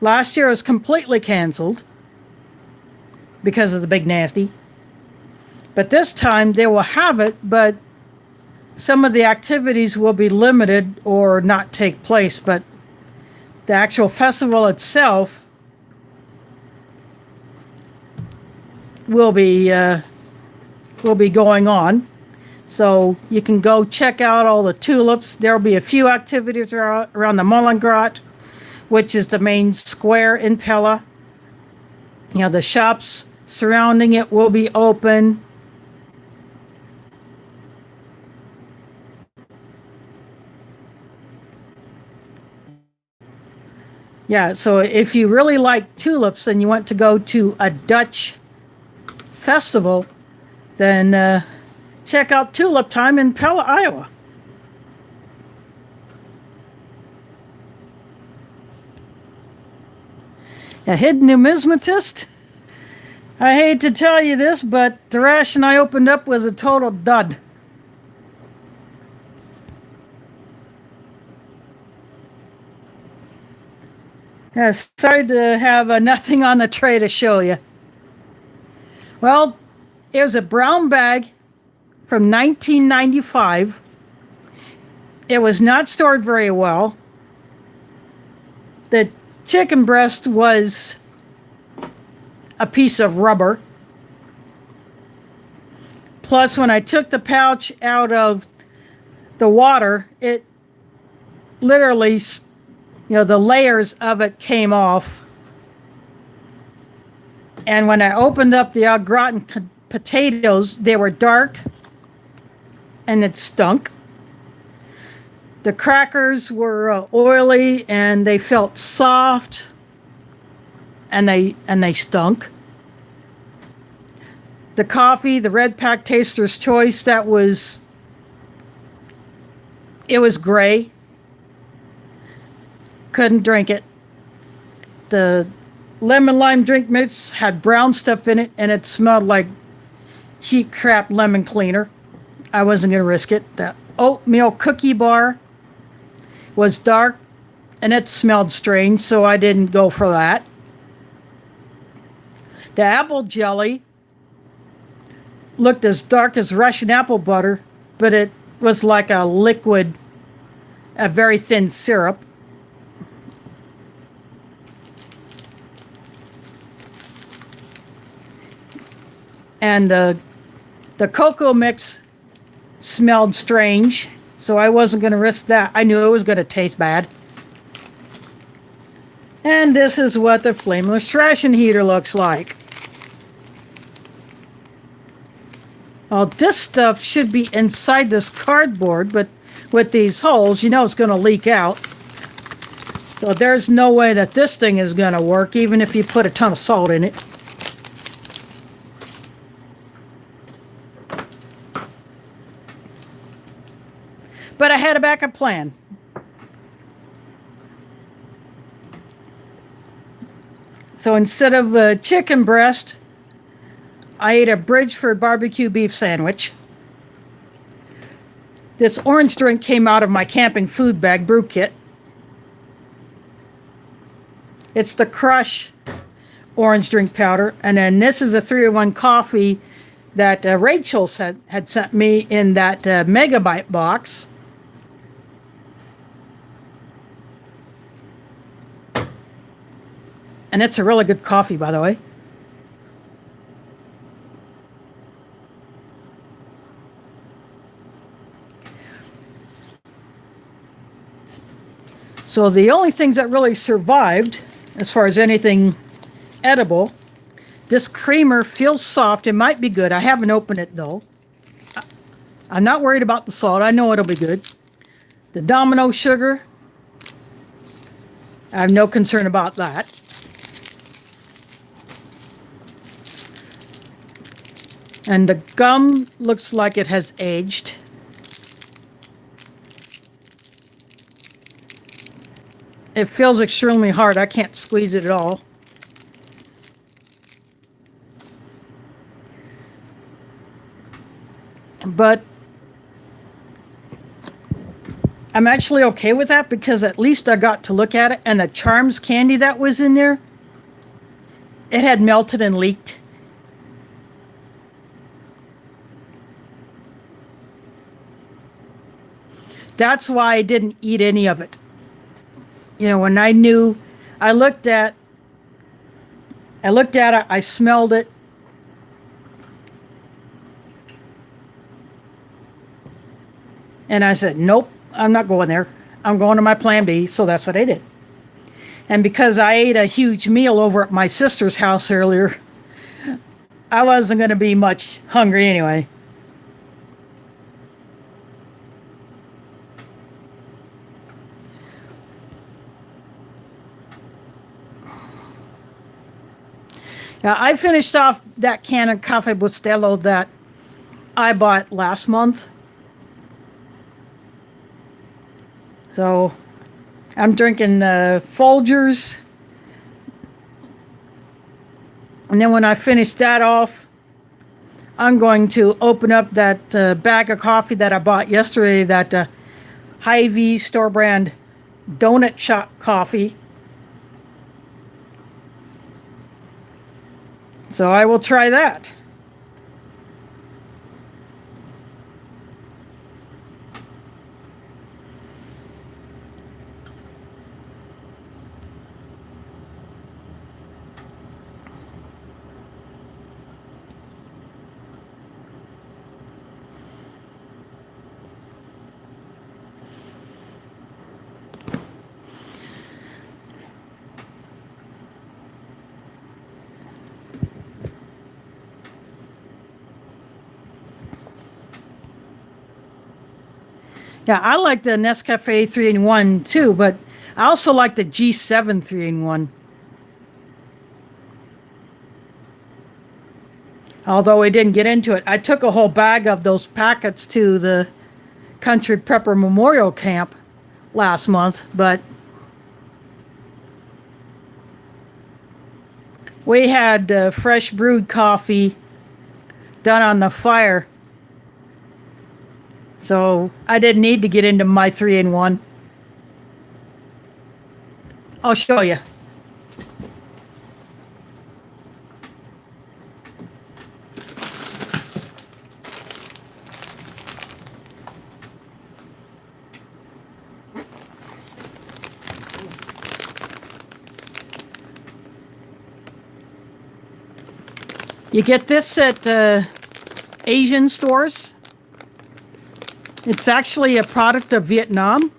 Last year it was completely canceled because of the big nasty. But this time they will have it, but some of the activities will be limited or not take place. But the actual festival itself will be going on. So you can go check out all the tulips. There'll be a few activities around the Mollengracht, which is the main square in Pella. The shops surrounding it will be open. Yeah, so if you really like tulips and you want to go to a Dutch festival, then check out Tulip Time in Pella, Iowa. A hidden numismatist? I hate to tell you this, but the ration I opened up was a total dud. Yeah, sorry to have nothing on the tray to show you. Well, it was a brown bag from 1995. It was not stored very well. The chicken breast was a piece of rubber. Plus, when I took the pouch out of the water, it literally, the layers of it came off. And when I opened up the au gratin potatoes, they were dark and it stunk. The crackers were oily and they felt soft and they stunk. The coffee, the Red Pack Taster's Choice, it was gray. Couldn't drink it. The lemon lime drink mix had brown stuff in it and it smelled like cheap crap lemon cleaner. I wasn't going to risk it. The oatmeal cookie bar was dark and it smelled strange, so I didn't go for that. The apple jelly looked as dark as Russian apple butter, but it was like a liquid, a very thin syrup. And the cocoa mix smelled strange, so I wasn't going to risk that. I knew it was going to taste bad. And this is what the flameless ration heater looks like. Well, this stuff should be inside this cardboard, but with these holes, it's going to leak out. So there's no way that this thing is going to work, even if you put a ton of salt in it. But I had a backup plan. So instead of a chicken breast, I ate a Bridgeford barbecue beef sandwich. This orange drink came out of my camping food bag brew kit. It's the Crush orange drink powder. And then this is a 3-in-1 coffee that Rachel had sent me in that Megabyte box. And it's a really good coffee, by the way. So the only things that really survived, as far as anything edible, this creamer feels soft. It might be good. I haven't opened it though. I'm not worried about the salt. I know it'll be good. The Domino sugar, I have no concern about that. And the gum looks like it has aged. It feels extremely hard. I can't squeeze it at all. But I'm actually okay with that because at least I got to look at it. And the Charms candy that was in there, it had melted and leaked. That's why I didn't eat any of it. You know, when I knew, I looked at it, I smelled it. And I said, nope, I'm not going there. I'm going to my plan B. So that's what I did. And because I ate a huge meal over at my sister's house earlier, I wasn't going to be much hungry anyway. Now, I finished off that can of Cafe Bustelo that I bought last month. So I'm drinking Folgers. And then when I finish that off, I'm going to open up that bag of coffee that I bought yesterday, that Hy-Vee store brand donut shop coffee. So I will try that. Yeah, I like the Nescafe 3-in-1 too, but I also like the G7 3-in-1. Although we didn't get into it, I took a whole bag of those packets to the Country Prepper Memorial Camp last month, but we had fresh brewed coffee done on the fire. So I didn't need to get into my 3-in-1. I'll show you. You get this at Asian stores. It's actually a product of Vietnam.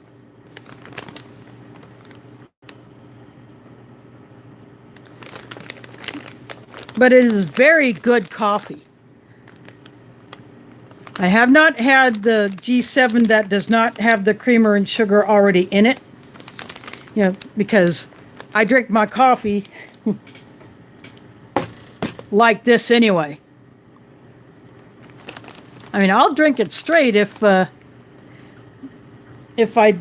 But it is very good coffee. I have not had the G7 that does not have the creamer and sugar already in it. You know, because I drink my coffee like this anyway. I mean, I'll drink it straight if I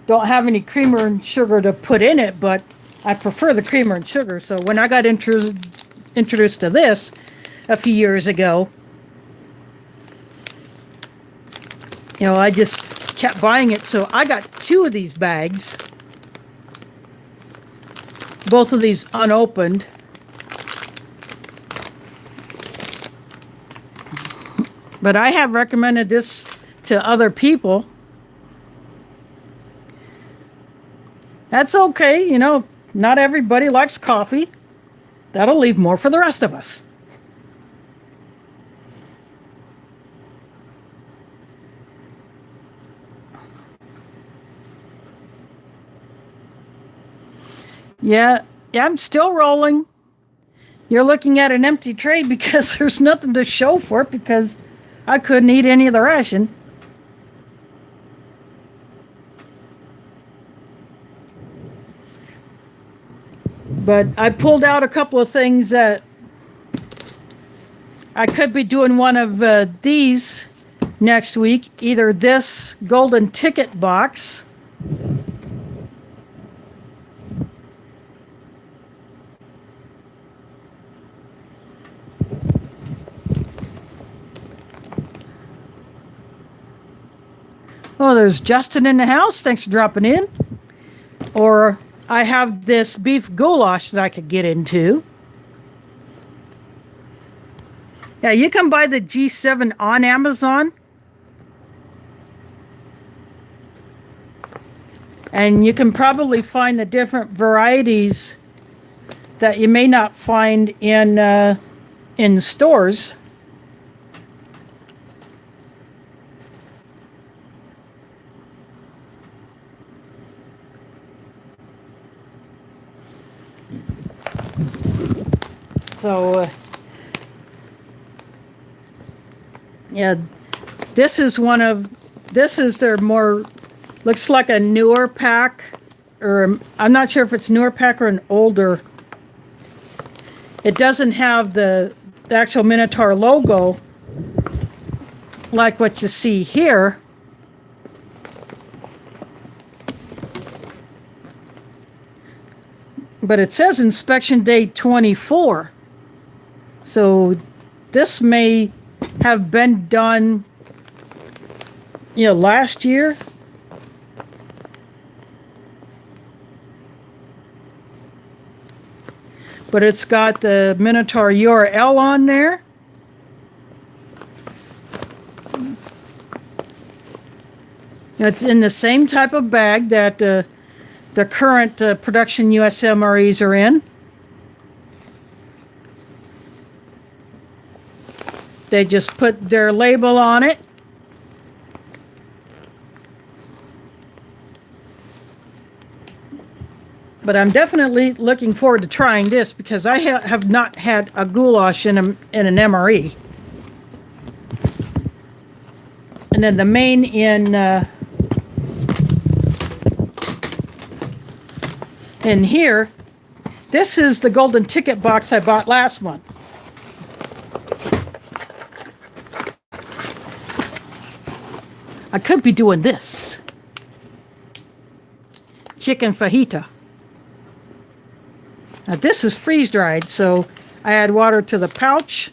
don't have any creamer and sugar to put in it, but I prefer the creamer and sugar. So when I got introduced to this a few years ago, you know, I just kept buying it. So I got 2 of these bags, both of these unopened. But I have recommended this to other people. That's okay, you know, not everybody likes coffee. That'll leave more for the rest of us. Yeah, I'm still rolling. You're looking at an empty tray because there's nothing to show for it because I couldn't eat any of the ration. But I pulled out a couple of things that I could be doing one of these next week. Either this golden ticket box. Oh, there's Justin in the house. Thanks for dropping in. Or I have this beef goulash that I could get into. Yeah, you can buy the G7 on Amazon. And you can probably find the different varieties that you may not find in stores. So, yeah, this is their more, looks like a newer pack, or I'm not sure if it's newer pack or an older. It doesn't have the actual Minotaur logo like what you see here. But it says inspection day 24. So this may have been done, last year. But it's got the Minotaur URL on there. It's in the same type of bag that the current production US MREs are in. They just put their label on it. But I'm definitely looking forward to trying this because I have not had a goulash in an MRE. And then the main in here, this is the golden ticket box I bought last month. I could be doing this. Chicken fajita. Now this is freeze dried, so I add water to the pouch.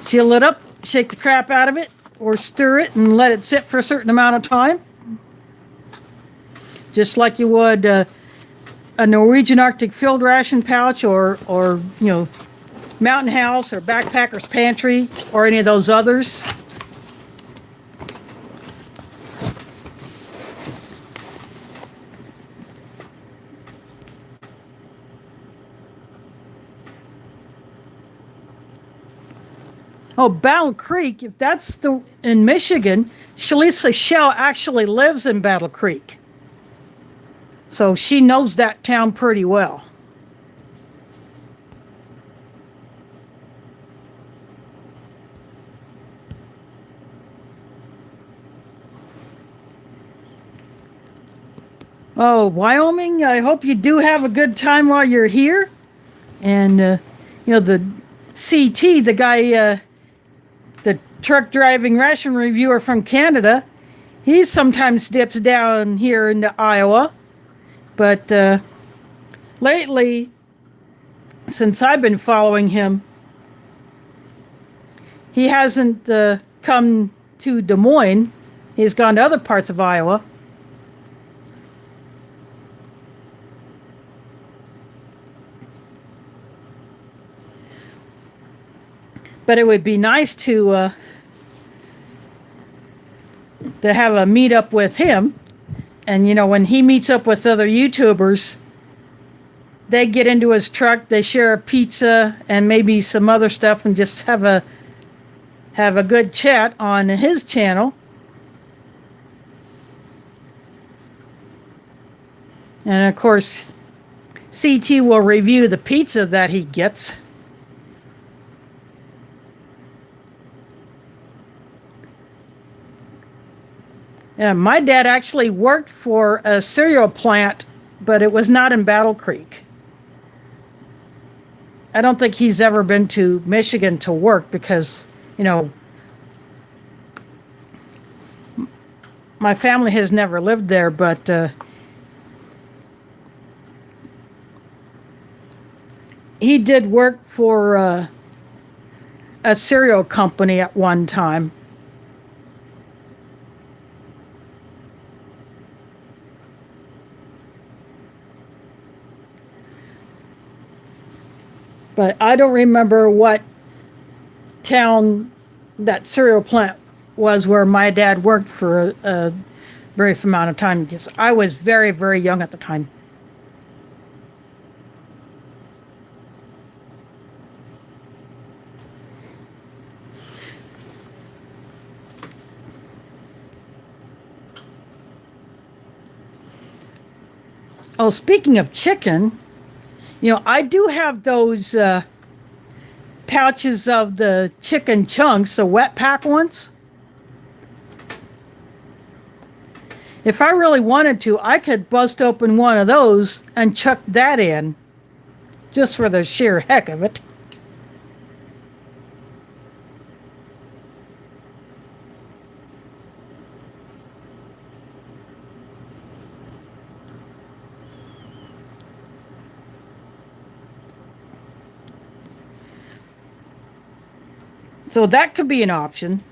Seal it up, shake the crap out of it, or stir it and let it sit for a certain amount of time. Just like you would a Norwegian Arctic Field Ration pouch or Mountain House or Backpacker's Pantry or any of those others. Oh, Battle Creek, if that's in Michigan, Shalisa Shell actually lives in Battle Creek. So she knows that town pretty well. Oh, Wyoming, I hope you do have a good time while you're here. And, the CT, the guy, the truck driving ration reviewer from Canada, he sometimes dips down here into Iowa. But lately, since I've been following him, he hasn't come to Des Moines. He's gone to other parts of Iowa. But it would be nice to have a meetup with him. And, when he meets up with other YouTubers, they get into his truck, they share a pizza and maybe some other stuff and just have a good chat on his channel. And of course, CT will review the pizza that he gets. Yeah, my dad actually worked for a cereal plant, but it was not in Battle Creek. I don't think he's ever been to Michigan to work because, my family has never lived there, but he did work for a cereal company at one time. But I don't remember what town that cereal plant was where my dad worked for a brief amount of time because I was very, very young at the time. Oh, speaking of chicken, I do have those pouches of the chicken chunks, the wet pack ones. If I really wanted to, I could bust open one of those and chuck that in, just for the sheer heck of it. So that could be an option.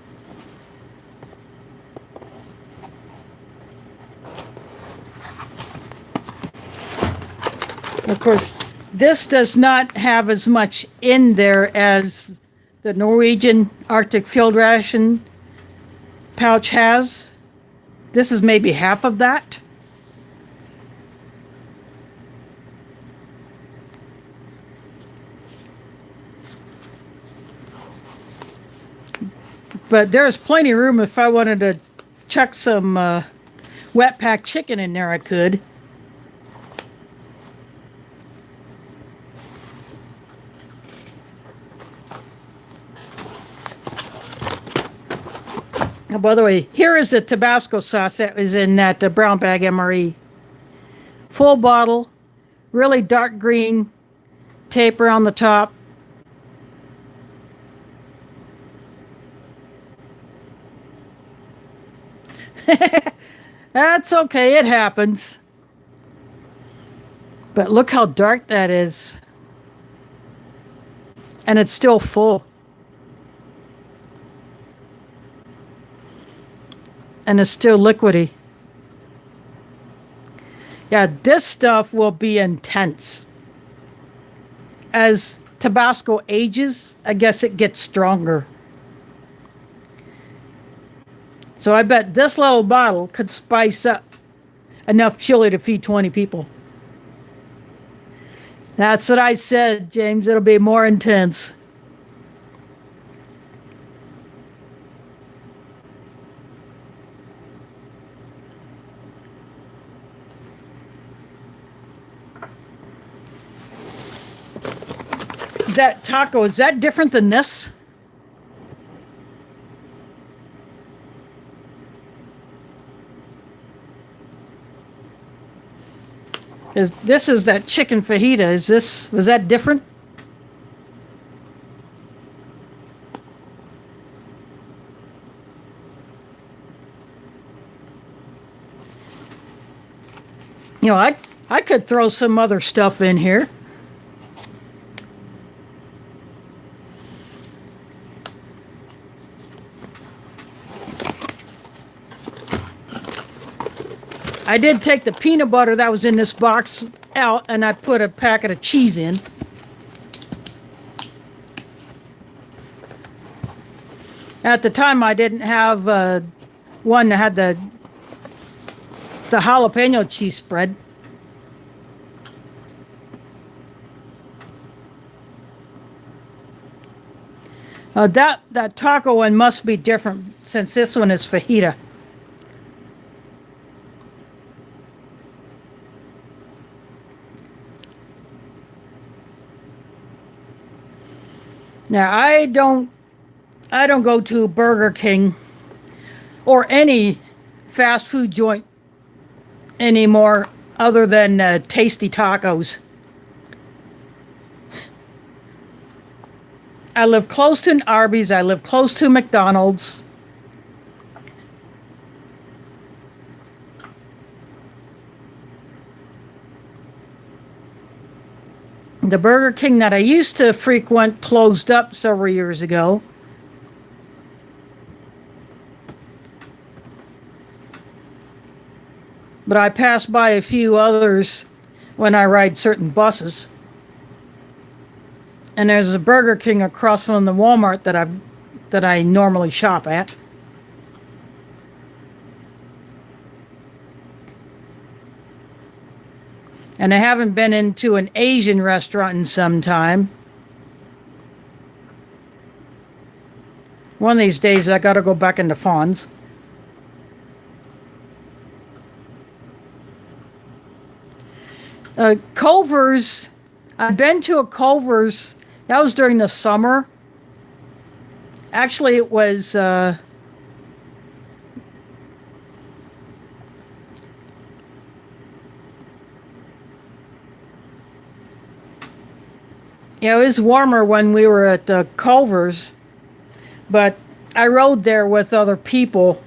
Of course, this does not have as much in there as the Norwegian Arctic Field Ration pouch has. This is maybe half of that. But there's plenty of room if I wanted to chuck some wet pack chicken in there, I could. Oh, by the way, here is the Tabasco sauce that was in that brown bag MRE. Full bottle, really dark green, tape around the top. That's okay, it happens. But look how dark that is. And it's still full. And it's still liquidy. Yeah, this stuff will be intense. As Tabasco ages, I guess it gets stronger. So I bet this little bottle could spice up enough chili to feed 20 people. That's what I said, James. It'll be more intense. That taco, is that different than this? This is that chicken fajita. Was that different? I could throw some other stuff in here. I did take the peanut butter that was in this box out and I put a packet of cheese in. At the time I didn't have one that had the jalapeno cheese spread. That taco one must be different since this one is fajita. Now I don't go to Burger King or any fast food joint anymore other than Tasty Tacos. I live close to an Arby's. I live close to McDonald's. The Burger King that I used to frequent closed up several years ago. But I pass by a few others when I ride certain buses. And there's a Burger King across from the Walmart that I normally shop at. And I haven't been into an Asian restaurant in some time. One of these days I gotta go back into Fawn's. Culver's, I've been to a Culver's, that was during the summer. Actually, it was, yeah, it was warmer when we were at Culver's, but I rode there with other people,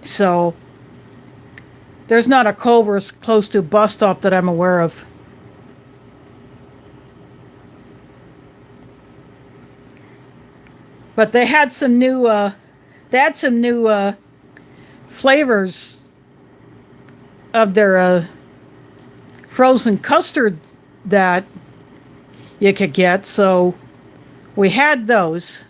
so there's not a Culver's close to a bus stop that I'm aware of. But they had some new flavors of their frozen custard that you could get, so we had those.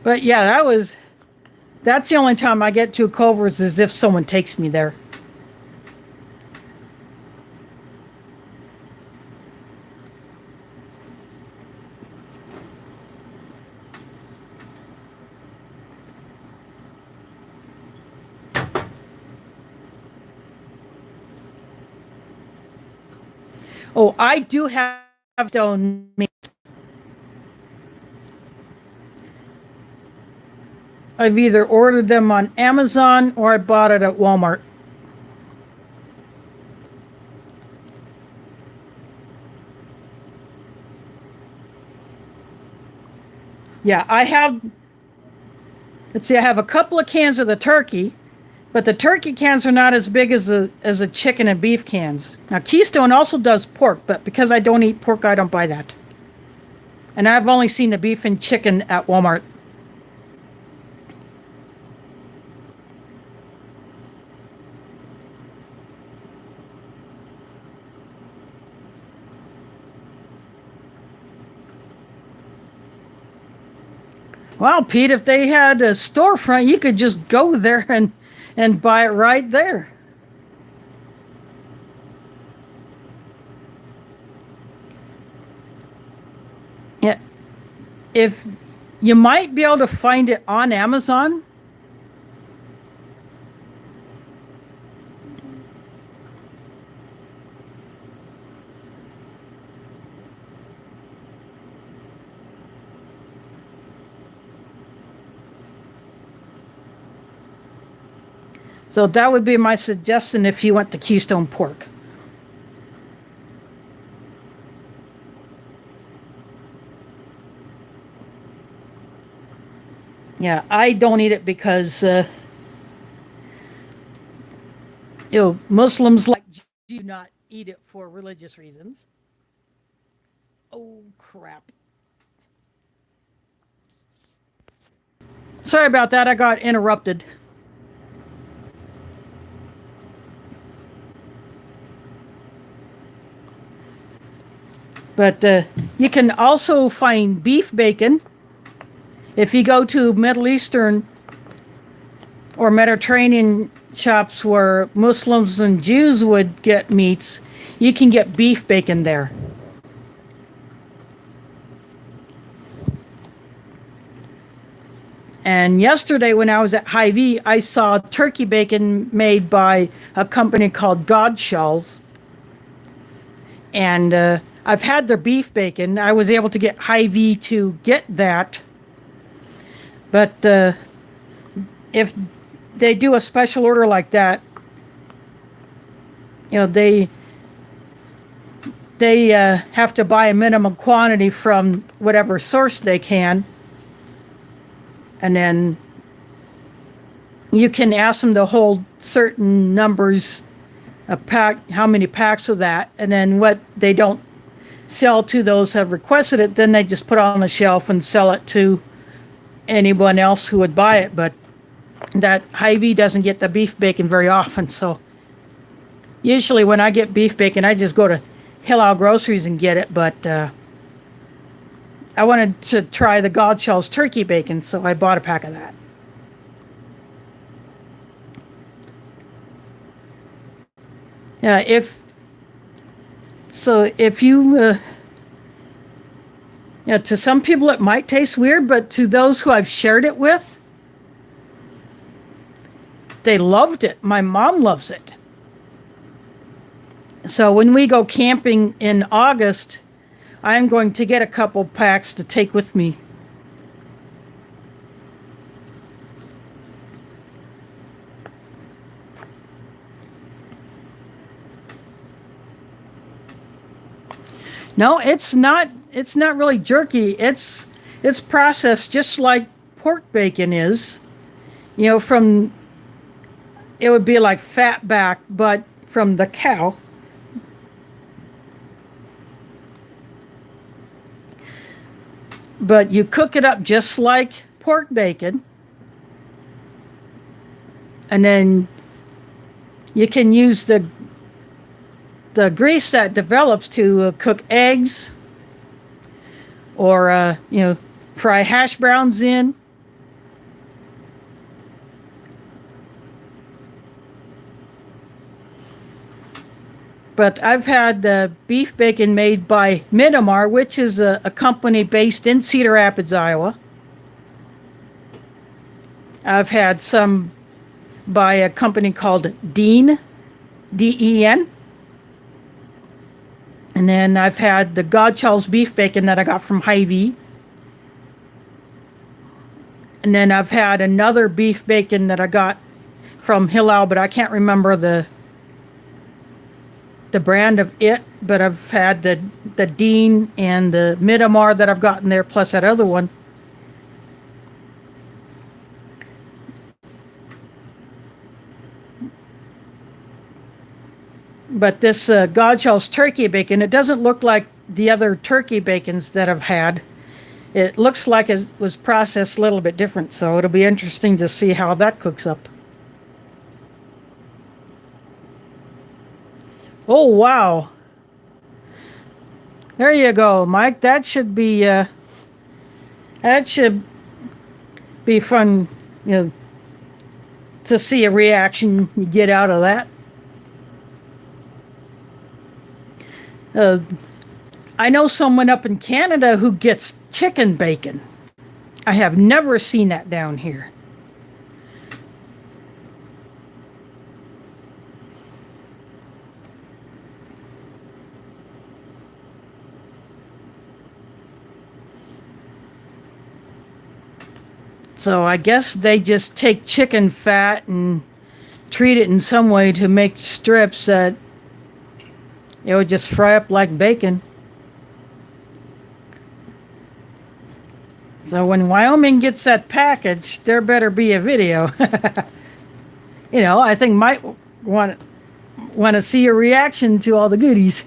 But yeah, that's the only time I get to Culver's is if someone takes me there. Oh, I do have stone meat. I've either ordered them on Amazon or I bought it at Walmart. Yeah, I have, let's see, I have a couple of cans of the turkey, but the turkey cans are not as big as the chicken and beef cans. Now, Keystone also does pork, but because I don't eat pork, I don't buy that. And I've only seen the beef and chicken at Walmart. Well, Pete, if they had a storefront, you could just go there and buy it right there. Yeah. If you might be able to find it on Amazon. So that would be my suggestion if you went to Keystone Pork. Yeah, I don't eat it because Muslims like do not eat it for religious reasons. Oh crap. Sorry about that. I got interrupted. But you can also find beef bacon if you go to Middle Eastern or Mediterranean shops where Muslims and Jews would get meats, you can get beef bacon there. And yesterday when I was at Hy-Vee, I saw turkey bacon made by a company called God Shells. And I've had their beef bacon. I was able to get Hy-Vee to get that. But if they do a special order like that, you know, they have to buy a minimum quantity from whatever source they can. And then you can ask them to hold certain numbers, a pack, how many packs of that, and then what they don't sell to those who have requested it, then they just put it on the shelf and sell it to anyone else who would buy it. But that Hy-Vee doesn't get the beef bacon very often, so usually when I get beef bacon, I just go to Hillel Groceries and get it, but I wanted to try the God Shells turkey bacon, so I bought a pack of that. If you, to some people it might taste weird, but to those who I've shared it with, they loved it. My mom loves it. So when we go camping in August, I'm going to get a couple packs to take with me. No, it's not really jerky. It's processed just like pork bacon is. You know, it would be like fat back, but from the cow. But you cook it up just like pork bacon. And then you can use the grease that develops to cook eggs or, fry hash browns in. But I've had the beef bacon made by MRE, which is a company based in Cedar Rapids, Iowa. I've had some by a company called Dean, D-E-N. And then I've had the God Shells beef bacon that I got from Hy-Vee. And then I've had another beef bacon that I got from Hillel, but I can't remember the brand of it, but I've had the Dean and the MRE that I've gotten there, plus that other one. But this God Shells turkey bacon, it doesn't look like the other turkey bacons that I've had. It looks like it was processed a little bit different, so it'll be interesting to see how that cooks up. Oh, wow. There you go, Mike. That should be fun, to see a reaction you get out of that. I know someone up in Canada who gets chicken bacon. I have never seen that down here. So I guess they just take chicken fat and treat it in some way to make strips that it would just fry up like bacon. So when Wyoming gets that package, there better be a video. I think might want to see a reaction to all the goodies.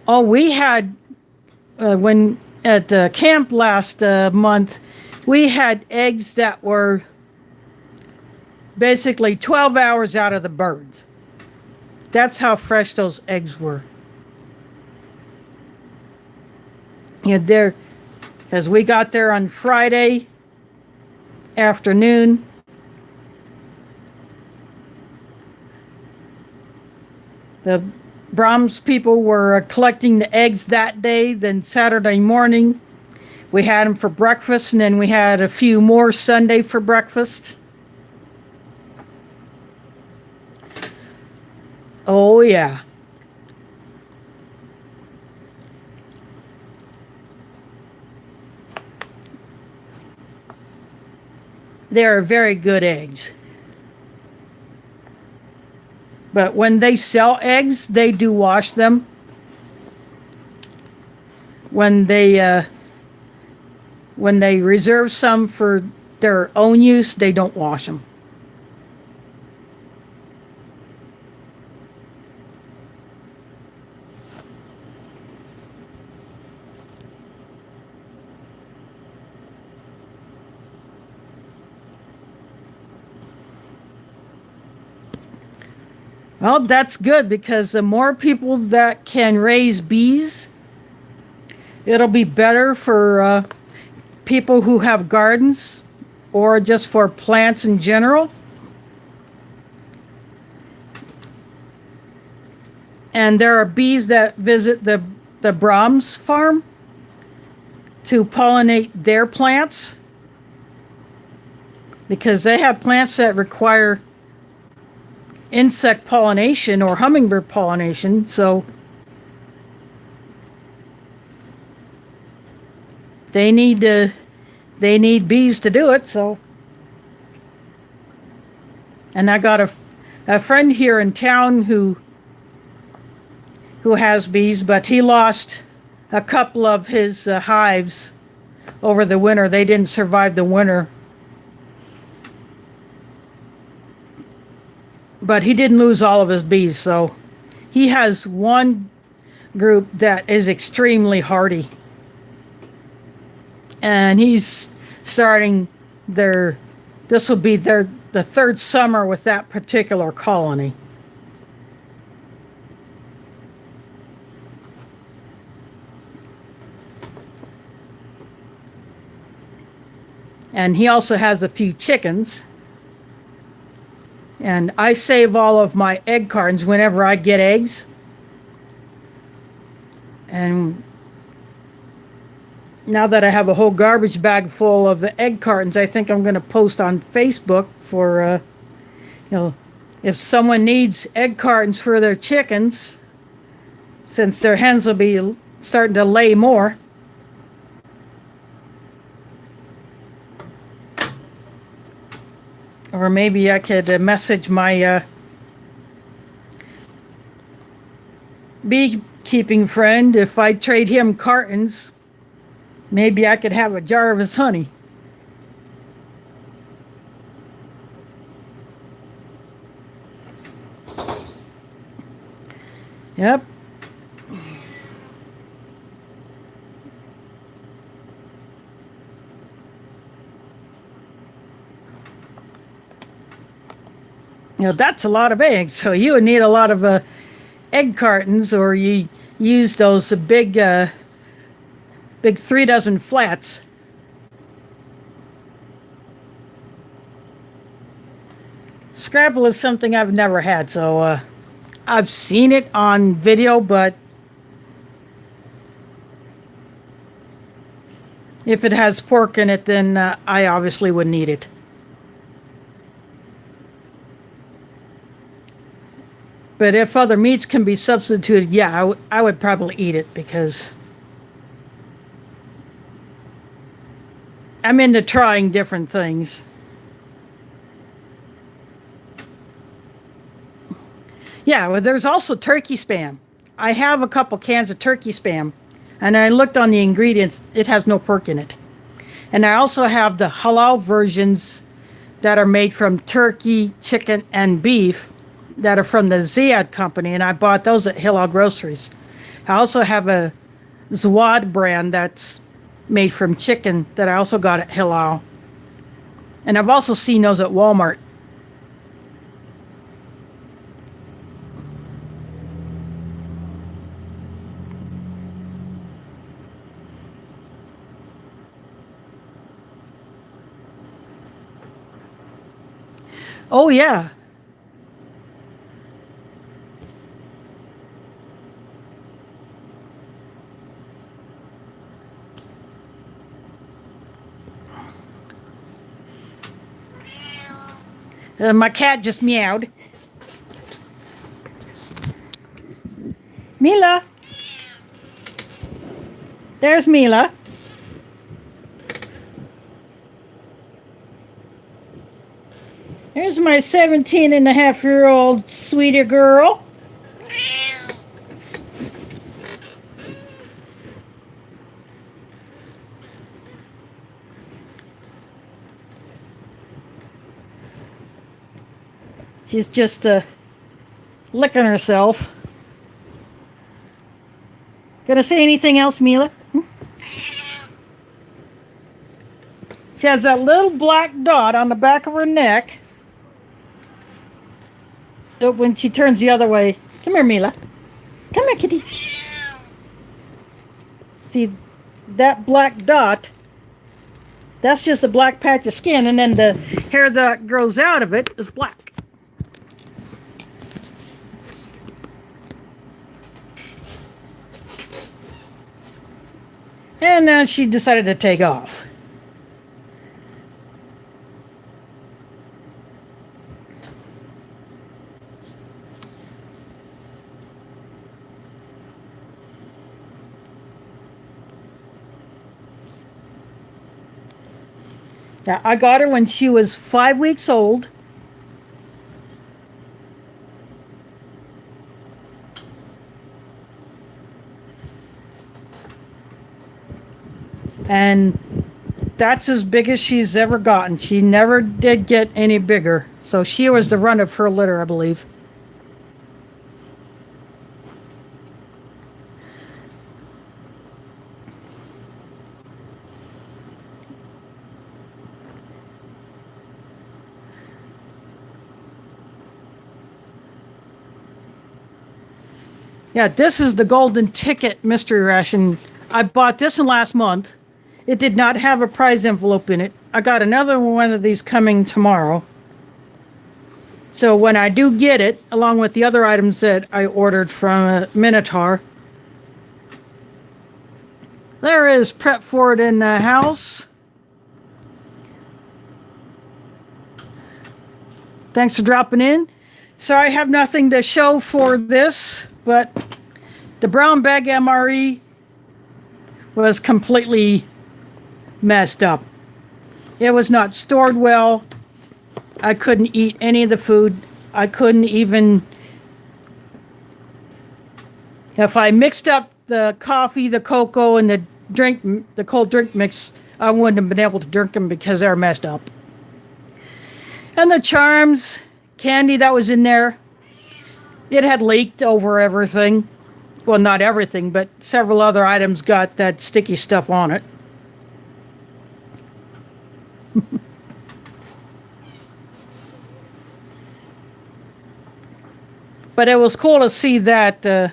Oh, we had, when at camp last month, we had eggs that were basically 12 hours out of the birds. That's how fresh those eggs were. There, because we got there on Friday afternoon. The Brahms people were collecting the eggs that day. Then Saturday morning, we had them for breakfast, and then we had a few more Sunday for breakfast. Oh, yeah. They are very good eggs. But when they sell eggs, they do wash them. When they reserve some for their own use, they don't wash them. Well, that's good, because the more people that can raise bees, it'll be better for people who have gardens or just for plants in general. And there are bees that visit the Brahms farm to pollinate their plants, because they have plants that require insect pollination or hummingbird pollination, so they need bees to do it. So, and I got a friend here in town who has bees, but he lost a couple of his hives over the winter. They didn't survive the winter. But he didn't lose all of his bees, so he has one group that is extremely hardy. And he's starting this will be the third summer with that particular colony. And he also has a few chickens. And I save all of my egg cartons whenever I get eggs. And now that I have a whole garbage bag full of the egg cartons, I think I'm going to post on Facebook for, if someone needs egg cartons for their chickens, since their hens will be starting to lay more. Or maybe I could message my beekeeping friend. If I trade him cartons, maybe I could have a jar of his honey. Yep. That's a lot of eggs, so you would need a lot of egg cartons, or you use those big 3 dozen flats. Scrabble is something I've never had, so I've seen it on video, but if it has pork in it, then I obviously wouldn't eat it. But if other meats can be substituted, yeah, I would probably eat it, because I'm into trying different things. Yeah, well, there's also turkey spam. I have a couple cans of turkey spam, and I looked on the ingredients. It has no pork in it. And I also have the halal versions that are made from turkey, chicken, and beef, that are from the Ziyad company, and I bought those at Halal Groceries. I also have a Zawad brand that's made from chicken that I also got at Halal. And I've also seen those at Walmart. Oh, yeah. My cat just meowed. Mila. There's Mila. Here's my 17-and-a-half-year-old sweetie girl. She's just licking herself. Gonna say anything else, Mila? She has that little black dot on the back of her neck. When she turns the other way. Come here, Mila. Come here, kitty. See, that black dot, that's just a black patch of skin, and then the hair that grows out of it is black. And now she decided to take off. Now, I got her when she was 5 weeks old. And that's as big as she's ever gotten. She never did get any bigger. So she was the run of her litter, I believe. Yeah, this is the golden ticket mystery ration. I bought this in last month. It did not have a prize envelope in it. I got another one of these coming tomorrow. So when I do get it, along with the other items that I ordered from Minotaur, there is prep for it in the house. Thanks for dropping in. Sorry I have nothing to show for this, but the brown bag MRE was completely messed up. It was not stored well. I couldn't eat any of the food. I couldn't even, if I mixed up the coffee, the cocoa, and the cold drink mix, I wouldn't have been able to drink them because they're messed up. And the charms, candy that was in there, it had leaked over everything. Well, not everything, but several other items got that sticky stuff on it. But it was cool to see that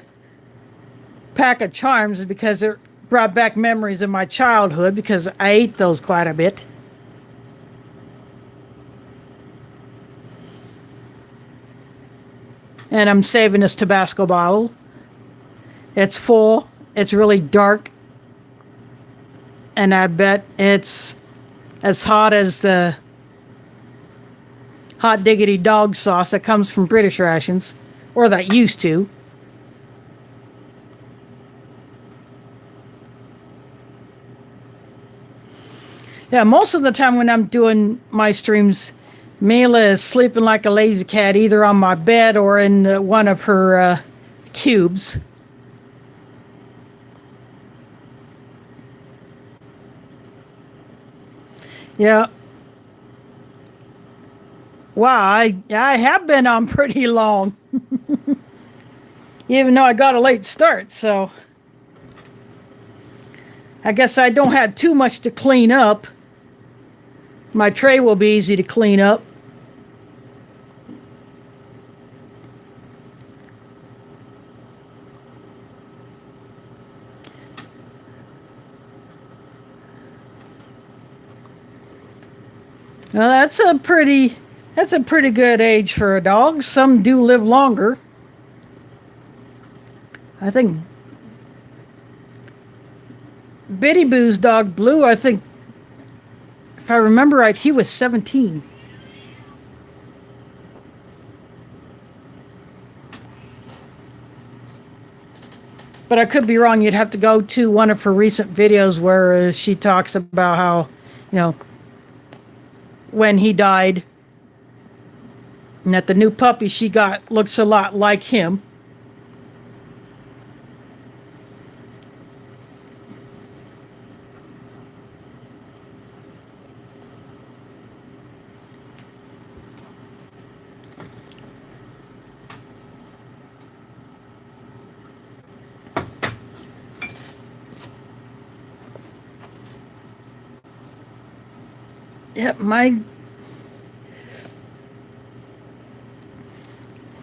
pack of charms because it brought back memories of my childhood because I ate those quite a bit. And I'm saving this Tabasco bottle. It's full. It's really dark. And I bet it's as hot as the hot diggity dog sauce that comes from British rations. Or that used to. Yeah, most of the time when I'm doing my streams, Mila is sleeping like a lazy cat, either on my bed or in one of her cubes. Yeah. Wow, I have been on pretty long. Even though I got a late start, so I guess I don't have too much to clean up. My tray will be easy to clean up. Well, that's a pretty That's a pretty good age for a dog. Some do live longer. I think Bitty Boo's dog Blue, I think, if I remember right, he was 17. But I could be wrong. You'd have to go to one of her recent videos where she talks about how, when he died, and that the new puppy she got looks a lot like him.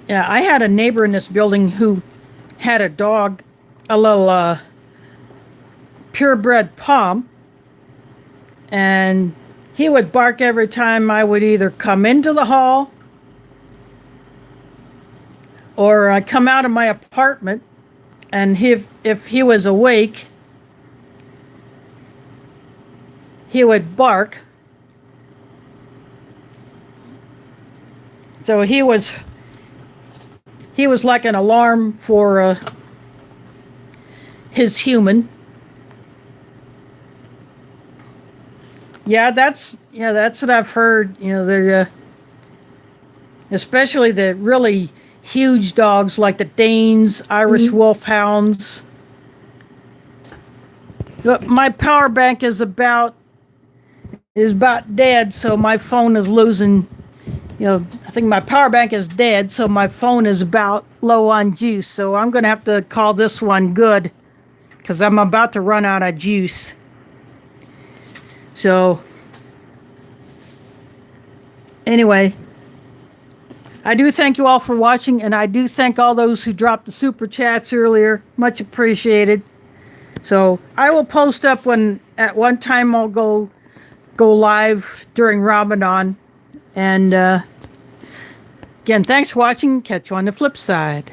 Yeah, I had a neighbor in this building who had a dog, a little purebred pom, and he would bark every time I would either come into the hall or I come out of my apartment, and if he was awake, he would bark. So he was like an alarm for his human. Yeah, that's what I've heard. They're especially the really huge dogs like the Danes, Irish Wolfhounds. But my power bank is about dead, so my phone is losing. I think my power bank is dead, so my phone is about low on juice. So I'm going to have to call this one good because I'm about to run out of juice. So, anyway, I do thank you all for watching, and I do thank all those who dropped the super chats earlier. Much appreciated. So I will post up when at one time I'll go live during Ramadan. And again, thanks for watching. Catch you on the flip side.